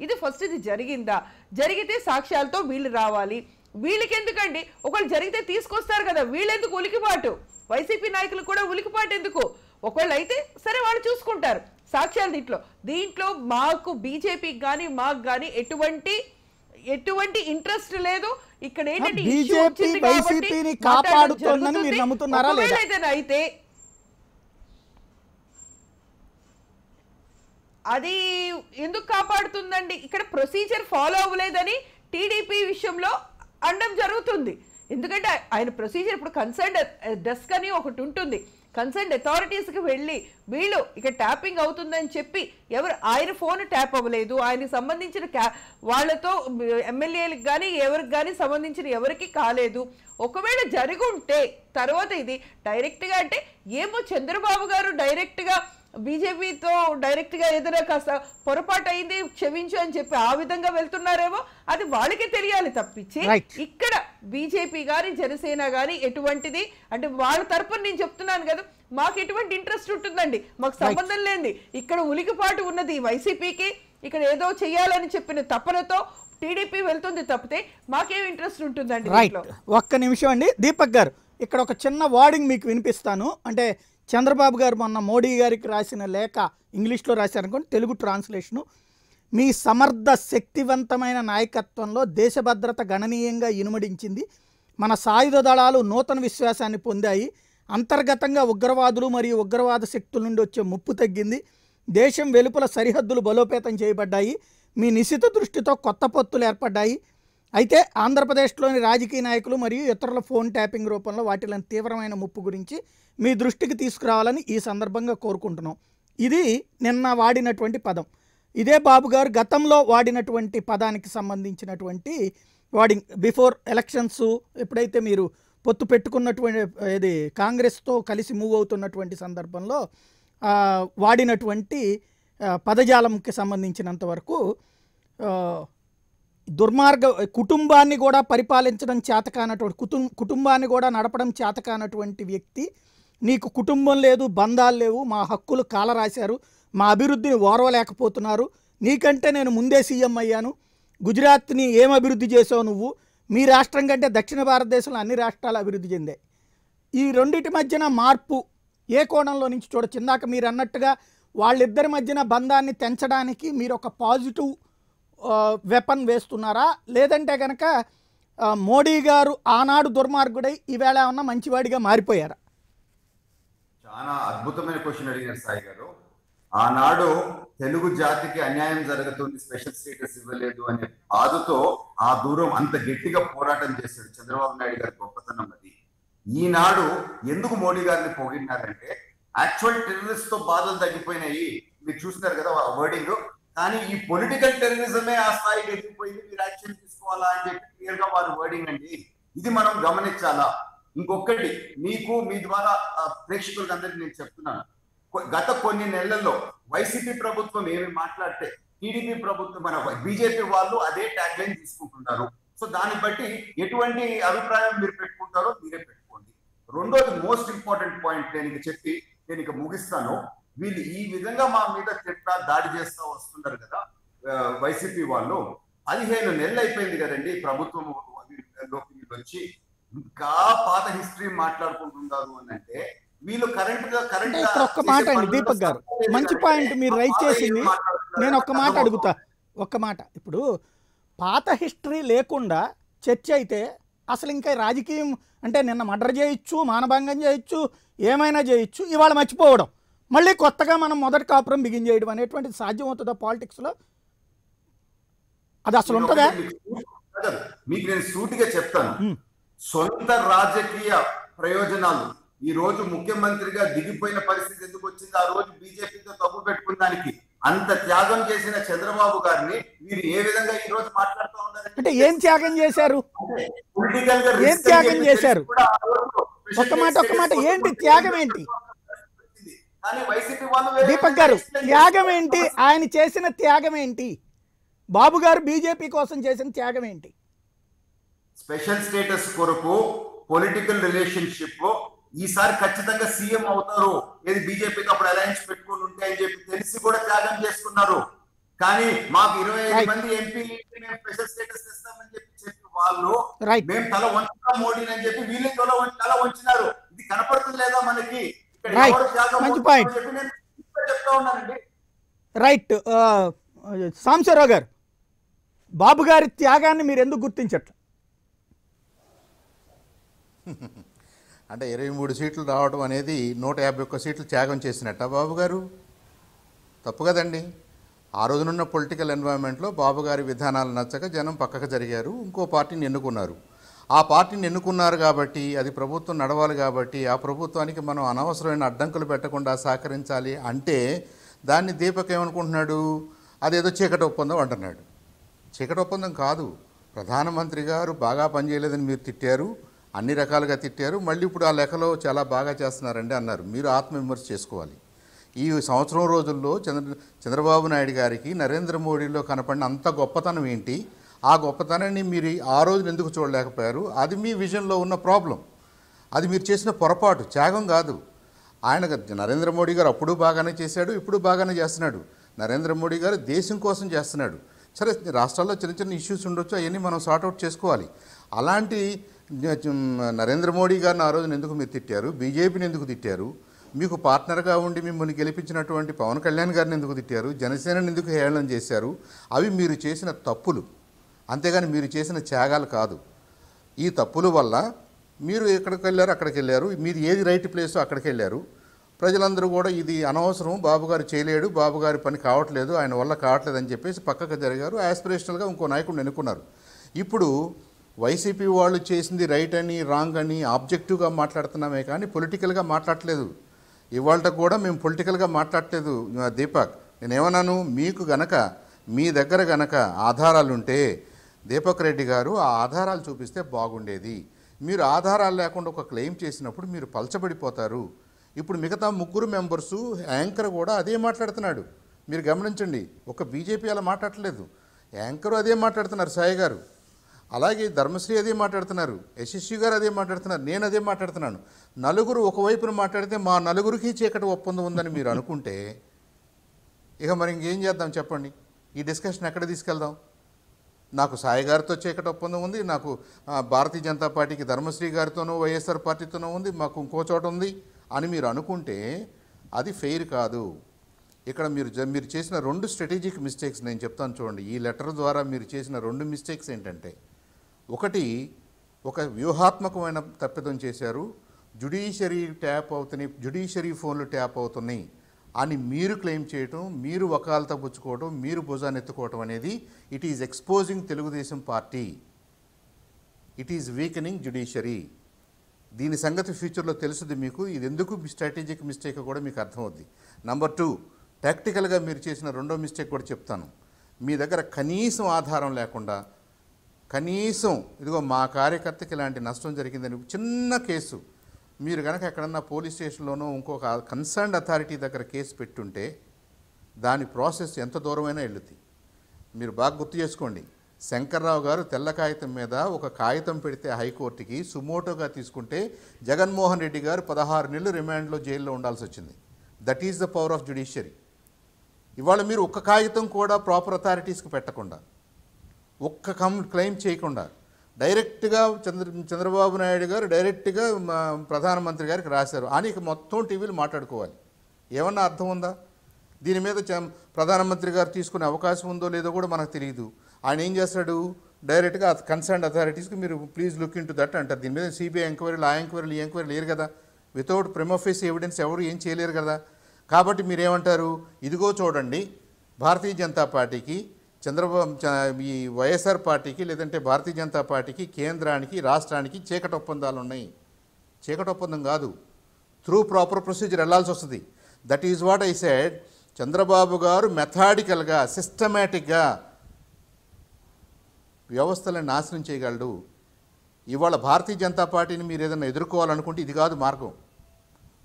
ఇది ఫస్ట్ ఇది జరిగిందా, జరిగితే సాక్ష్యాలతో వీళ్ళు రావాలి. వీళ్ళకి ఎందుకండి, ఒకళ్ళు జరిగితే తీసుకొస్తారు కదా, వీళ్ళెందుకు ఉలికిపాటు? వైసీపీ నాయకులు కూడా ఉలికిపాటు ఎందుకు? ఒకళ్ళు అయితే సరే వాళ్ళు చూసుకుంటారు సాక్ష్యాలు. దీంట్లో మాకు బీజేపీకి కానీ మాకు కానీ ఎటువంటి ఇంట్రెస్ట్ లేదు. ఇక్కడ ఏంటంటే అయితే అది ఎందుకు కాపాడుతుందండి? ఇక్కడ ప్రొసీజర్ ఫాలో అవ్వలేదని టీడీపీ విషయంలో అనడం జరుగుతుంది. ఎందుకంటే ఆయన ప్రొసీజర్ ఇప్పుడు కన్సర్న్ డెస్క్ అని ఒకటి ఉంటుంది, కన్సర్న్ అథారిటీస్కి వెళ్ళి వీళ్ళు ఇక ట్యాపింగ్ అవుతుందని చెప్పి ఆయన ఫోన్ ట్యాప్ అవ్వలేదు, ఆయనకి సంబంధించిన వాళ్ళతో ఎమ్మెల్యేలకు కానీ ఎవరికి కానీ సంబంధించిన ఎవరికి కాలేదు. ఒకవేళ జరుగుంటే తర్వాత ఇది డైరెక్ట్గా అంటే ఏమో చంద్రబాబు గారు డైరెక్ట్గా బీజేపీతో డైరెక్ట్గా ఏదైనా కాస్త పొరపాటు అయింది క్షమించు అని చెప్పి ఆ విధంగా వెళ్తున్నారేమో అది వాళ్ళకే తెలియాలి తప్పించి ఇక్కడ బీజేపీ గాని జనసేన గాని ఎటువంటిది అంటే వాళ్ళ తరపున నేను చెప్తున్నాను కదా, మాకు ఎటువంటి ఇంట్రెస్ట్ ఉంటుందండి, మాకు సంబంధం లేనిది. ఇక్కడ ఉలికిపాటు ఉన్నది వైసీపీకి, ఇక్కడ ఏదో చెయ్యాలని చెప్పిన తపనతో టీడీపీ వెళ్తుంది తప్పితే మాకేం ఇంట్రెస్ట్ ఉంటుందండి. ఒక్క నిమిషం అండి దీపక్ గారు, ఇక్కడ ఒక చిన్న వర్డింగ్ మీకు వినిపిస్తాను. అంటే చంద్రబాబు గారు మొన్న మోడీ గారికి రాసిన లేఖ ఇంగ్లీష్లో రాశారనుకోండి, తెలుగు ట్రాన్స్లేషను. మీ సమర్థ శక్తివంతమైన నాయకత్వంలో దేశ భద్రత గణనీయంగా ఇనుమడించింది. మన సాయుధ దళాలు నూతన విశ్వాసాన్ని పొందాయి. అంతర్గతంగా ఉగ్రవాదులు మరియు ఉగ్రవాద శక్తుల నుండి వచ్చే ముప్పు తగ్గింది. దేశం వెలుపల సరిహద్దులు బలోపేతం చేయబడ్డాయి. మీ నిశిత దృష్టితో కొత్త పొత్తులు ఏర్పడ్డాయి. అయితే ఆంధ్రప్రదేశ్లోని రాజకీయ నాయకులు మరియు ఇతరుల ఫోన్ ట్యాపింగ్ రూపంలో వాటిలోని తీవ్రమైన ముప్పు గురించి మీ దృష్టికి తీసుకురావాలని ఈ సందర్భంగా కోరుకుంటున్నాం. ఇది నిన్న వాడినటువంటి పదం. ఇదే బాబు గారు గతంలో వాడినటువంటి పదానికి సంబంధించినటువంటి వాడింగ్. బిఫోర్ ఎలక్షన్స్ ఎప్పుడైతే మీరు పొత్తు పెట్టుకున్నటువంటి ఇది కాంగ్రెస్తో కలిసి మూవ్ అవుతున్నటువంటి సందర్భంలో వాడినటువంటి పదజాలంకి సంబంధించినంత వరకు దుర్మార్గ కుటుంబాన్ని కూడా పరిపాలించడం చేతకానటువంటి కుటుంబాన్ని కూడా నడపడం చేతకానటువంటి వ్యక్తి, నీకు కుటుంబం లేదు, బంధాలు లేవు, మా హక్కులు కాలరాశారు, మా అభివృద్ధిని ఓర్వలేకపోతున్నారు, నీకంటే నేను ముందే సీఎం అయ్యాను, గుజరాత్ని ఏం అభివృద్ధి చేసావు నువ్వు, మీ రాష్ట్రం కంటే దక్షిణ భారతదేశంలో అన్ని రాష్ట్రాలు అభివృద్ధి చెందాయి. ఈ రెండింటి మధ్యన మార్పు ఏ కోణంలో నుంచి చూడొచ్చు? ఇందాక మీరు అన్నట్టుగా వాళ్ళిద్దరి మధ్యన బంధాన్ని తెంచడానికి మీరు ఒక పాజిటివ్ వెపన్ వేస్తున్నారా, లేదంటే కనుక మోడీ గారు ఆనాడు దుర్మార్గుడై ఈవేళ ఏమన్నా మంచివాడిగా మారిపోయారా? చాలా అద్భుతమైన క్వశ్చన్ అడిగారు సాయి గారు. ఆనాడు తెలుగు జాతికి అన్యాయం జరుగుతుంది, స్పెషల్ స్టేటస్ ఇవ్వలేదు అనే బాధతో ఆ దూరం అంత గట్టిగా పోరాటం చేశాడు చంద్రబాబు నాయుడు గారి గొప్పతనం అది. ఈనాడు ఎందుకు మోడీ గారిని పొగిడినారంటే యాక్చువల్ టెర్రరిస్ట్ తో బాధలు తగ్గిపోయినాయి, మీరు చూస్తున్నారు కదా వర్డింగ్. కానీ ఈ పొలిటికల్ టెర్రరిజమే ఆ స్థాయికి ఎదిగిపోయింది, మీరు యాక్షన్ తీసుకోవాలా అని చెప్పి క్లియర్ గా వారు వర్డింగ్ అండి. ఇది మనం గమనించాలా. ఇంకొకటి మీకు మీ ద్వారా ప్రేక్షకులకు అందరికీ నేను చెప్తున్నాను, గత కొన్ని నెలల్లో వైసీపీ ప్రభుత్వం ఏమి మాట్లాడితే టీడీపీ ప్రభుత్వం మన బీజేపీ వాళ్ళు అదే ట్యాగ్ లైన్ తీసుకుంటున్నారు. సో దాన్ని బట్టి ఎటువంటి అభిప్రాయం మీరు పెట్టుకుంటారో మీరే పెట్టుకోండి. రెండోది మోస్ట్ ఇంపార్టెంట్ పాయింట్ నేను చెప్పి నేను ఇక ముగిస్తాను. వీళ్ళు ఈ విధంగా మా మీద తిట్టా దాడి చేస్తా వస్తున్నారు కదా వైసీపీ వాళ్ళు. 15 నెలలు అయిపోయింది కదండి ప్రభుత్వం వచ్చి, ఇంకా పాత హిస్టరీ మాట్లాడుకుంటున్నారు అని అంటే వీళ్ళు కరెంట్ ఇక్కడ ఒక్క మాట అండి దీపక్ గారు, మంచి పాయింట్ మీరు రైజ్ చేసింది. నేను ఒక్క మాట అడుగుతా, ఒక్క మాట. ఇప్పుడు పాత హిస్టరీ లేకుండా చర్చ అయితే అసలు ఇంకా రాజకీయం అంటే నిన్న మర్డర్ చేయొచ్చు, మానభంగం చేయొచ్చు, ఏమైనా చేయొచ్చు, ఇవాళ మర్చిపోవడం, మళ్ళీ కొత్తగా మనం మొదటి కాపురం బిగిన్ చేయడం అనేటువంటిది సాధ్యం అవుతుందా పాలిటిక్స్లో? అది అసలు ఉంటుందా? మీకు నేను సూటిగా చెప్తాను, సొంత రాజకీయ ప్రయోజనాలు ఈ రోజు ముఖ్యమంత్రిగా దిగిపోయిన పరిస్థితి ఎందుకు వచ్చింది? ఆ రోజు బీజేపీతో తప్పు పెట్టుకున్న దానికి అంత త్యాగం చేసిన చంద్రబాబు గారిని మీరు ఏ విధంగా ఈ రోజు మాట్లాడుతూ ఉన్నారు? అంటే ఏం త్యాగం చేశారు? ఏం త్యాగం చేశారు? ఒక్క మాట ఏంటి త్యాగం ఏంటి? దీపక్ గారు త్యాగం ఏంటి? ఆయన చేసిన త్యాగం ఏంటి? బాబు గారు బీజేపీ కోసం చేసిన త్యాగం ఏంటి? స్పెషల్ స్టేటస్ కొరకు పొలిటికల్ రిలేషన్షిప్ ఈసారి ఖచ్చితంగా సీఎం అవుతారు, ఏది బీజేపీకి అప్పుడు అలయన్స్ పెట్టుకుని ఉంటే అని చెప్పి తెలిసి కూడా త్యాగం చేసుకున్నారు. కానీ మాకు 25 మంది ఎంపీలు మేము స్పెషల్ స్టేటస్ ఇస్తామని చెప్పి వాళ్ళు మేము తల వంచుతాం మోడీని అని చెప్పి వీళ్ళే తల వంచినారు. ఇది కనపడుతుంది లేదా మనకి? మంచి పాయింట్, చెప్తా ఉన్నానండి. రైట్. సాంబశివరావు గారు, బాబు గారి త్యాగాన్ని మీరు ఎందుకు గుర్తించట్లేదు? అంటే 23 సీట్లు రావడం అనేది 151 సీట్లు త్యాగం చేసినట్ట బాబు గారు? తప్పు కదండి. ఆ రోజునున్న పొలిటికల్ ఎన్వైరన్మెంట్లో బాబు గారి విధానాలు నచ్చక జనం పక్కకు జరిగారు, ఇంకో పార్టీని ఎన్నుకున్నారు. ఆ పార్టీని ఎన్నుకున్నారు కాబట్టి అది ప్రభుత్వం నడవాలి కాబట్టి ఆ ప్రభుత్వానికి మనం అనవసరమైన అడ్డంకులు పెట్టకుండా సహకరించాలి అంటే దాన్ని దీపక్ ఏమనుకుంటున్నాడు? అదేదో చీకటి ఒప్పందం అంటున్నాడు. చీకటి ఒప్పందం కాదు. ప్రధానమంత్రి గారు బాగా పనిచేయలేదని మీరు తిట్టారు, అన్ని రకాలుగా తిట్టారు, మళ్ళీ ఇప్పుడు ఆ లెక్కలో చాలా బాగా చేస్తున్నారండి అన్నారు. మీరు ఆత్మవిమర్శ చేసుకోవాలి. ఈ సంవత్సరం రోజుల్లో చంద్రబాబు నాయుడు గారికి నరేంద్ర మోడీలో కనపడిన అంత గొప్పతనం ఏంటి? ఆ గొప్పతనాన్ని మీరు ఆ రోజున ఎందుకు చూడలేకపోయారు? అది మీ విజన్లో ఉన్న ప్రాబ్లం. అది మీరు చేసిన పొరపాటు, త్యాగం కాదు. ఆయన నరేంద్ర మోడీ గారు అప్పుడు బాగానే చేశాడు, ఇప్పుడు బాగానే చేస్తున్నాడు. నరేంద్ర మోడీ గారు దేశం కోసం చేస్తున్నాడు. సరే, రాష్ట్రాల్లో చిన్న చిన్న ఇష్యూస్ ఉండొచ్చు, అవన్నీ మనం సార్ట్అవుట్ చేసుకోవాలి. అలాంటి నరేంద్ర మోడీ గారిని ఆ రోజున ఎందుకు మీరు తిట్టారు? బీజేపీని ఎందుకు తిట్టారు? మీకు పార్ట్నర్గా ఉండి మిమ్మల్ని గెలిపించినటువంటి పవన్ కళ్యాణ్ గారిని ఎందుకు తిట్టారు? జనసేనని ఎందుకు హేళన చేశారు? అవి మీరు చేసిన తప్పులు, అంతేగాని మీరు చేసిన త్యాగాలు కాదు. ఈ తప్పుల వల్ల మీరు ఎక్కడికి వెళ్ళారు, అక్కడికి వెళ్ళారు, మీది ఏది రైట్ ప్లేసో అక్కడికి వెళ్ళారు. ప్రజలందరూ కూడా ఇది అనవసరం, బాబు గారు చేయలేడు, బాబు గారి పని కావట్లేదు, ఆయన వల్ల కావట్లేదు అని చెప్పేసి పక్కకు జరిగారు. యాస్పిరేషనల్గా ఇంకో నాయకుడిని ఎన్నుకున్నారు. ఇప్పుడు వైసీపీ వాళ్ళు చేసింది రైట్ అని రాంగ్ అని ఆబ్జెక్టివ్గా మాట్లాడుతున్నామే కానీ పొలిటికల్గా మాట్లాడట్లేదు. ఇవాళ కూడా మేము పొలిటికల్గా మాట్లాడట్లేదు దీపక్. నేనేమన్నాను, మీకు గనక మీ దగ్గర గనక ఆధారాలుంటే దీపక్ రెడ్డి గారు ఆ ఆధారాలు చూపిస్తే బాగుండేది. మీరు ఆధారాలు లేకుండా ఒక క్లెయిమ్ చేసినప్పుడు మీరు పలచబడిపోతారు. ఇప్పుడు మిగతా 3 మెంబర్సు యాంకర్ కూడా అదే మాట్లాడుతున్నాడు. మీరు గమనించండి, ఒక బీజేపీ అలా మాట్లాడట్లేదు, యాంకరు అదే మాట్లాడుతున్నారు, సాయి గారు. అలాగే ధర్మశ్రీ అదే మాట్లాడుతున్నారు, యశస్వి గారు అదే మాట్లాడుతున్నారు, నేను అదే మాట్లాడుతున్నాను. నలుగురు ఒకవైపున మాట్లాడితే మా నలుగురికి చీకటి ఒప్పందం ఉందని మీరు అనుకుంటే ఇక మరి ఇంకేం చేద్దాం చెప్పండి? ఈ డిస్కషన్ ఎక్కడ తీసుకెళ్దాం? నాకు సాయి గారితో చీకటి ఒప్పందం ఉంది, నాకు భారతీయ జనతా పార్టీకి ధర్మశ్రీ గారితోనూ వైఎస్ఆర్ పార్టీతోనూ ఉంది, మాకు ఇంకో చోట ఉంది అని మీరు అనుకుంటే అది ఫెయిర్ కాదు. ఇక్కడ మీరు చేసిన 2 స్ట్రాటజిక్ మిస్టేక్స్ నేను చెప్తాను చూడండి. ఈ లెటర్ ద్వారా మీరు చేసిన 2 మిస్టేక్స్ ఏంటంటే, ఒకటి ఒక వ్యూహాత్మకమైన తప్పిదం చేశారు. జ్యుడిషియరీ ట్యాప్ అవుతున్నాయి, జ్యుడిషియరీ ఫోన్లు ట్యాప్ అవుతున్నాయి అని మీరు క్లెయిమ్ చేయటం, మీరు వకాలతో పుచ్చుకోవటం, మీరు భుజాన్ని ఎత్తుకోవటం అనేది it is exposing Telugu Desam party, it is weakening judiciary. దీని సంగతి ఫ్యూచర్లో తెలుసుది మీకు. ఇది ఎందుకు స్ట్రాటజిక్ మిస్టేక్ కూడా మీకు అర్థమవుద్ది. నెంబర్ 2, టాక్టికల్గా మీరు చేసిన రెండో మిస్టేక్ కూడా చెప్తాను. మీ దగ్గర కనీసం ఆధారం లేకుండా, కనీసం ఇదిగో మా కార్యకర్తకి ఇలాంటి నష్టం జరిగిందని చిన్న కేసు మీరు కనుక ఎక్కడన్నా పోలీస్ స్టేషన్లోనో ఇంకొక కన్సర్న్డ్ అథారిటీ దగ్గర కేసు పెట్టుంటే దాని ప్రాసెస్ ఎంత దూరమైనా వెళ్తుంది. మీరు బాగా గుర్తు చేసుకోండి, శంకర్రావు గారు తెల్ల కాగితం మీద ఒక కాగితం పెడితే హైకోర్టుకి సుమోటోగా తీసుకుంటే జగన్మోహన్ రెడ్డి గారు 16 నెలలు రిమాండ్లో జైల్లో ఉండాల్సి వచ్చింది. That is the power of judiciary. ఇవాళ మీరు ఒక్క కాగితం కూడా ప్రాపర్ అథారిటీస్కి పెట్టకుండా, ఒక్క క్లెయిమ్ చేయకుండా డైరెక్ట్గా చంద్రబాబు నాయుడు గారు డైరెక్ట్గా ప్రధానమంత్రి గారికి రాశారు అని ఇక మొత్తం టీవీలు మాట్లాడుకోవాలి. ఏమన్నా అర్థం ఉందా? దీని మీద ప్రధానమంత్రి గారు తీసుకునే అవకాశం ఉందో లేదో కూడా మనకు తెలియదు. ఆయన ఏం చేస్తాడు, డైరెక్ట్గా కన్సర్న్డ్ అథారిటీస్కి మీరు please look in to that అంటారు. దీని మీద సిబిఐ ఎంక్వైరీలు, ఆ ఎంక్వైరీలు, ఈ ఎంక్వైరీ లేరు కదా. వితౌట్ ప్రిమా ఫేసి ఎవిడెన్స్ ఎవరు ఏం చేయలేరు కదా. కాబట్టి మీరేమంటారు, ఇదిగో చూడండి భారతీయ జనతా పార్టీకి, ఈ వైఎస్ఆర్ పార్టీకి, లేదంటే భారతీయ జనతా పార్టీకి కేంద్రానికి, రాష్ట్రానికి చీకటి ఒప్పందాలు ఉన్నాయి. చీకటి ఒప్పందం కాదు, త్రూ ప్రాపర్ ప్రొసీజర్ వెళ్ళాల్సి వస్తుంది. That is what I said. Chandrababu గారు మెథాడికల్గా, సిస్టమేటిక్గా వ్యవస్థలను నాశనం చేయగలడు. ఇవాళ భారతీయ జనతా పార్టీని మీరు ఏదైనా ఎదుర్కోవాలనుకుంటే ఇది కాదు మార్గం.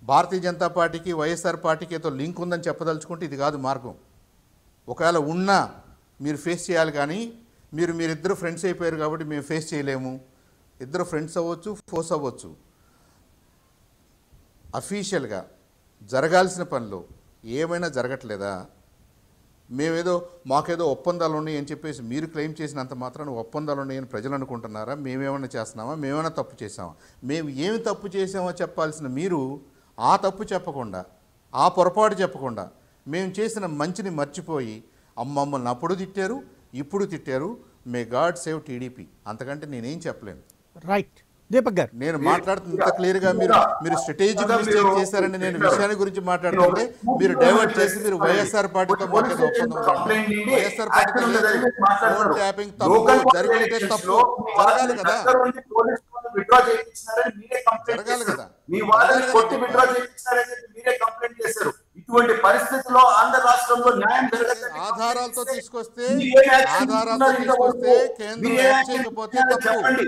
భారతీయ జనతా పార్టీకి, వైఎస్ఆర్ పార్టీకి ఏదో లింక్ ఉందని చెప్పదలుచుకుంటే ఇది కాదు మార్గం. ఒకవేళ ఉన్నా మీరు ఫేస్ చేయాలి. కానీ మీరిద్దరు ఫ్రెండ్స్ అయిపోయారు కాబట్టి మేము ఫేస్ చేయలేము. ఇద్దరు ఫ్రెండ్స్ అవ్వచ్చు, ఫోర్స్ అవ్వచ్చు. అఫీషియల్గా జరగాల్సిన పనులు ఏమైనా జరగట్లేదా? మాకేదో ఒప్పందాలు ఉన్నాయి అని చెప్పేసి మీరు క్లెయిమ్ చేసినంత మాత్రాన ఒప్పందాలు ఉన్నాయని ప్రజలు అనుకుంటున్నారా? మేమేమైనా చేస్తున్నామా? మేమైనా తప్పు చేసామా? మేము ఏమి తప్పు చేసామో చెప్పాల్సిన మీరు ఆ తప్పు చెప్పకుండా, ఆ పొరపాటు చెప్పకుండా, మేము చేసిన మంచిని మర్చిపోయి మమ్మల్ని అప్పుడు తిట్టారు, ఇప్పుడు తిట్టారు. May God save TDP. అంతకంటే నేనేం చెప్పలేను. రైట్. దీపక్ గారు, నేను మాట్లాడుతున్న ఇంత క్లియర్గా మీరు స్ట్రాటజిక్ మిస్టేక్ చేశారని నేను విషయాన్ని గురించి మాట్లాడుతుంటే మీరు డైవర్ట్ చేసి మీరు వైఎస్ఆర్ పార్టీతో మాట్లాడే ఒప్పందం, వైఎస్ఆర్ పార్టీతో ఫోన్ ట్యాపింగ్ తప్పు జరిగితే తప్పు జరగాలి కదా, జరగాలి కదా. ఇటువంటి పరిస్థితుల్లో ఆంధ్ర రాష్ట్రంలో న్యాయం జరగదు. ఆధారాలతో తీసుకొస్తే కేంద్రం ఏం చేయకపోతే తప్పు.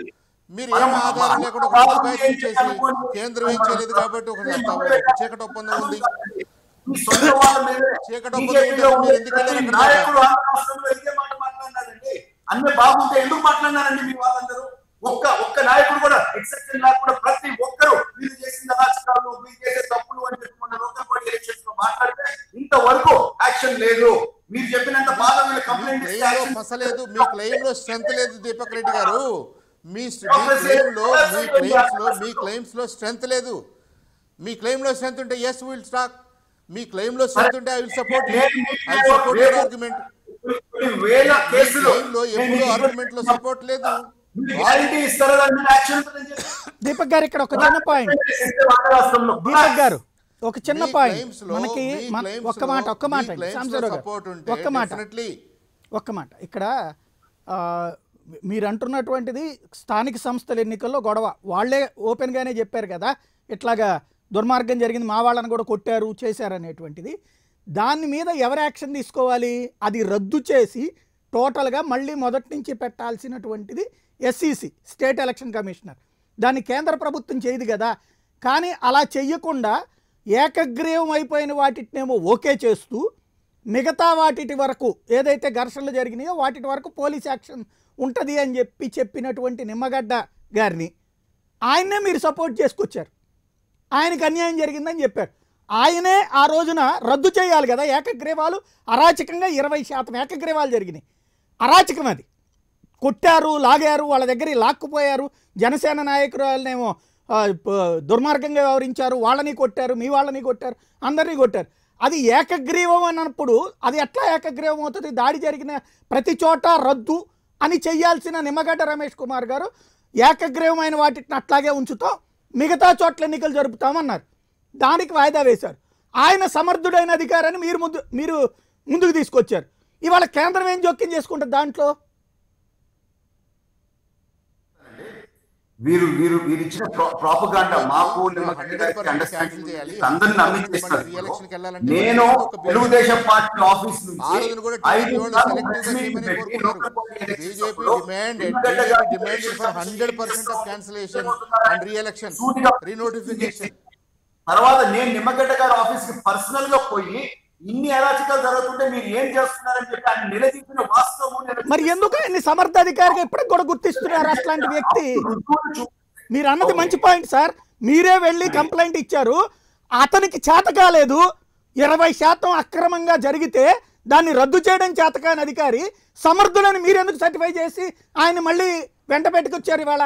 మీరు ఏం ఆధారం లేకుండా చేసి కేంద్రం ఏం చేయలేదు కాబట్టి ఒక చీకటి ఒప్పందం ఉంది. చీకటి ఒప్పందం మీరు ఎందుకు అన్నీ బాగుంటే ఎందుకు మాట్లాడినారండి మీ వాళ్ళందరూ? ఒక్క నాయకుడు కూడా ఎక్సెప్షన్ లేకుండా ప్రతి ఒక్కరు మీరు చేసిన రాజకీయాలు, మీరు చేసే తప్పులు అని చెప్పుకున్న లోకల్ బాడీ ఎలక్షన్స్ లో మాట్లాడితే ఇంతవరకు యాక్షన్ లేదు. మీరు చెప్పినంత బాగా కంప్లైంట్ మసలేదు. మీ క్లెయిమ్ లో స్ట్రెంత్ లేదు దీపక్ రెడ్డి గారు. మీ క్లెయిమ్స్ లో స్ట్రెంత్ లేదు. మీ క్లెయిమ్ లో స్ట్రెంత్ ఉంటే ఎస్ విల్ స్టాక్. మీ క్లెయిమ్ లో స్ట్రెంత్ ఉంటే I will support your argument. వేల కేసులు ఎప్పుడు ఆర్గ్యుమెంట్ లో సపోర్ట్ లేదు. దీపక్ గారు, ఇక్కడ ఒక చిన్న పాయింట్. దీపక్ గారు, ఒక చిన్న పాయింట్. మనకి ఒక్క మాట ఇక్కడ మీరు అంటున్నటువంటిది స్థానిక సంస్థల ఎన్నికల్లో గొడవ. వాళ్లే ఓపెన్గానే చెప్పారు కదా, ఇట్లాగా దుర్మార్గం జరిగింది, మా వాళ్ళని కూడా కొట్టారు, చేశారు అనేటువంటిది. దాని మీద ఎవరు యాక్షన్ తీసుకోవాలి? అది రద్దు చేసి టోటల్గా మళ్ళీ మొదటి నుంచి పెట్టాల్సినటువంటిది ఎస్ఈసి, స్టేట్ ఎలక్షన్ కమిషనర్. దాన్ని కేంద్ర ప్రభుత్వం చేయదు కదా. కానీ అలా చెయ్యకుండా ఏకగ్రీవం అయిపోయిన వాటినేమో ఓకే చేస్తూ మిగతా వాటి వరకు ఏదైతే ఘర్షణలు జరిగినాయో వాటి వరకు పోలీస్ యాక్షన్ ఉంటుంది అని చెప్పినటువంటి నిమ్మగడ్డ గారిని ఆయన్నే మీరు సపోర్ట్ చేసుకొచ్చారు. ఆయనకు అన్యాయం జరిగిందని చెప్పారు. ఆయనే ఆ రోజున రద్దు చేయాలి కదా ఏకగ్రీవాలు. అరాచకంగా 20% ఏకగ్రీవాలు జరిగినాయి. అరాచకం అది. కొట్టారు, లాగారు, వాళ్ళ దగ్గర లాక్కుపోయారు. జనసేన నాయకురాలనేమో దుర్మార్గంగా వ్యవహరించారు, వాళ్ళని కొట్టారు, మీ వాళ్ళని కొట్టారు, అందరినీ కొట్టారు. అది ఏకగ్రీవం అన్నప్పుడు అది ఎట్లా ఏకగ్రీవం అవుతుంది? దాడి జరిగిన ప్రతి చోట రద్దు అని చెయ్యాల్సిన నిమ్మగడ్డ రమేష్ కుమార్ గారు ఏకగ్రీవమైన వాటిని అట్లాగే ఉంచుతాం, మిగతా చోట్ల ఎన్నికలు జరుపుతామన్నారు. దానికి వాయిదా వేశారు. ఆయన సమర్థుడైన అధికారాన్ని మీరు ముందుకు తీసుకొచ్చారు. ఇవాళ కేంద్రం ఏం జోక్యం చేసుకుంటుంది దాంట్లో? వీరు ఇచ్చిన ప్రాపగాండా మాకు అందరిని నమ్మించేస్తారు. నేను తెలుగుదేశం పార్టీ ఆఫీస్ నుంచి 5 తర్వాత నేను నిమ్మగడ్డ గారి ఆఫీస్ కి పర్సనల్ గా పోయి ఇన్ని అరాచకాలు జరుగుతుంటే మీరు ఏం చేస్తున్నారని చెప్పి ఆయన నిలదీసిన వాస్తవం. మరి ఎందుకు ఆయన్ని సమర్థ అధికారిగా ఇప్పటికి కూడా గుర్తిస్తున్నారు అట్లాంటి వ్యక్తి? మీరు అన్నది మంచి పాయింట్ సార్. మీరే వెళ్ళి కంప్లైంట్ ఇచ్చారు, అతనికి చేత కాలేదు. 20% అక్రమంగా జరిగితే దాన్ని రద్దు చేయడం చేతకాని అధికారి సమర్థులని మీరు ఎందుకు సర్టిఫై చేసి ఆయన మళ్ళీ వెంట పెట్టుకొచ్చారు ఇవాళ?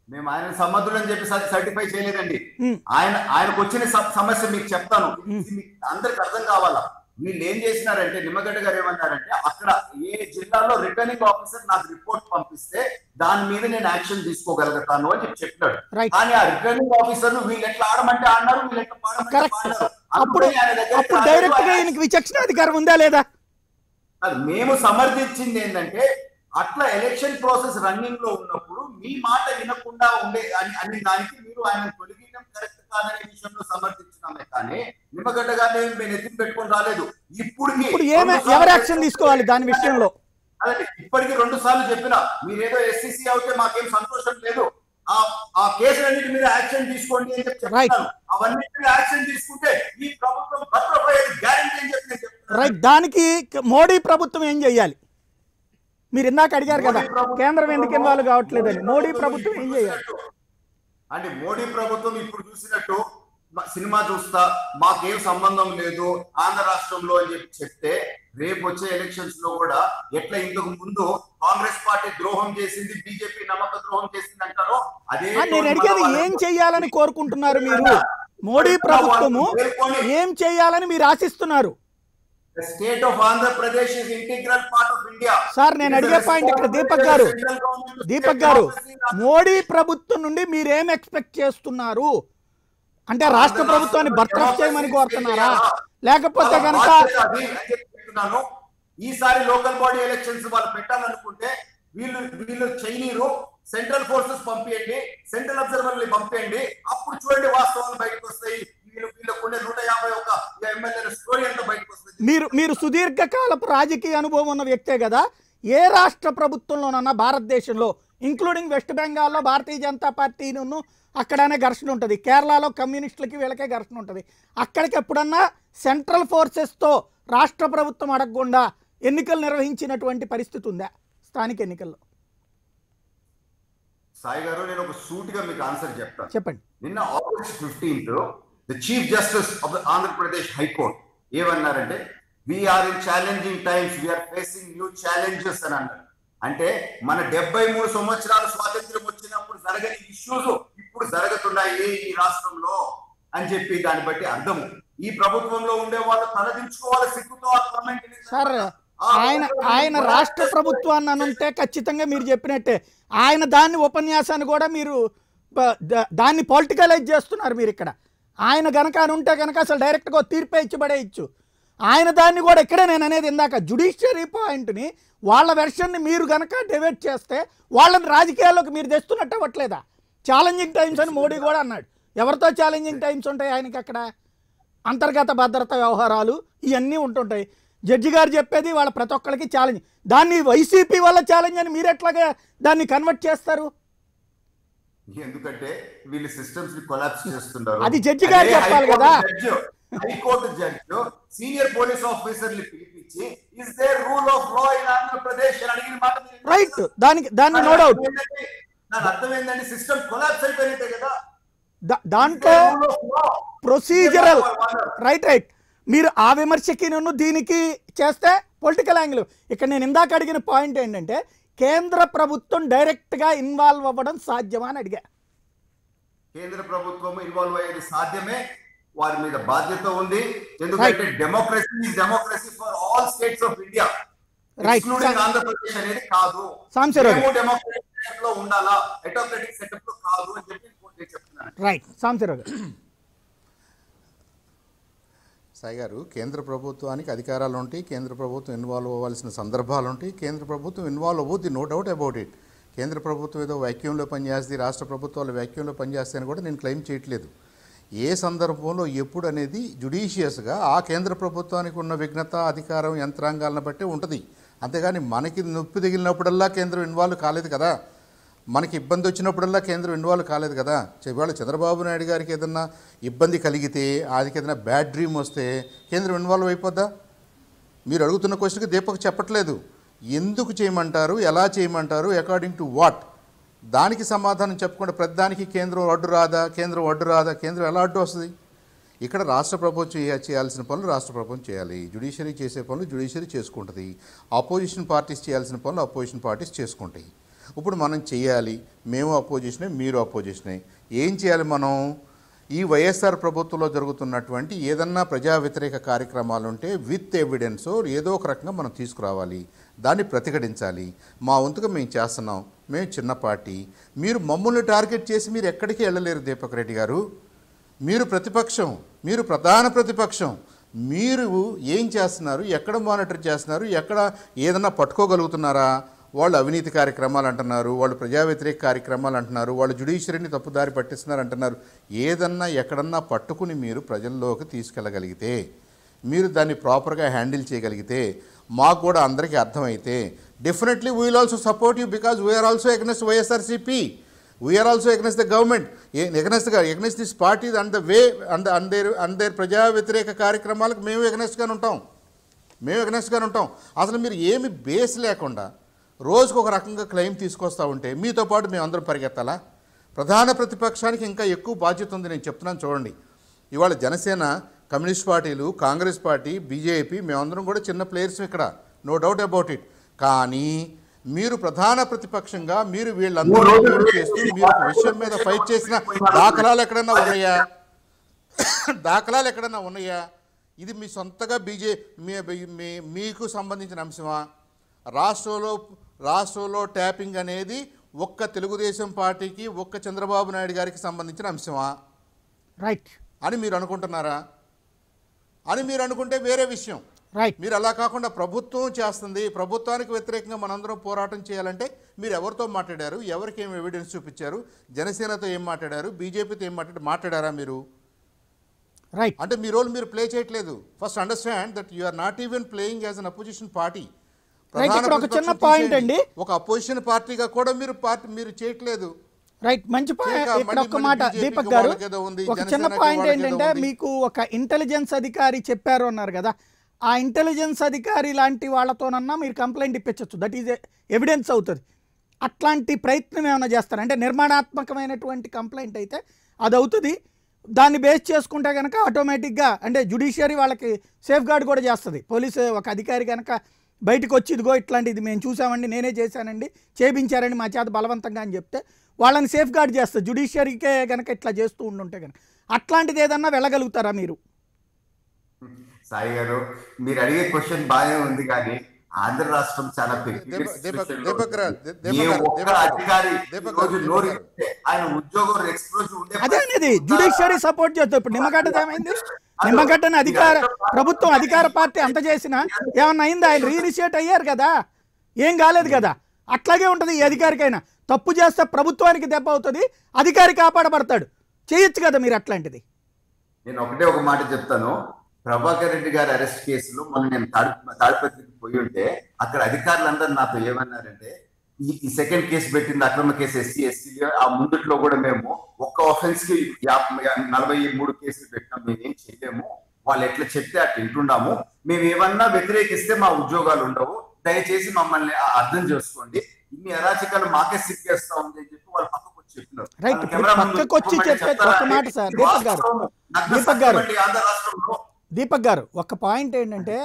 మేము ఆయన సమర్థులని చెప్పి సర్టిఫై చేయలేదండి. ఆయనకు వచ్చిన సమస్య మీకు చెప్తాను, అందరికి అర్థం కావాలా. వీళ్ళు ఏం చేసినారంటే, నిమ్మగడ్డ గారు ఏమన్నారంటే, అక్కడ ఏ జిల్లాలో రిటర్నింగ్ ఆఫీసర్ నాకు రిపోర్ట్ పంపిస్తే దాని మీద నేను యాక్షన్ తీసుకోగలుగుతాను అని చెప్పాడు. కానీ ఆ రిటర్నింగ్ ఆఫీసర్ వీళ్ళు ఎట్లా ఆడమంటే ఆడినారు, వీళ్ళు ఎట్లా పాడమంటే పాడారు. అప్పుడు డైరెక్ట్ గా ఈయనకి విచక్షణ అధికారం ఉందా లేదా? మేము సమర్థించింది ఏంటంటే, అట్లా ఎలక్షన్ ప్రాసెస్ రన్నింగ్ లో ఉన్నప్పుడు మీ మాట వినకుండా ఉండే అన్ని దానికి మీరు ఆయన తొలగించడం కరెక్ట్ కాదనే విషయంలో సమర్థించినామే. కానీ నిమ్మగడ్డ గారిని మేము ఎత్తి పెట్టుకొని రాలేదు. ఇప్పుడు ఎవరు యాక్షన్ తీసుకోవాలి దాని విషయంలో? అదే ఇప్పటికి 2 సార్లు చెప్పినా, మీరేదో ఎస్సీసీ అవుతే మాకేం సంతోషం లేదు, ఆ కేసులన్నిటి మీద యాక్షన్ తీసుకోండి అని చెప్తాను. అవన్నీ యాక్షన్ తీసుకుంటే ఈ ప్రభుత్వం భద్రపోయేది గ్యారెంటీ అని చెప్పి నేను చెప్తాను. రైట్. దానికి మోడీ ప్రభుత్వం ఏం చెయ్యాలి? మీరు ఇందాక అడిగారు కదా కేంద్రం ఎందుకు ఇన్వాల్వ్ కావట్లేదని. మోడీ ప్రభుత్వం ఏం చేయాలి అంటే, మోడీ ప్రభుత్వం ఇప్పుడు చూసినట్టు సినిమా చూస్తా మాకేం సంబంధం లేదు ఆంధ్ర రాష్ట్రంలో అని చెప్పి చెప్తే, రేపు వచ్చే ఎలక్షన్స్ లో కూడా ఎట్లా ఇంతకు ముందు కాంగ్రెస్ పార్టీ ద్రోహం చేసింది, బీజేపీ నమ్మక ద్రోహం చేసింది అంటారో అదే. నేను అడిగేది ఏం చెయ్యాలని కోరుకుంటున్నారు మీరు? మోడీ ప్రభుత్వము ఏం చెయ్యాలని మీరు ఆశిస్తున్నారు? The state of Andhra Pradesh is integral part of India. Sir నేను అడిగే పాయింట్ ఇక్కడ దీపక్ గారు మోడీ ప్రభుత్వం నుండి మీరేం ఎక్స్పెక్ట్ చేస్తున్నారు? అంటే రాష్ట్ర ప్రభుత్వాన్ని బర్తరఫ్ చేయమని కోరుతున్నారా, లేకపోతే కనుక ఈసారి లోకల్ బాడీ ఎలక్షన్స్ వాళ్ళు పెట్టాలనుకుంటే వీళ్ళు చైనీరు సెంట్రల్ ఫోర్సెస్ పంపించండి, సెంట్రల్ అబ్జర్వర్ని పంపించండి, అప్పుడు చూడండి వాస్తవాలు బయటకు వస్తాయి. మీరు సుదీర్ఘకాలపు రాజకీయ అనుభవం ఉన్న వ్యక్తే కదా. ఏ రాష్ట్ర ప్రభుత్వంలోనన్నా భారతదేశంలో ఇంక్లూడింగ్ వెస్ట్ బెంగాల్లో భారతీయ జనతా పార్టీను అక్కడనే ఘర్షణ ఉంటుంది, కేరళలో కమ్యూనిస్టులకి వీళ్ళకే ఘర్షణ ఉంటుంది. అక్కడికి ఎప్పుడన్నా సెంట్రల్ ఫోర్సెస్తో రాష్ట్ర ప్రభుత్వం అడగకుండా ఎన్నికలు నిర్వహించినటువంటి పరిస్థితి ఉందా స్థానిక ఎన్నికల్లో? సాయి గారు నేను ఒక సూటిగా మీకు ఆన్సర్ చెప్తాను. చెప్పండి. నిన్న August 15th the Chief Justice of the Andhra Pradesh High Court ఏమన్నారంటే, we are in challenging times, we are facing new challenges అని అన్నారు. అంటే మన 73 సంవత్సరాల స్వాతంత్ర్యం వచ్చినప్పుడు జరగని ఇష్యూస్ ఇప్పుడు జరుగుతున్నాయి ఈ రాష్ట్రంలో అని చెప్పి దాన్ని బట్టి అర్థము ఈ ప్రభుత్వంలో ఉండే వాళ్ళు తలదించుకోవాలి సిగ్గుతో. సార్ ఆయన రాష్ట్ర ప్రభుత్వాన్ని అనుంటే ఖచ్చితంగా మీరు చెప్పినట్టే ఆయన దాన్ని ఉపన్యాసాన్ని కూడా మీరు దాన్ని పొలిటికలైజ్ చేస్తున్నారు మీరు ఇక్కడ. ఆయన గనక అని ఉంటే కనుక అసలు డైరెక్ట్గా తీర్పే ఇచ్చి పడేయచ్చు. ఆయన దాన్ని కూడా ఇక్కడే నేను అనేది ఇందాక జుడిషియరీ పాయింట్ని వాళ్ళ వెర్షన్ని మీరు గనక డిబేట్ చేస్తే వాళ్ళని రాజకీయాల్లోకి మీరు తెస్తున్నట్టు అవ్వట్లేదా? ఛాలెంజింగ్ టైమ్స్ అని మోడీ కూడా అన్నాడు. ఎవరితో ఛాలెంజింగ్ టైమ్స్ ఉంటాయి ఆయనకి? అక్కడ అంతర్గత భద్రత వ్యవహారాలు ఇవన్నీ ఉంటుంటాయి. జడ్జి గారు చెప్పేది వాళ్ళ ప్రతి ఒక్కరికి ఛాలెంజ్. దాన్ని వైసీపీ వల్ల ఛాలెంజ్ అని మీరు ఎట్లాగా దాన్ని కన్వర్ట్ చేస్తారు? ఎందుకంటే వీళ్ళు సిస్టమ్స్ ని కొలాప్స్ చేస్తున్నారు. అది జడ్జి గారు చెప్పాలి కదా. హైకోర్టు జడ్జి సీనియర్ పోలీస్ ఆఫీసర్లు పిలిపించి is there rule of law in Andhra Pradesh అని అడిగిన మాట రైట్. దాన్ని నో డౌట్. దాని అర్థం ఏంటంటే సిస్టమ్ కొలాప్స్ అయిపోయినట్టే కదా. దాంట్లో ప్రొసీజరల్ రైట్. మీరు ఆ విమర్శకి నన్ను దీనికి చేస్తే పొలిటికల్ యాంగిల్. ఇక్కడ నేను ఇందాక అడిగిన పాయింట్ ఏంటంటే కేంద్ర ప్రభుత్వం డైరెక్ట్గా ఇన్వాల్వ్ అవ్వడం సాధ్యమా అని అడిగా. కేంద్ర ప్రభుత్వం ఇన్వాల్వ్ అయ్యేది సాధ్యమే, వారి మీద బాధ్యత ఉంది. ఎందుకంటే democracy for all states of India, including Andhra Pradesh అనేది కాదు. డెమోక్రటిక్ లో ఉండాలా, ఆటోక్రటిక్ సెటప్ లో కాదు అని చెప్పి చెప్తున్నాను. రైట్. సాంశీరావు గారు సాయి గారు, కేంద్ర ప్రభుత్వానికి అధికారాలు ఉంటాయి, కేంద్ర ప్రభుత్వం ఇన్వాల్వ్ అవ్వాల్సిన సందర్భాలు ఉంటాయి, కేంద్ర ప్రభుత్వం ఇన్వాల్వ్ అవ్వద్ది, నో డౌట్ అబౌట్ ఇట్. కేంద్ర ప్రభుత్వం ఏదో వ్యాక్యూమ్లో పనిచేస్తుంది, రాష్ట్ర ప్రభుత్వాలు వ్యాక్యూమ్లో పనిచేస్తాయని కూడా నేను క్లెయిమ్ చేయట్లేదు. ఏ సందర్భంలో ఎప్పుడు అనేది జుడిషియస్గా ఆ కేంద్ర ప్రభుత్వానికి ఉన్న విఘ్నత, అధికారం, యంత్రాంగాలను బట్టి ఉంటుంది. అంతేగాని మనకి నొప్పి తగిలినప్పుడల్లా కేంద్రం ఇన్వాల్వ్ కాలేదు కదా, మనకి ఇబ్బంది వచ్చినప్పుడల్లా కేంద్రం ఇన్వాల్వ్ కాలేదు కదా. ఇవాళ చంద్రబాబు నాయుడు గారికి ఏదన్నా ఇబ్బంది కలిగితే, ఆయనకి ఏదైనా బ్యాడ్ డ్రీమ్ వస్తే కేంద్రం ఇన్వాల్వ్ అయిపోద్దా? మీరు అడుగుతున్న క్వశ్చన్కి దీపక్ చెప్పట్లేదు. ఎందుకు చేయమంటారు, ఎలా చేయమంటారు, అకార్డింగ్ టు వాట్, దానికి సమాధానం చెప్పకుండా ప్రతిదానికి కేంద్రం అడ్డు రాదా, కేంద్రం అడ్డు రాదా, కేంద్రం ఎలా అడ్డు వస్తుంది? ఇక్కడ రాష్ట్ర ప్రభుత్వం చేయాల్సిన పనులు రాష్ట్ర ప్రభుత్వం చేయాలి, జ్యుడిషియరీ చేసే పనులు జ్యుడిషియరీ చేసుకుంటుంది, అపోజిషన్ పార్టీస్ చేయాల్సిన పనులు అపోజిషన్ పార్టీస్ చేసుకుంటాయి. ఇప్పుడు మనం చేయాలి, మేము అపోజిషనే, మీరు అపోజిషనే. ఏం చేయాలి మనం? ఈ వైఎస్ఆర్ ప్రభుత్వంలో జరుగుతున్నటువంటి ఏదన్నా ప్రజా వ్యతిరేక కార్యక్రమాలు ఉంటే విత్ ఎవిడెన్స్ ఏదో ఒక రకంగా మనం తీసుకురావాలి, దాన్ని ప్రతిఘటించాలి. మా వంతుగా మేము చేస్తున్నాం, మేము చిన్న పార్టీ. మీరు మమ్మల్ని టార్గెట్ చేసి మీరు ఎక్కడికి వెళ్ళలేరు దీపక్ రెడ్డి గారు. మీరు ప్రతిపక్షం, మీరు ప్రధాన ప్రతిపక్షం. మీరు ఏం చేస్తున్నారు, ఎక్కడ మానిటర్ చేస్తున్నారు, ఎక్కడ ఏదన్నా పట్టుకోగలుగుతున్నారా? వాళ్ళు అవినీతి కార్యక్రమాలు అంటున్నారు, వాళ్ళు ప్రజా వ్యతిరేక కార్యక్రమాలు అంటున్నారు, వాళ్ళు జ్యుడిషియరీని తప్పుదారి పట్టిస్తున్నారు అంటున్నారు. ఏదన్నా ఎక్కడన్నా పట్టుకుని మీరు ప్రజల్లోకి తీసుకెళ్ళగలిగితే, మీరు దాన్ని ప్రాపర్గా హ్యాండిల్ చేయగలిగితే, మాకు కూడా అందరికీ అర్థమైతే definitely we will also support you, because we are also against YSRCP, we are also against the government, against this party and the way and their ప్రజా వ్యతిరేక కార్యక్రమాలకు మేము ఎగ్నెస్ట్గానే ఉంటాం. అసలు మీరు ఏమి బేస్ లేకుండా రోజుకు ఒక రకంగా క్లెయిమ్ తీసుకొస్తూ ఉంటే మీతో పాటు మేము అందరం పరిగెత్తాలా? ప్రధాన ప్రతిపక్షానికి ఇంకా ఎక్కువ బాధ్యత ఉంది. నేను చెప్తున్నాను చూడండి, ఇవాళ జనసేన, కమ్యూనిస్ట్ పార్టీలు, కాంగ్రెస్ పార్టీ, బీజేపీ, మేమందరం కూడా చిన్న ప్లేయర్స్ ఇక్కడ, నో డౌట్ అబౌట్ ఇట్. కానీ మీరు ప్రధాన ప్రతిపక్షంగా మీరు వీళ్ళందరూ చేస్తూ మీరు ఒక విషయం మీద ఫైట్ చేసిన దాఖలాలు ఎక్కడన్నా ఉన్నాయా? ఇది మీ సొంతగా మీకు సంబంధించిన అంశమా? రాష్ట్రంలో ట్యాపింగ్ అనేది ఒక్క తెలుగుదేశం పార్టీకి, ఒక్క చంద్రబాబు నాయుడు గారికి సంబంధించిన అంశమా రైట్ అని మీరు అనుకుంటున్నారా? అని మీరు అనుకుంటే వేరే విషయం. రైట్. మీరు అలా కాకుండా ప్రభుత్వం చేస్తుంది, ప్రభుత్వానికి వ్యతిరేకంగా మనందరం పోరాటం చేయాలంటే మీరు ఎవరితో మాట్లాడారు, ఎవరికి ఏం ఎవిడెన్స్ చూపించారు, జనసేనతో ఏం మాట్లాడారు, బీజేపీతో ఏం మాట్లాడారా మీరు? రైట్. అంటే మీ రోల్ మీరు ప్లే చేయట్లేదు. First understand that you are not even playing as an opposition party. ఒక చిన్న పాయింట్ అండి, ఒక అపోజిషన్ పార్టీగా కూడా మీరు చేయట్లేదు. రైట్, మంచి పాయింట్. ఇక్కడ ఒక్క మాట దీపక్ గారు, ఒక చిన్న పాయింట్ ఏంటంటే, మీకు ఒక ఇంటెలిజెన్స్ అధికారి చెప్పారు అన్నారు కదా, ఆ ఇంటెలిజెన్స్ అధికారి లాంటి వాళ్ళతోనన్నా మీరు కంప్లైంట్ ఇప్పించవచ్చు, దట్ ఈజ్ ఎవిడెన్స్ అవుతుంది. అట్లాంటి ప్రయత్నం ఏమైనా చేస్తారు అంటే, నిర్మాణాత్మకమైనటువంటి కంప్లైంట్ అయితే అది అవుతుంది. దాన్ని బేస్ చేసుకుంటే కనుక ఆటోమేటిక్గా అంటే జ్యుడిషియరీ వాళ్ళకి సేఫ్ గార్డ్ కూడా చేస్తుంది. పోలీసు ఒక అధికారి కనుక బయటకు వచ్చి ఇదిగో ఇట్లాంటిది మేము చూసామండి, నేనే చేశానండి, చేయించారండి మా చేత బలవంతంగా అని చెప్తే వాళ్ళని సేఫ్ గార్డ్ చేస్తారు. జ్యుడిషియరీకే కనుక ఇట్లా చేస్తూ ఉంటే కనుక అట్లాంటిది ఏదన్నా వెళ్ళగలుగుతారా మీరు? సాయి గారు, మీరు అడిగే క్వశ్చన్ బాగానే ఉంది, కానీ ఆంధ్ర రాష్ట్రం చాలా ఆయన ఉద్యోగం అదే అనేది జ్యుడిషియరీ సపోర్ట్ చేస్తాం. ఇప్పుడు నిమ్మగడ్డ ఏమైంది? నిమ్మగడ్డని ప్రభుత్వం అధికార పార్టీ అంత చేసినా ఏమన్నా అయిందా? ఆయన రీఇనిషియేట్ అయ్యారు కదా, ఏం కాలేదు కదా. అట్లాగే ఉంటుంది ఈ అధికారికైనా. తప్పు చేస్తే ప్రభుత్వానికి దెబ్బ అవుతుంది, అధికారి కాపాడబడతాడు. చేయొచ్చు కదా మీరు అట్లాంటిది. నేను ఒకటే ఒక మాట చెప్తాను. ప్రభాకర్ రెడ్డి గారి అరెస్ట్ కేసులో మొన్న నేను తాడిపత్రికి పోయి ఉంటే అక్కడ అధికారులందరూ నాతో ఏమన్నారంటే, ఈ సెకండ్ కేసు పెట్టింది అక్రమ కేసు ఎస్సీ ఆ ముందుట్లో కూడా మేము ఒక్క ఆఫెన్స్ కి 43 కేసులు పెట్టినాం, మేమేం చేయలేము, వాళ్ళు ఎట్లా చెప్తే అట్లా వింటున్నాము, మేము ఏమన్నా వ్యతిరేకిస్తే మా ఉద్యోగాలు ఉండవు, దయచేసి మమ్మల్ని అర్థం చేసుకోండి, ఇన్ని అరాచకాలు మాకే సిగ్గేస్తా ఉంది అని చెప్పి వాళ్ళు పక్కకు వచ్చి చెప్పినారు. దీపక్ గారు, ఒక పాయింట్ ఏంటంటే,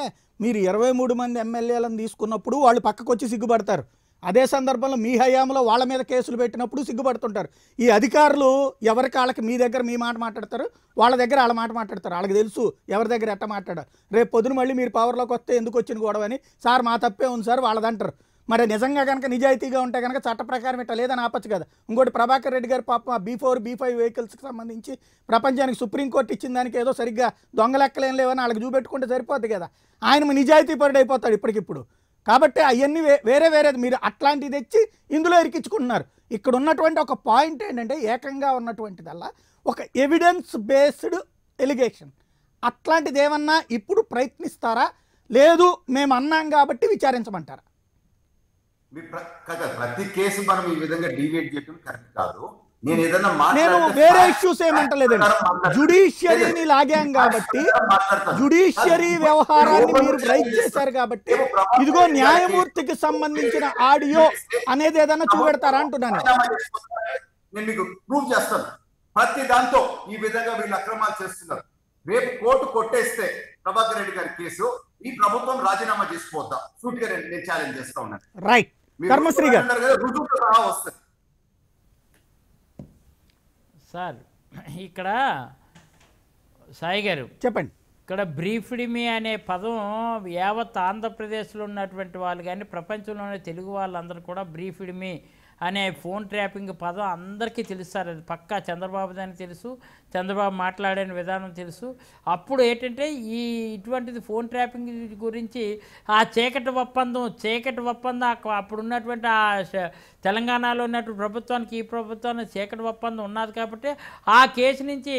మీరు 23 మంది ఎమ్మెల్యేలను తీసుకున్నప్పుడు వాళ్ళు పక్కకు వచ్చి సిగ్గుపడతారు. అదే సందర్భంలో మీ హయాంలో వాళ్ళ మీద కేసులు పెట్టినప్పుడు సిగ్గుపడుతుంటారు. ఈ అధికారులు ఎవరికి వాళ్ళకి మీ దగ్గర మీ మాట మాట్లాడతారు, వాళ్ళ దగ్గర వాళ్ళ మాట మాట్లాడతారు. వాళ్ళకి తెలుసు ఎవరి దగ్గర ఎట్ట మాట్లాడారు. రేపు పొద్దున మళ్ళీ మీరు పవర్లోకి వస్తే ఎందుకు వచ్చిన గొడవ అని, సార్ మా తప్పే ఉంది సార్ వాళ్ళదంటారు. మరి నిజంగా కనుక నిజాయితీగా ఉంటే కనుక చట్ట ప్రకారం ఇట్లా లేదని ఆపచ్చు కదా. ఇంకోటి ప్రభాకర్ రెడ్డి గారు పాపం B4 B5 వెహికల్స్కి సంబంధించి ప్రపంచానికి సుప్రీంకోర్టు ఇచ్చిన దానికి ఏదో సరిగ్గా దొంగలెక్కలేం లేవని వాళ్ళకి చూపెట్టుకుంటే సరిపోద్ది కదా. ఆయన నిజాయితీ పరుడు అయిపోతాడు ఇప్పటికిప్పుడు. కాబట్టి అవన్నీ వేరే వేరేది మీరు అట్లాంటివి తెచ్చి ఇందులో ఇరికించుకుంటున్నారు. ఇక్కడ ఉన్నటువంటి ఒక పాయింట్ ఏంటంటే ఏకంగా ఉన్నటువంటిదల్లా ఒక ఎవిడెన్స్ బేస్డ్ ఎలిగేషన్. అట్లాంటిది ఏమన్నా ఇప్పుడు ప్రయత్నిస్తారా, లేదు మేము అన్నాం కాబట్టి విచారించమంటారా? ప్రతి కేసు మనం ఈ విధంగా డీవియేట్ చేయడం కరెక్ట్ కాదు. నేను వేరే ఇష్యూస్ ఏమంటలేదండి, జుడిషియరీని లాగాం కాబట్టి, జుడిషియరీ వ్యవహారాన్ని మీరు రైట్ చేశారు కాబట్టి ఇదిగో న్యాయమూర్తికి సంబంధించిన ఆడియో అనేది ఏదైనా చూపెడతారా అంటున్నాను. నేను మీకు ప్రూవ్ చేస్తాను. ప్రతి దాంతో ఈ విధంగా వీళ్ళు అక్రమాలు చేస్తున్నారు. రేపు కోర్టు కొట్టేస్తే ప్రభాకర్ రెడ్డి గారి కేసు ఈ ప్రభుత్వం రాజీనామా చేసుకోవద్దా సూటిగా నేను ఛాలెంజ్ చేస్తా ఉన్నాను. రైట్, ధర్మశ్రీ గారు వస్తుంది సార్. ఇక్కడ సాయి గారు చెప్పండి. ఇక్కడ బ్రీఫ్డ్ మీ అనే పదం యావత్ ఆంధ్రప్రదేశ్లో ఉన్నటువంటి వాళ్ళు కానీ ప్రపంచంలోనే తెలుగు వాళ్ళందరూ కూడా బ్రీఫ్డ్ మీ అనే ఫోన్ ట్రాపింగ్ పదం అందరికీ తెలుసు సార్. అది పక్కా చంద్రబాబు దానికి తెలుసు, చంద్రబాబు మాట్లాడిన విధానం తెలుసు. అప్పుడు ఏంటంటే ఇటువంటిది ఫోన్ ట్రాపింగ్ గురించి ఆ చీకటి ఒప్పందం అప్పుడు ఉన్నటువంటి ఆ తెలంగాణలో ఉన్నటువంటి ప్రభుత్వానికి ఈ ప్రభుత్వానికి చీకటి ఒప్పందం ఉన్నది కాబట్టి ఆ కేసు నుంచి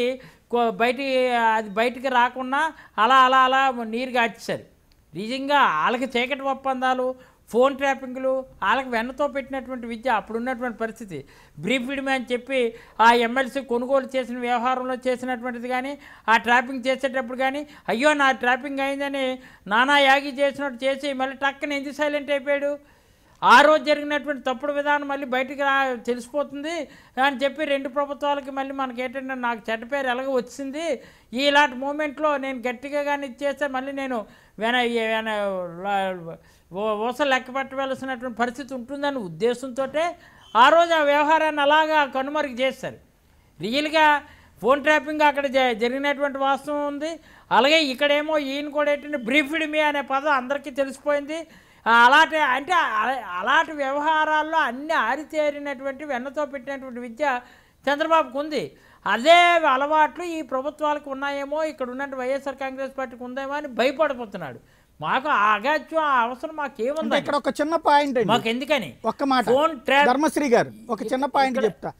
బయటికి రాకుండా అలా నీరు గాడ్చారు. నిజంగా వాళ్ళకి చీకటి ఒప్పందాలు, ఫోన్ ట్రాపింగ్లు వాళ్ళకి వెన్నతో పెట్టినటువంటి విద్య అప్పుడున్నటువంటి పరిస్థితి. బ్రీఫ్డ్ మీ అని చెప్పి ఆ ఎమ్మెల్సీ కొనుగోలు చేసిన వ్యవహారంలో చేసినటువంటిది కానీ, ఆ ట్రాపింగ్ చేసేటప్పుడు కానీ అయ్యో నా ట్రాపింగ్ అయిందని నానా యాగి చేసినట్టు చేసి మళ్ళీ టక్కన ఎందుకు సైలెంట్ అయిపోయాడు? ఆ రోజు జరిగినటువంటి తప్పుడు విధానం మళ్ళీ బయటికి తెలిసిపోతుంది అని చెప్పి రెండు ప్రభుత్వాలకి మళ్ళీ మనకి ఏంటంటే నాకు చెడ్డ పేరు ఎలాగో వచ్చింది, ఇలాంటి మూమెంట్లో నేను గట్టిగా కానీ ఇచ్చేస్తే మళ్ళీ నేను ఊసలు లెక్క పెట్టవలసినటువంటి పరిస్థితి ఉంటుందని ఉద్దేశంతో ఆ రోజు ఆ వ్యవహారాన్ని అలాగా కనుమరుగు చేస్తారు. రియల్గా ఫోన్ ట్రాపింగ్ అక్కడ జరిగినటువంటి వాస్తవం ఉంది. అలాగే ఇక్కడేమో ఈయన కూడా ఏంటంటే బ్రీఫ్డ్ మీ అనే పదం అందరికీ తెలిసిపోయింది. అలాంటి వ్యవహారాల్లో అన్ని ఆరితేరినటువంటి వెన్నతో పెట్టినటువంటి విద్య చంద్రబాబుకు ఉంది. అదే అలవాట్లు ఈ ప్రభుత్వాలకు ఉన్నాయేమో, ఇక్కడ ఉన్నటువంటి వైఎస్ఆర్ కాంగ్రెస్ పార్టీకి ఉందేమో అని భయపడిపోతున్నాడు. మాకు అగాత్యం ఆ అవసరం మాకేముంది? ఇక్కడ ఒక చిన్న పాయింట్ మాకు ఎందుకని ఒక్క మాట ధర్మశ్రీ గారు ఒక చిన్న పాయింట్ చెప్తా.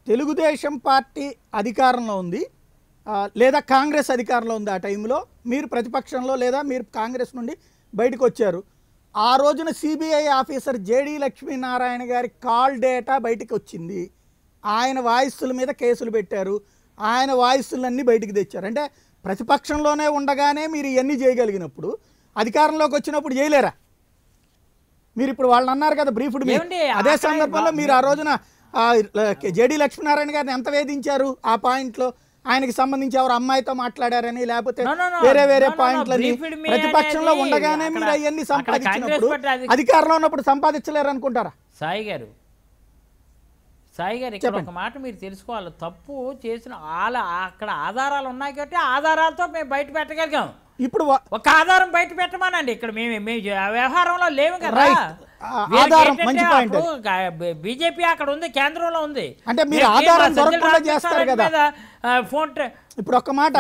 తెలుగుదేశం పార్టీ అధికారంలో ఉంది లేదా కాంగ్రెస్ అధికారంలో ఉంది. ఆ టైంలో మీరు ప్రతిపక్షంలో లేదా మీరు కాంగ్రెస్ నుండి బయటకు వచ్చారు. ఆ రోజున సిబిఐ ఆఫీసర్ జేడి లక్ష్మీనారాయణ గారి కాల్ డేటా బయటకు వచ్చింది. ఆయన వాయిస్ల మీద కేసులు పెట్టారు. ఆయన వాయిస్లన్నీ బయటికి తెచ్చారు. అంటే ప్రతిపక్షంలోనే ఉండగానే మీరు ఇవన్నీ చేయగలిగినప్పుడు అధికారంలోకి వచ్చినప్పుడు చేయలేరా? మీరు ఇప్పుడు వాళ్ళు అన్నారు కదా బ్రీఫ్డ్ మీ, అదే సందర్భంలో మీరు ఆ రోజున జేడి లక్ష్మీనారాయణ గారిని ఎంత వేధించారు? ఆ పాయింట్లో ఆయనకి సంబంధించి ఎవరు అమ్మాయితో మాట్లాడారని లేకపోతే వేరే వేరే పాయింట్లని ప్రతిపక్షంలో ఉండగానే మీరు అవన్నీ సంపాదించినప్పుడు అధికారంలో ఉన్నప్పుడు సంపాదించలేరు అనుకుంటారా? సాయి గారు ఇక్కడ ఒక మాట మీరు తెలుసుకోవాలి. తప్పు చేసిన అక్కడ ఆధారాలు ఉన్నాయి కాబట్టి ఆధారాలతో మేము బయట పెట్టగలిగాం. ఇప్పుడు ఒక ఆధారం బయట పెట్టమానండి. ఇక్కడ మేము వ్యవహారంలో లేవు కదా. బీజేపీ అక్కడ ఉంది, కేంద్రంలో ఉంది. అంటే మీరు ఆధారం దొరకకుండా చేస్తారు కదా. ఇప్పుడు ఒక మాట,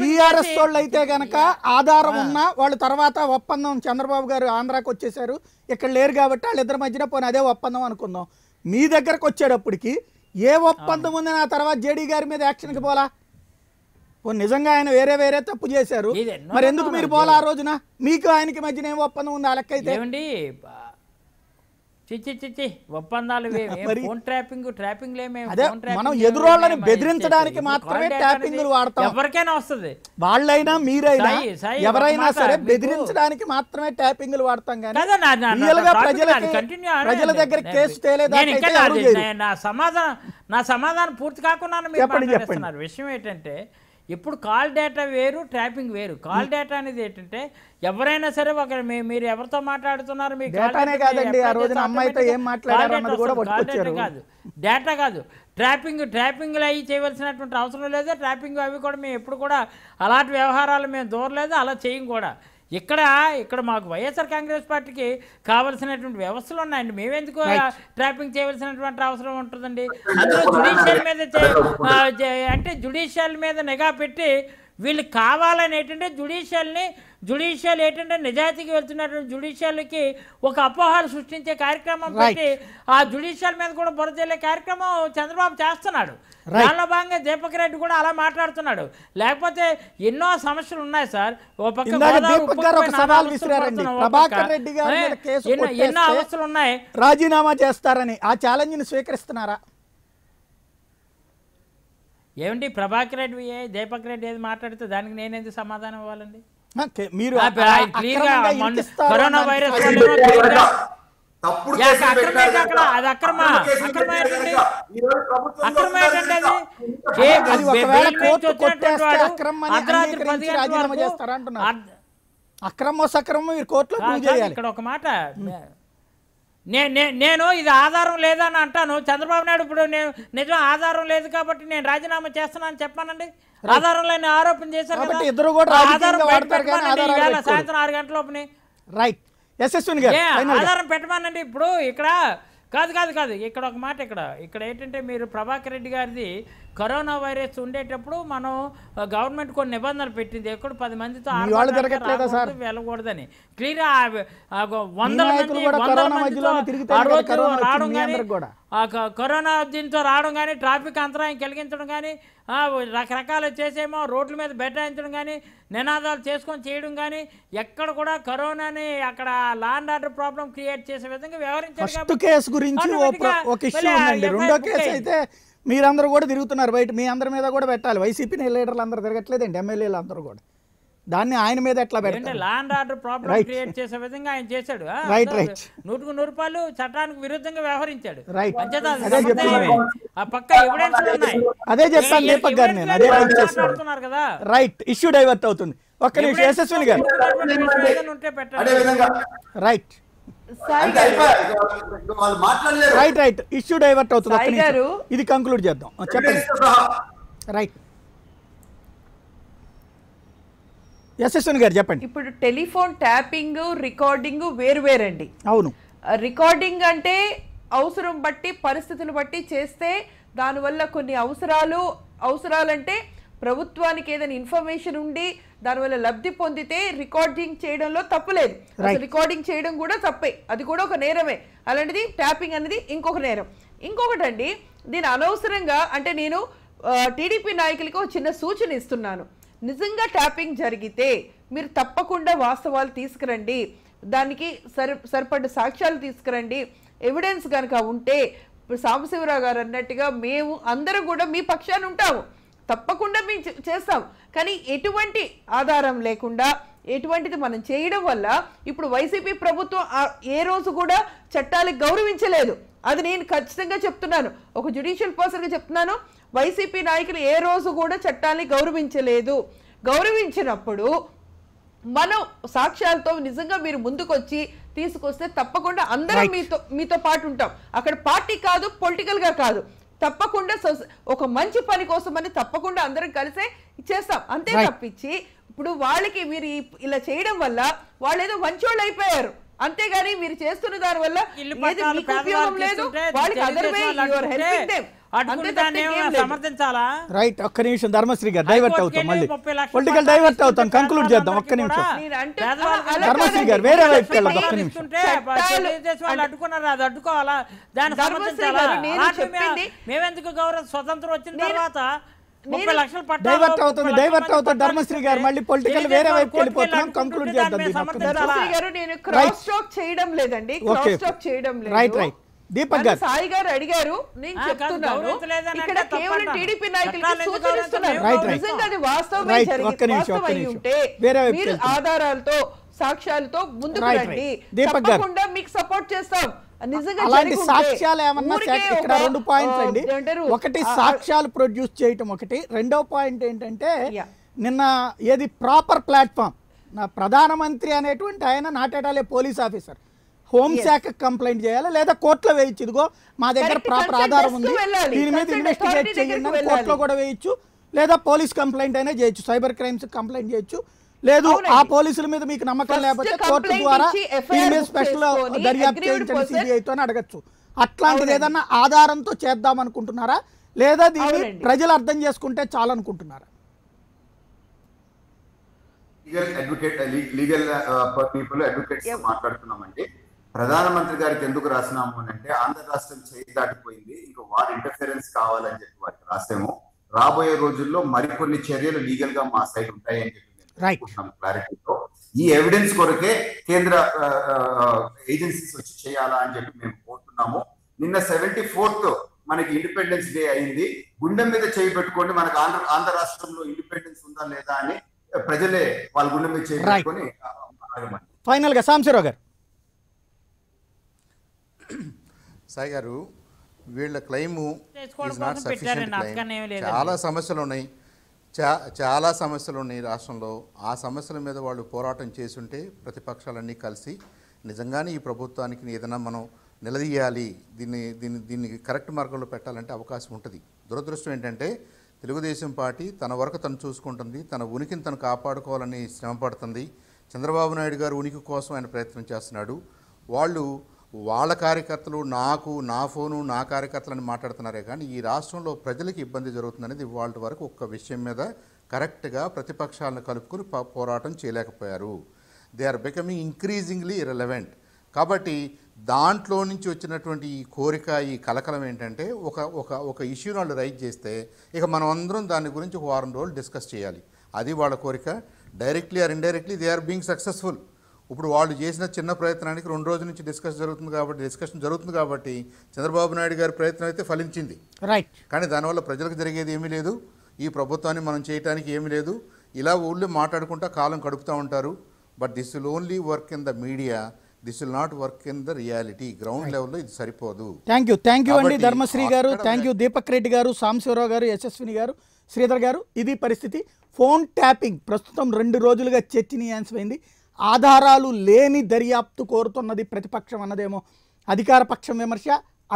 టీఆర్ఎస్ వాళ్ళు అయితే గనక ఆధారం ఉన్నా వాళ్ళు తర్వాత ఒప్పందం చంద్రబాబు గారు ఆంధ్రాకి వచ్చేసారు, ఇక్కడ లేరు కాబట్టి వాళ్ళిద్దరి మధ్యన పోనీ అదే ఒప్పందం అనుకుందాం. మీ దగ్గరకు వచ్చేటప్పటికి ఏ ఒప్పందం ఉంది? నా తర్వాత జేడీ గారి మీద యాక్షన్కి పోలా? నిజంగా ఆయన వేరే వేరే తప్పు చేశారు, మరి ఎందుకు మీరు పోలా? ఆ రోజున మీకు ఆయనకి మధ్యన ఏం ఒప్పందం ఉంది? ఆ లెక్క అయితే ఒప్పందాలు మనం ఎదురోళ్ళని బెదిరించడానికి మాత్రమే ట్యాపింగ్లు వాడతాం. ఎవరికైనా వస్తుంది, వాళ్ళైనా మీరైనా ఎవరైనా సరే బెదిరించడానికి మాత్రమే ట్యాపింగ్లు వాడతాం. కానీ రియల్ గా ప్రజల దగ్గర కేసు తేలేదా? నా సమాధానం పూర్తి కాకుండా చెప్పండి. విషయం ఏంటంటే ఇప్పుడు కాల్ డేటా వేరు, ట్రాపింగ్ వేరు. కాల్ డేటా అనేది ఏంటంటే ఎవరైనా సరే మీరు ఎవరితో మాట్లాడుతున్నారు మీకు డేటా కాదు, ట్రాపింగ్లు అవి చేయవలసినటువంటి అవసరం లేదు. ట్రాపింగ్ అవి కూడా మేము ఎప్పుడు కూడా అలాంటి వ్యవహారాలు మేము దూరలేదు, అలా చేయం కూడా. ఇక్కడ మాకు వైఎస్ఆర్ కాంగ్రెస్ పార్టీకి కావాల్సినటువంటి వ్యవస్థలు ఉన్నాయండి. మేమెందుకు ట్రాపింగ్ చేయవలసినటువంటి అవసరం ఉంటుందండి? అందులో జుడిషియల్ మీద అంటే జుడిషియల్ మీద నిఘా పెట్టి వీళ్ళకి కావాలని ఏంటంటే జుడిషియల్ ఏంటంటే నిజాయితీకి వెళ్తున్నటువంటి జుడిషియల్కి ఒక అపోహలు సృష్టించే కార్యక్రమం పెట్టి ఆ జుడిషియల్ మీద కూడా బురద జల్లే కార్యక్రమం చంద్రబాబు చేస్తున్నాడు. దానిలో భాగంగా దీపక్ రెడ్డి కూడా అలా మాట్లాడుతున్నాడు. లేకపోతే ఎన్నో సమస్యలు ఉన్నాయి సార్. ఓ పక్క ఎన్నో అవస్థలు ఉన్నాయి. రాజీనామా చేస్తారని ఆ ఛాలెంజ్ ని స్వీకరిస్తున్నారా? ఏమండి ప్రభాకర్ రెడ్డి దీపక్ రెడ్డి ఏది మాట్లాడితే దానికి నేనేది సమాధానం ఇవ్వాలండి? మీరు కరోనా వైరస్ అది అక్రమ అక్రమ సక్రమం మీరు కోర్టులో ప్రూవ్ చేయాలి. ఇక్కడ ఒక మాట నేను ఇది ఆధారం లేదని అంటాను. చంద్రబాబు నాయుడు ఇప్పుడు నేను నిజం ఆధారం లేదు కాబట్టి నేను రాజీనామా చేస్తున్నాను చెప్పానండి. ఆధారం లేని ఆరోపణ చేశారు కదా, ఇద్దరు కూడా సాయంత్రం 6 గంటల లోపుని రైట్ యశస్విని గారు ఆధారం పెట్టమానండి. ఇప్పుడు ఇక్కడ కాదు ఇక్కడ ఒక మాట ఇక్కడ ఏంటంటే మీరు ప్రభాకర్ రెడ్డి గారిది కరోనా వైరస్ ఉండేటప్పుడు మనం గవర్నమెంట్ కొన్ని నిబంధనలు పెట్టింది. ఎక్కడ 10 మందితో వెళ్ళకూడదని క్లియర్ 100 మంది ఆ రోజు రావడం కానీ కరోనా దీంతో రావడం కానీ ట్రాఫిక్ అంతరాయం కలిగించడం కానీ రకరకాలు చేసేమో రోడ్ల మీద బెటాయించడం కానీ నినాదాలు చేసుకొని చేయడం కానీ ఎక్కడ కూడా కరోనాని అక్కడ law and order problem create చేసే విధంగా వ్యవహరించారు. ఫస్ట్ కేసు గురించి ఒక ఇష్యూ ఉందండి. రెండో కేసు అయితే మీరందరూ కూడా తిరుగుతున్నారు బయట. మీ అందరి మీద కూడా పెట్టాలి. వైసీపీ లీడర్లు అందరూ తిరగట్లేదండి, ఎమ్మెల్యేలు అందరూ కూడా. దాన్ని ఆయన మీద ఎట్లా పెట్టాలి? Law and order problem create చేసే విధంగా ఆయన చేశాడు. 100కు 100 చట్టానికి విరుద్ధంగా వ్యవహరించాడు. ఆ పక్క ఎవిడెన్స్ ఉన్నాయి. అదే చెప్తాను దీపక్ గారు, నేను అదే మాట్లాడుతున్నారు కదా. రైట్, ఇష్యూ డైవర్ట్ అవుతుంది. ఒక్క నిమిషం యశస్విని గారు. రైట్ రైట్ ఇష్యూ డైవర్ట్ అవుతుంది. ఇది కంక్లూడ్ చేద్దాం, చెప్పండి. రైట్ యశస్విని గారు చెప్పండి. ఇప్పుడు టెలిఫోన్ ట్యాపింగ్ రికార్డింగ్ వేరువేరండి. అవును, రికార్డింగ్ అంటే అవసరం బట్టి పరిస్థితులు బట్టి చేస్తే దానివల్ల కొన్ని అవసరాలంటే ప్రభుత్వానికి ఏదైనా ఇన్ఫర్మేషన్ ఉండి దానివల్ల లబ్ధి పొందితే రికార్డింగ్ చేయడంలో తప్పులేదు. రికార్డింగ్ చేయడం కూడా తప్పే, అది కూడా ఒక నేరమే. అలాంటిది ట్యాపింగ్ అనేది ఇంకొక నేరం. ఇంకొకటండి, దీని అనవసరంగా అంటే నేను టీడీపీ నాయకులకు ఒక చిన్న సూచన ఇస్తున్నాను. నిజంగా ట్యాపింగ్ జరిగితే మీరు తప్పకుండా వాస్తవాలు తీసుకురండి, దానికి సరిపడ్డ సాక్ష్యాలు తీసుకురండి. ఎవిడెన్స్ కనుక ఉంటే సాంబశివరావు గారు అన్నట్టుగా మేము అందరం కూడా మీ పక్షాన ఉంటాము, తప్పకుండా మేము చేస్తాం. కానీ ఎటువంటి ఆధారం లేకుండా ఎటువంటిది మనం చేయడం వల్ల ఇప్పుడు వైసీపీ ప్రభుత్వం ఏ రోజు కూడా చట్టాలకు గౌరవించలేదు. అది నేను ఖచ్చితంగా చెప్తున్నాను, ఒక జ్యుడిషియల్ పర్సన్గా చెప్తున్నాను. వైసీపీ నాయకులు ఏ రోజు కూడా చట్టాన్ని గౌరవించలేదు. గౌరవించినప్పుడు మనం సాక్ష్యాలతో నిజంగా మీరు ముందుకొచ్చి తీసుకొస్తే తప్పకుండా అందరం మీతో పాటు ఉంటాం. అక్కడ పార్టీ కాదు, పొలిటికల్గా కాదు, తప్పకుండా ఒక మంచి పని కోసం అని తప్పకుండా అందరం కలిసే చేస్తాం. అంతే తప్పించి ఇప్పుడు వాళ్ళకి మీరు ఇలా చేయడం వల్ల వాళ్ళు ఏదో మంచోళ్ళు అయిపోయారు, అంతేగాని మీరు చేస్తున్న దాని వల్ల ఉపయోగం లేదు. వాళ్ళకి రైట్, ఒక్క నిమిషం ధర్మశ్రీ గారు, డైవర్ట్ అవుతాం, మళ్ళీ పొలిటికల్ డైవర్ట్ అవుతాం, కంక్లూడ్ చేద్దాం. ఒక్క నిమిషం ధర్మశ్రీ గారు, వేరే వైపు వెళ్ళదు. ఒక్క నిమిషం మేమెందుకు గౌరవ స్వతంత్రం వచ్చిన తర్వాత డైవర్ట్ అవుతుంది ధర్మశ్రీ గారు, మళ్ళీ పొలిటికల్ వేరే వైపు వెళ్ళిపోతున్నాం, కంక్లూడ్ చేద్దాం. క్రాస్ టాక్ చేయడం లేదండి, క్రాస్ టాక్ చేయడం లేదు. రైట్ రైట్ దీపక్ గారు, సాయి గారు అడిగారు, నేను చెప్తున్నాను ఇక్కడ కేవలం టీడీపీ నాయకులకి సూచనిస్తున్నారు. నిజంగా అది వాస్తవమే జరిగింది ఉంటే మీరు ఆధారాలతో సాక్ష్యాలతో ముందుకు రండి, తప్పకుండా మీకు సపోర్ట్ చేస్తాం. అలాంటి సాక్ష్యాలు ఏమన్నా ఇక్కడ 2 పాయింట్స్ అండి. ఒకటి సాక్ష్యాలు ప్రొడ్యూస్ చేయటం ఒకటి, రెండో పాయింట్ ఏంటంటే నిన్న ఏది ప్రాపర్ ప్లాట్ఫామ్, నా ప్రధానమంత్రి అనేటువంటి ఆయన నాటేటాలే పోలీస్ ఆఫీసర్ హోంశాఖ కంప్లైంట్ చేయాలి లేదా కోర్టులో వేయచ్చు. ఇదిగో మా దగ్గర ప్రాపర్ ఆధారం ఉంది, దీని మీద ఇన్వెస్టిగేట్ చేయండి అని కోర్టులో కూడా వేయచ్చు, లేదా పోలీస్ కంప్లైంట్ అయినా చేయొచ్చు, సైబర్ క్రైమ్స్ కంప్లైంట్ చేయొచ్చు, లేదు ఆ అవునండి. పోలీసుల మీద మీకు నమ్మకం First లేకపోతే కోర్టు complaint ద్వారా ఇచ్చి FIR దీని మీద book స్పెషల్ చేసుకొని దర్యాప్తు aggrieved చేయించండి person- సిబిఐతో అని అడగచ్చు. అట్లాంటిది అవునండి. ఏదన్నా ఆధారంతో చేద్దాం అనుకుంటున్నారా, లేదా దీన్ని అవునండి. ప్రజలు అర్థం చేసుకుంటే చాలనుకుంటున్నారా? లీగల్ పీపుల్ అడ్వకేట్స్ మాట్లాడుతున్నామంటే ప్రధానమంత్రి గారికి ఎందుకు రాసినాము అని అంటే ఆంధ్ర రాష్ట్రం చేయి దాటిపోయింది, ఇంకా వారి ఇంటర్ఫిరెన్స్ కావాలని చెప్పి వారికి రాసాము. రాబోయే రోజుల్లో మరికొన్ని చర్యలు లీగల్ గా మా సైడ్ ఉంటాయని చెప్పి Right. క్లారిటీతో ఈ ఎవిడెన్స్ కొరకే కేంద్ర ఏజెన్సీస్ వచ్చి చేయాలా అని చెప్పి మేము కోరుతున్నాము. నిన్న 74th మనకి ఇండిపెండెన్స్ డే అయింది. గుండె మీద చేయి పెట్టుకోండి, మనకు ఆంధ్ర రాష్ట్రంలో ఇండిపెండెన్స్ ఉందా లేదా అని ప్రజలే వాళ్ళ గుండె మీద చేయి పెట్టుకొని ఫైనల్ గా సాంబశివరావు గారు. సాయి గారు, వీళ్ళ క్లెయిము చేసుకోవడం ఈజ్ నాట్ కోసం సఫిషియెంట్ పెట్టారండి, క్లెయిమ్. అంతకన్నా ఏమీ లేదండి. చాలా సమస్యలు ఉన్నాయి, చాలా సమస్యలు ఉన్నాయి రాష్ట్రంలో. ఆ సమస్యల మీద వాళ్ళు పోరాటం చేసుంటే ప్రతిపక్షాలన్నీ కలిసి నిజంగానే ఈ ప్రభుత్వానికి ఏదైనా మనం నిలదీయాలి, దీన్ని కరెక్ట్ మార్గంలో పెట్టాలంటే అవకాశం ఉంటుంది. దురదృష్టం ఏంటంటే తెలుగుదేశం పార్టీ తన వరకు తను చూసుకుంటుంది, తన ఉనికిని తను కాపాడుకోవాలని శ్రమపడుతుంది. చంద్రబాబు నాయుడు గారు ఉనికి కోసం ఆయన ప్రయత్నం చేస్తున్నాడు. వాళ్ళ కార్యకర్తలు నా ఫోను నా కార్యకర్తలని మాట్లాడుతున్నారే కానీ ఈ రాష్ట్రంలో ప్రజలకు ఇబ్బంది జరుగుతుందనేది వాళ్ళ వరకు ఒక్క విషయం మీద కరెక్ట్గా ప్రతిపక్షాలను కలుపుకొని పోరాటం చేయలేకపోయారు. They are becoming increasingly irrelevant. కాబట్టి దాంట్లో నుంచి వచ్చినటువంటి ఈ కోరిక, ఈ కలకలం ఏంటంటే ఒక ఇష్యూని వాళ్ళు రైజ్ చేస్తే ఇక మనం అందరం దాని గురించి ఒక వారం రోజులు డిస్కస్ చేయాలి. అది వాళ్ళ కోరిక. Directly or indirectly they are being successful. ఇప్పుడు వాళ్ళు చేసిన చిన్న ప్రయత్నానికి 2 రోజుల నుంచి డిస్కషన్ జరుగుతుంది కాబట్టి చంద్రబాబు నాయుడు గారి ప్రయత్నం అయితే ఫలించింది. రైట్. కానీ దానివల్ల ప్రజలకు జరిగేది ఏమీ లేదు, ఈ ప్రభుత్వాన్ని మనం చేయడానికి ఏమీ లేదు. ఇలా ఊళ్ళో మాట్లాడుకుంటా కాలం గడుపుతూ ఉంటారు. But this will only work in the media, this will not work in the reality. Ground లెవెల్లో ఇది సరిపోదు. థ్యాంక్ యూ అండి కాబట్టి ధర్మశ్రీ గారు, థ్యాంక్ యూ దీపక్ రెడ్డి గారు, సాంబశివరావు గారు, యశస్విని గారు, శ్రీధర్ గారు. ఇది పరిస్థితి. ఫోన్ ట్యాపింగ్ ప్రస్తుతం 2 రోజులుగా చర్చనీయాంశమైంది. ఆధారాలు లేని దర్యాప్తు కోరుతున్నది ప్రతిపక్షం అన్నదేమో అధికార పక్షం విమర్శ.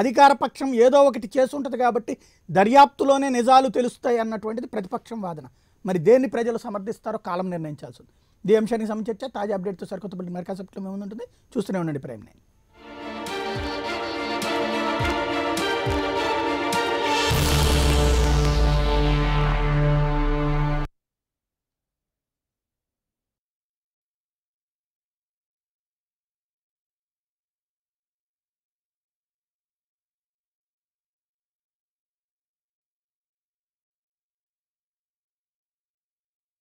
అధికార పక్షం ఏదో ఒకటి చేసుంటుంది కాబట్టి దర్యాప్తులోనే నిజాలు తెలుస్తాయి అన్నటువంటిది ప్రతిపక్షం వాదన. మరి దేన్ని ప్రజలు సమర్థిస్తారో కాలం నిర్ణయించాల్సి ఉంది. ఈ అంశానికి సంబంధించి తాజా అప్డేట్తో సరికొత్త మరికాసేపట్లో మేము ఉంటుంది. చూస్తూనే ఉండండి ప్రైమ్ 9.